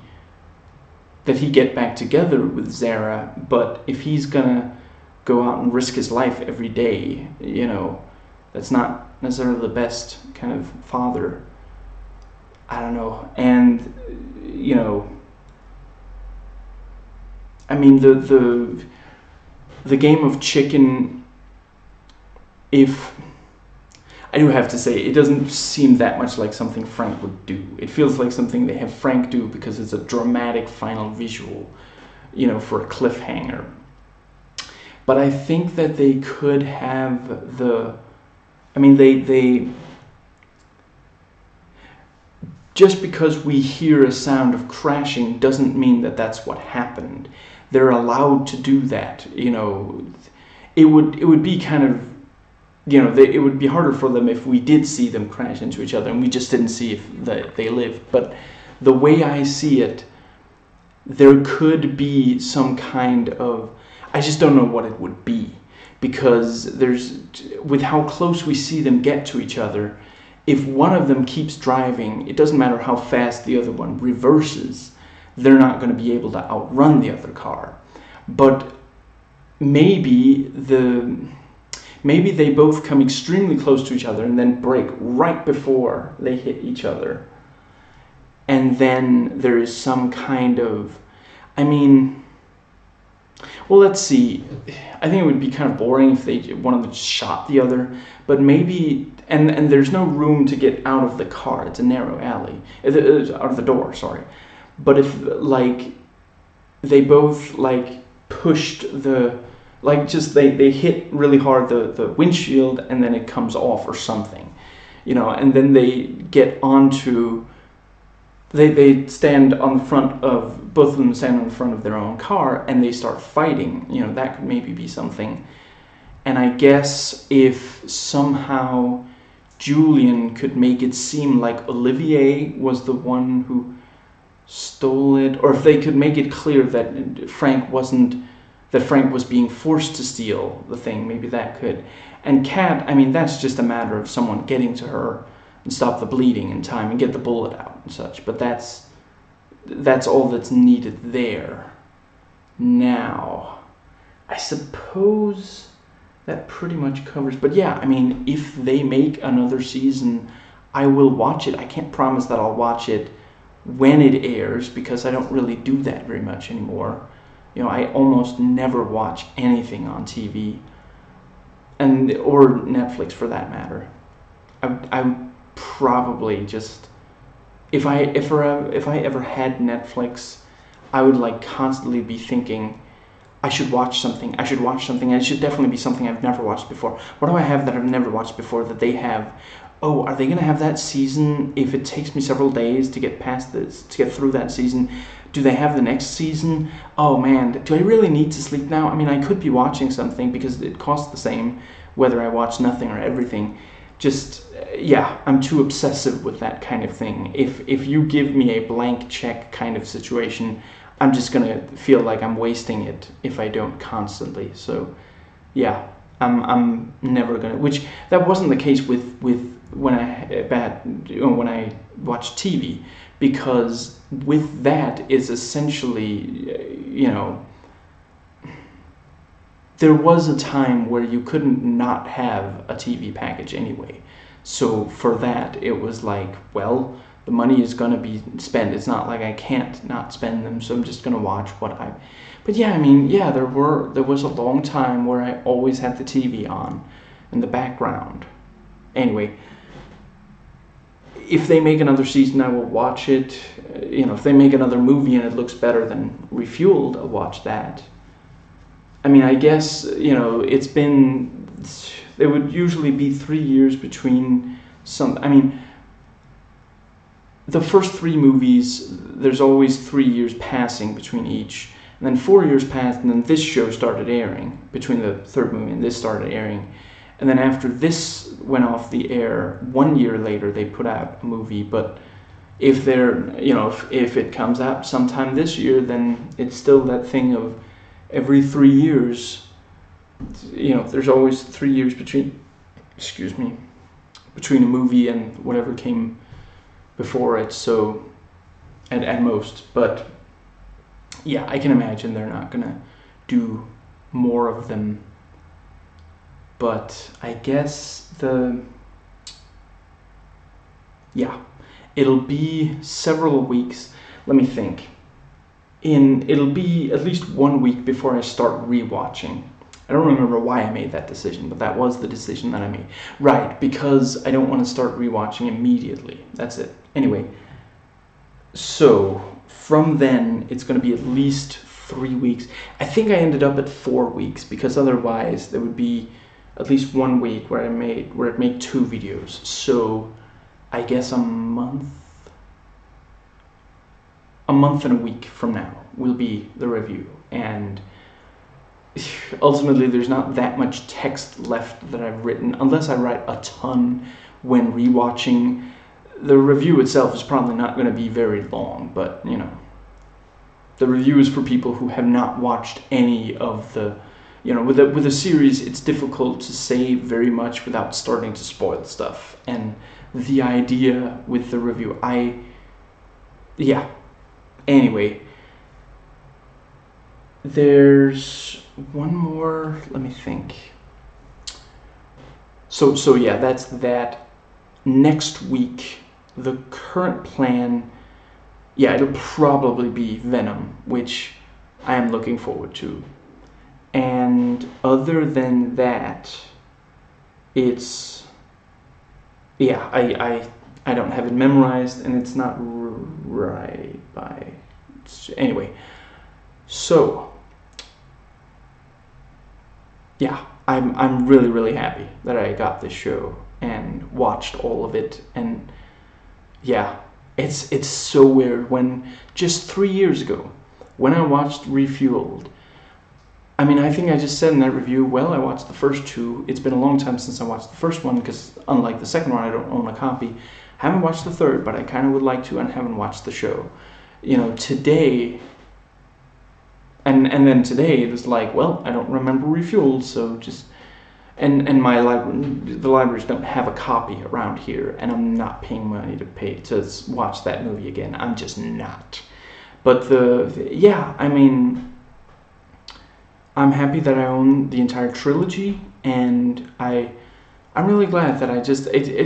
get back together with Zara, but if he's gonna go out and risk his life every day, that's not necessarily the best kind of father. I don't know. And the game of chicken, if I do have to say, it doesn't seem that much like something Frank would do. It feels like something they have Frank do because it's a dramatic final visual, for a cliffhanger. But I think that they could have they just because we hear a sound of crashing doesn't mean that that's what happened. They're allowed to do that. It would be kind of, it would be harder for them if we did see them crash into each other and we just didn't see if they lived. But the way I see it, there could be some kind of, I just don't know what it would be, because with how close we see them get to each other, if one of them keeps driving, it doesn't matter how fast the other one reverses, they're not going to be able to outrun the other car. But maybe they both come extremely close to each other and then brake right before they hit each other. And then there is some kind of, well, let's see. I think it would be kind of boring if one of them shot the other, but maybe, and there's no room to get out of the car. It's a narrow alley. Out of the door, sorry. But if, like, they both, like, pushed the, like, just, they hit really hard the windshield, and then it comes off or something, and then they get onto, they stand on the front of, both of them stand on the front of their own car, and they start fighting. That could maybe be something. And I guess if somehow Julian could make it seem like Olivier was the one who stole it, or if they could make it clear that Frank was being forced to steal the thing, maybe that could. And Kat, that's just a matter of someone getting to her and stop the bleeding in time and get the bullet out and such. But that's all that's needed there. Now, I suppose that pretty much covers. But yeah, if they make another season, I will watch it. I can't promise that I'll watch it when it airs, because I don't really do that very much anymore. I almost never watch anything on TV, or Netflix for that matter. I would probably just, if I ever had Netflix, I would like constantly be thinking, I should watch something. It should definitely be something I've never watched before. What do I have that I've never watched before that they have? Oh, are they going to have that season if it takes me several days to get past this, to get through that season? Do they have the next season? Oh man, do I really need to sleep now? I could be watching something because it costs the same whether I watch nothing or everything. Just, yeah, I'm too obsessive with that kind of thing. If you give me a blank check kind of situation, I'm just going to feel like I'm wasting it if I don't constantly. So, yeah, I'm never going to, which that wasn't the case with when I watched TV, because with that is essentially, there was a time where you couldn't not have a TV package anyway. So for that, it was like, well, the money is going to be spent. It's not like I can't not spend them, so I'm just going to watch what I... But yeah, there was a long time where I always had the TV on in the background. Anyway, if they make another season, I will watch it. If they make another movie and it looks better than Refueled, I'll watch that. I guess, it's been... There would usually be 3 years between some... the first 3 movies, there's always 3 years passing between each. And then 4 years passed, and then this show started airing between the third movie and this started airing. And then after this went off the air, 1 year later they put out a movie. But if they're, if it comes out sometime this year, then it's still that thing of every 3 years, there's always 3 years between a movie and whatever came before it. So at most, but yeah, I can imagine they're not gonna do more of them. But I guess it'll be several weeks. Let me think. It'll be at least 1 week before I start rewatching. I don't remember why I made that decision, but that was the decision that I made. Right, because I don't want to start rewatching immediately. That's it. Anyway, so from then, it's going to be at least 3 weeks. I think I ended up at 4 weeks, because otherwise there would be at least 1 week where I'd make 2 videos. So I guess a month and a week from now will be the review. And ultimately there's not that much text left that I've written, unless I write a ton when rewatching. The review itself is probably not going to be very long, but the review is for people who have not watched any of the, with a series, it's difficult to say very much without starting to spoil stuff. And the idea with the review, anyway, There's one more. Let me think. So yeah, that's that. Next week, the current plan, yeah, it'll probably be Venom, which I am looking forward to. And other than that, it's, yeah, I don't have it memorized, and it's not right by. Anyway, so yeah, I'm really really happy that I got this show and watched all of it, and yeah, it's so weird when just 3 years ago, when I watched Refueled. I mean, I think I just said in that review, well, I watched the first two. It's been a long time since I watched the first one because, unlike the second one, I don't own a copy. Haven't watched the third, but I kind of would like to, and haven't watched the show. Today, and then today it was like, well, I don't remember Refueled, so just, and the libraries don't have a copy around here, and I'm not paying money to watch that movie again. I'm just not. But yeah, I mean, I'm happy that I own the entire trilogy, and I'm really glad that it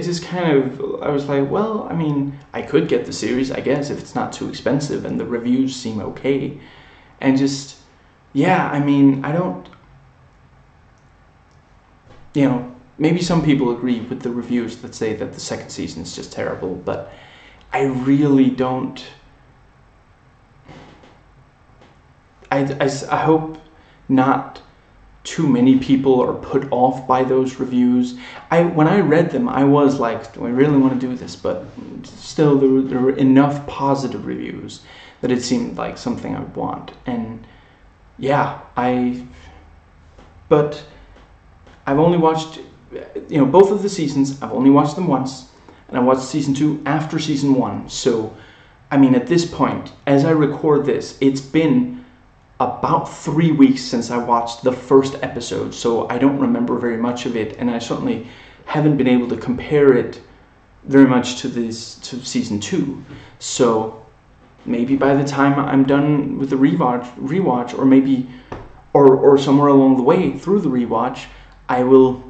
just kind of, I was like, well, I mean, I could get the series, I guess, if it's not too expensive and the reviews seem okay. And just, yeah, I mean, I don't, maybe some people agree with the reviews that say that the second season is just terrible, but I really don't, I hope not too many people are put off by those reviews. When I read them, I was like, do I really want to do this? But still, there were enough positive reviews that it seemed like something I would want. And yeah, but I've only watched, both of the seasons. I've only watched them once, and I watched season 2 after season 1. So, I mean, at this point, as I record this, it's been about 3 weeks since I watched the first episode, so I don't remember very much of it, and I certainly haven't been able to compare it very much to season 2. So maybe by the time I'm done with the rewatch, or maybe or somewhere along the way through the rewatch, I will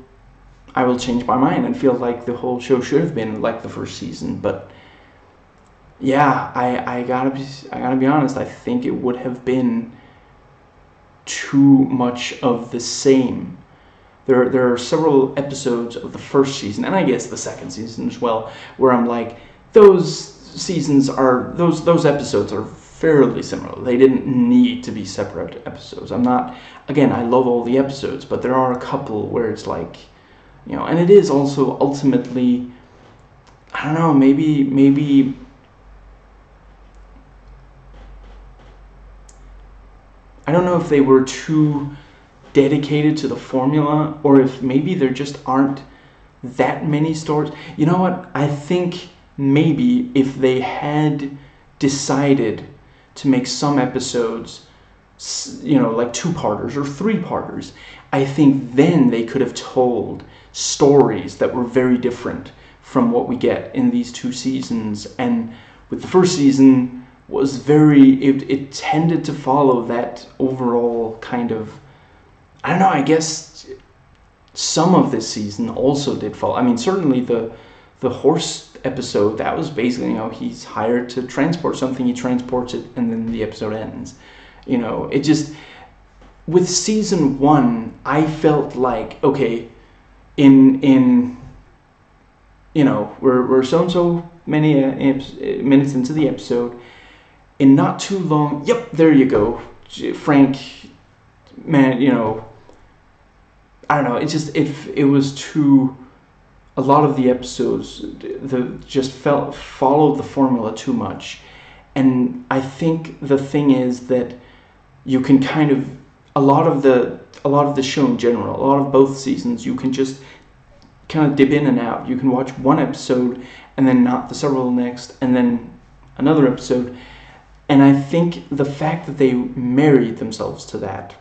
change my mind and feel like the whole show should have been like the first season. But yeah, I gotta be honest. I think it would have been too much of the same. There are several episodes of the first season, and I guess the second season as well, where I'm like, those episodes are fairly similar. They didn't need to be separate episodes. Again, I love all the episodes, but there are a couple where it's like, and it is also ultimately, I don't know, maybe I don't know if they were too dedicated to the formula, or if maybe there just aren't that many stories. You know what? I think maybe if they had decided to make some episodes, like 2-parters or 3-parters, I think then they could have told stories that were very different from what we get in these 2 seasons. And with the first season, was it tended to follow that overall kind of, I don't know, I guess some of this season also did follow. I mean, certainly the horse episode, that was basically, he's hired to transport something, he transports it, and then the episode ends. It just, with season 1, I felt like, okay, in we're so many minutes into the episode, in not too long, yep, there you go, Frank, man, I don't know, it was too, a lot of the episodes just followed the formula too much. And I think the thing is that you can kind of, a lot of the show in general, a lot of both seasons, you can just kind of dip in and out. You can watch one episode and then not the several next, and then another episode. And I think the fact that they married themselves to that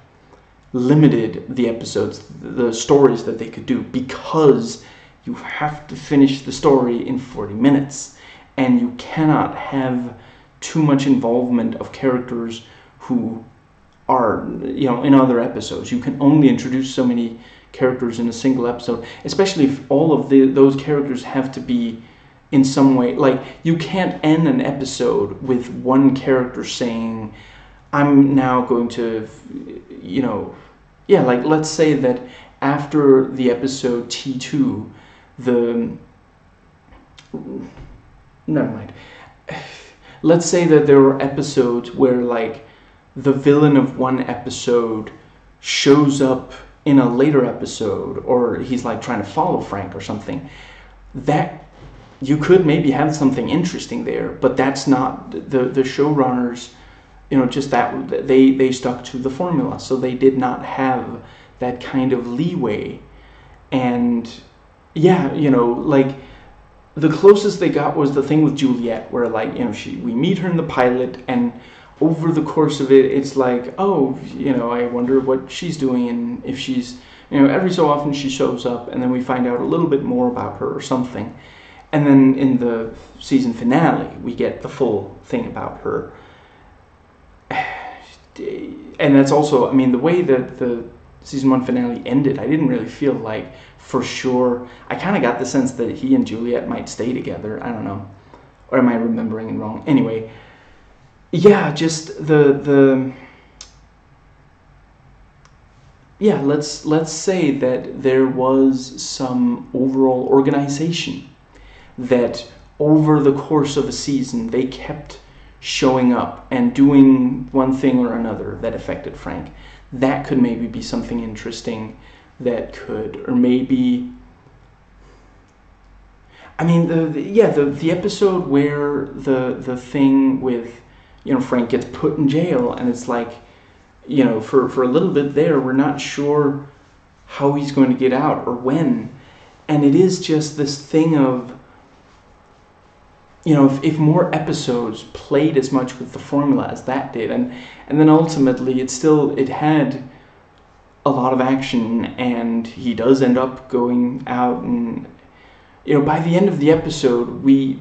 limited the episodes, the stories that they could do, because you have to finish the story in 40 minutes, and you cannot have too much involvement of characters who are, in other episodes. You can only introduce so many characters in a single episode, especially if all of those characters have to be in some way, like, you can't end an episode with one character saying, I'm now going to, like, let's say that after the episode T2, never mind. Let's say that there were episodes where, like, the villain of one episode shows up in a later episode, or he's, like, trying to follow Frank or something. That, you could maybe have something interesting there, but that's not the showrunners, just that they stuck to the formula, so they did not have that kind of leeway. And like, the closest they got was the thing with Juliet, where, like, we meet her in the pilot, and over the course of it, it's like, oh, I wonder what she's doing, and if she's, every so often she shows up, and then we find out a little bit more about her or something. And then in the season finale, we get the full thing about her. And that's also, the way that the season 1 finale ended, I didn't really feel like, for sure, I kind of got the sense that he and Juliet might stay together. I don't know. Or am I remembering it wrong? Anyway, yeah, just let's say that there was some overall organization that over the course of a season they kept showing up and doing one thing or another that affected Frank. That could maybe be something interesting that could, or maybe, the episode where the thing with, Frank gets put in jail, and it's like, for a little bit there, we're not sure how he's going to get out or when. And it is just this thing of, if more episodes played as much with the formula as that did, and then ultimately it had a lot of action, and he does end up going out, and by the end of the episode, we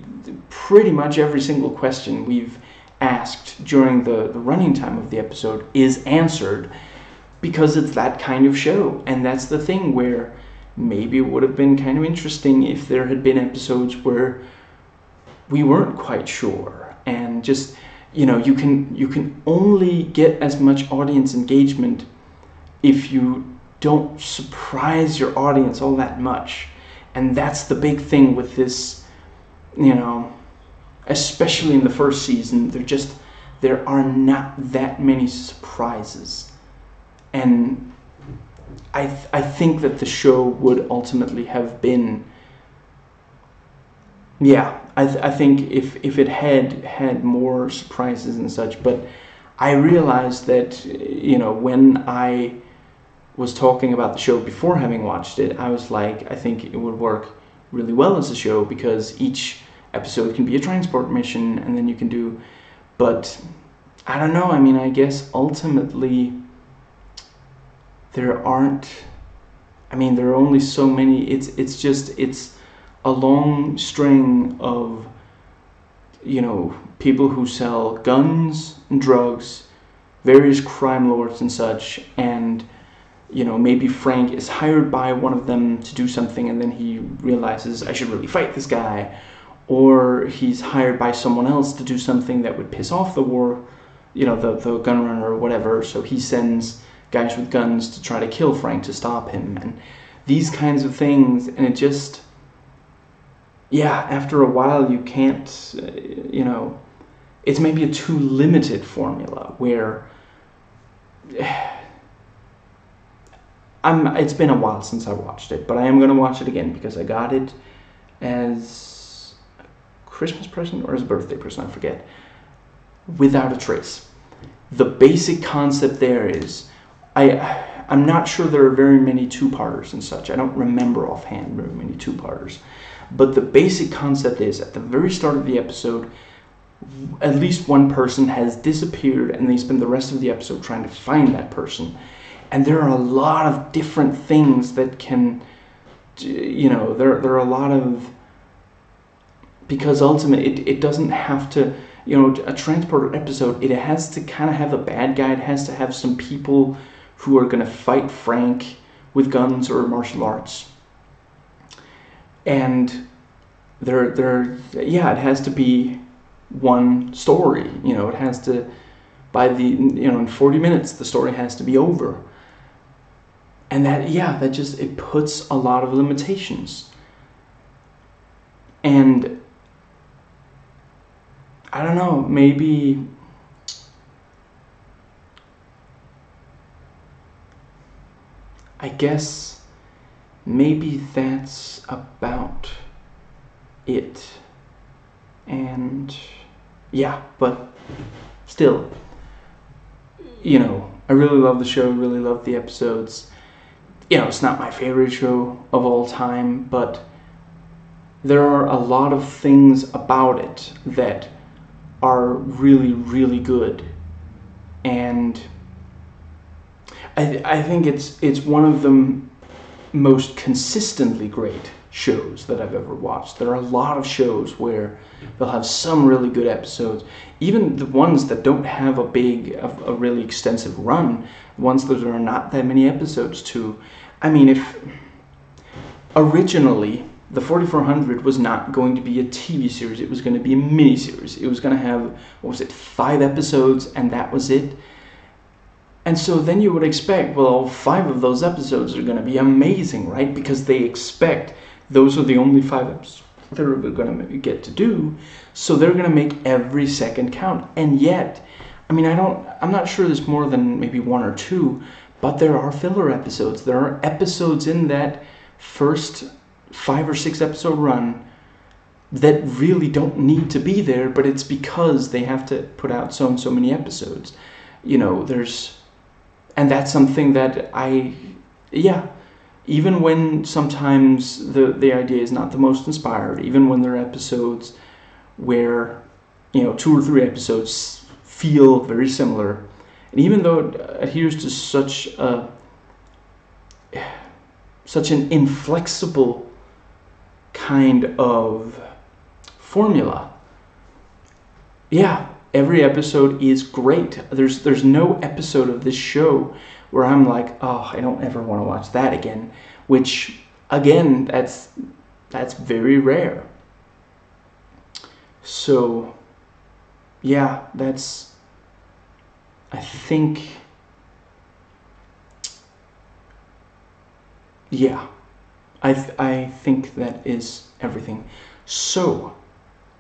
pretty much every single question we've asked during the running time of the episode is answered, because it's that kind of show. And that's the thing where maybe it would have been kind of interesting if there had been episodes where we weren't quite sure, and just, you can only get as much audience engagement if you don't surprise your audience all that much. And that's the big thing with this, especially in the first season, there are not that many surprises. And I think that the show would ultimately have been, I think if it had more surprises and such. But I realized that, when I was talking about the show before having watched it, I was like, I think it would work really well as a show, because each episode can be a transport mission, and then you can do, but I don't know, I guess ultimately there are only so many. It's a long string of, people who sell guns and drugs, various crime lords and such, and maybe Frank is hired by one of them to do something, and then he realizes, I should really fight this guy. Or he's hired by someone else to do something that would piss off the war, the gun runner or whatever, so he sends guys with guns to try to kill Frank to stop him, and these kinds of things. And it just, after a while you can't, it's maybe a too limited formula where it's been a while since I watched it, but I am going to watch it again, because I got it as a Christmas present or as a birthday present, I forget, without a trace. The basic concept there is, I'm not sure there are very many two-parters and such. I don't remember offhand very many two-parters. But the basic concept is, at the very start of the episode, at least one person has disappeared, and they spend the rest of the episode trying to find that person. And there are a lot of different things that can, there are a lot of, because ultimately it doesn't have to, a transporter episode, it has to kind of have a bad guy. It has to have some people who are going to fight Frank with guns or martial arts. And it has to be one story. It has to, in 40 minutes, the story has to be over. And it puts a lot of limitations. And I don't know, maybe I guess maybe that's about it. And yeah, but still, I really love the show, really love the episodes. It's not my favorite show of all time, but there are a lot of things about it that are really, really good. And I think it's one of the most consistently great shows that I've ever watched. There are a lot of shows where they'll have some really good episodes, even the ones that don't have a really extensive run, ones that there are not that many episodes to. I mean, if originally the 4400 was not going to be a TV series, it was going to be a miniseries. It was going to have, 5 episodes, and that was it. And so then you would expect, 5 of those episodes are going to be amazing, right? Because they expect those are the only 5 episodes they're going to get to do. So they're going to make every second count. And yet, I'm not sure there's more than maybe 1 or 2, but there are filler episodes. There are episodes in that first 5 or 6 episode run that really don't need to be there, but it's because they have to put out so and so many episodes. And that's something that even when sometimes the idea is not the most inspired, even when there are episodes where 2 or 3 episodes feel very similar, and even though it adheres to such an inflexible kind of formula, every episode is great. There's no episode of this show where I'm like, oh, I don't ever want to watch that again, which again, that's very rare. So I think that is everything. So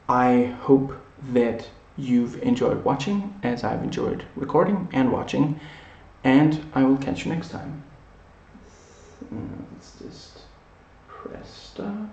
I hope that you've enjoyed watching, as I've enjoyed recording and watching, and I will catch you next time. Let's just press stop.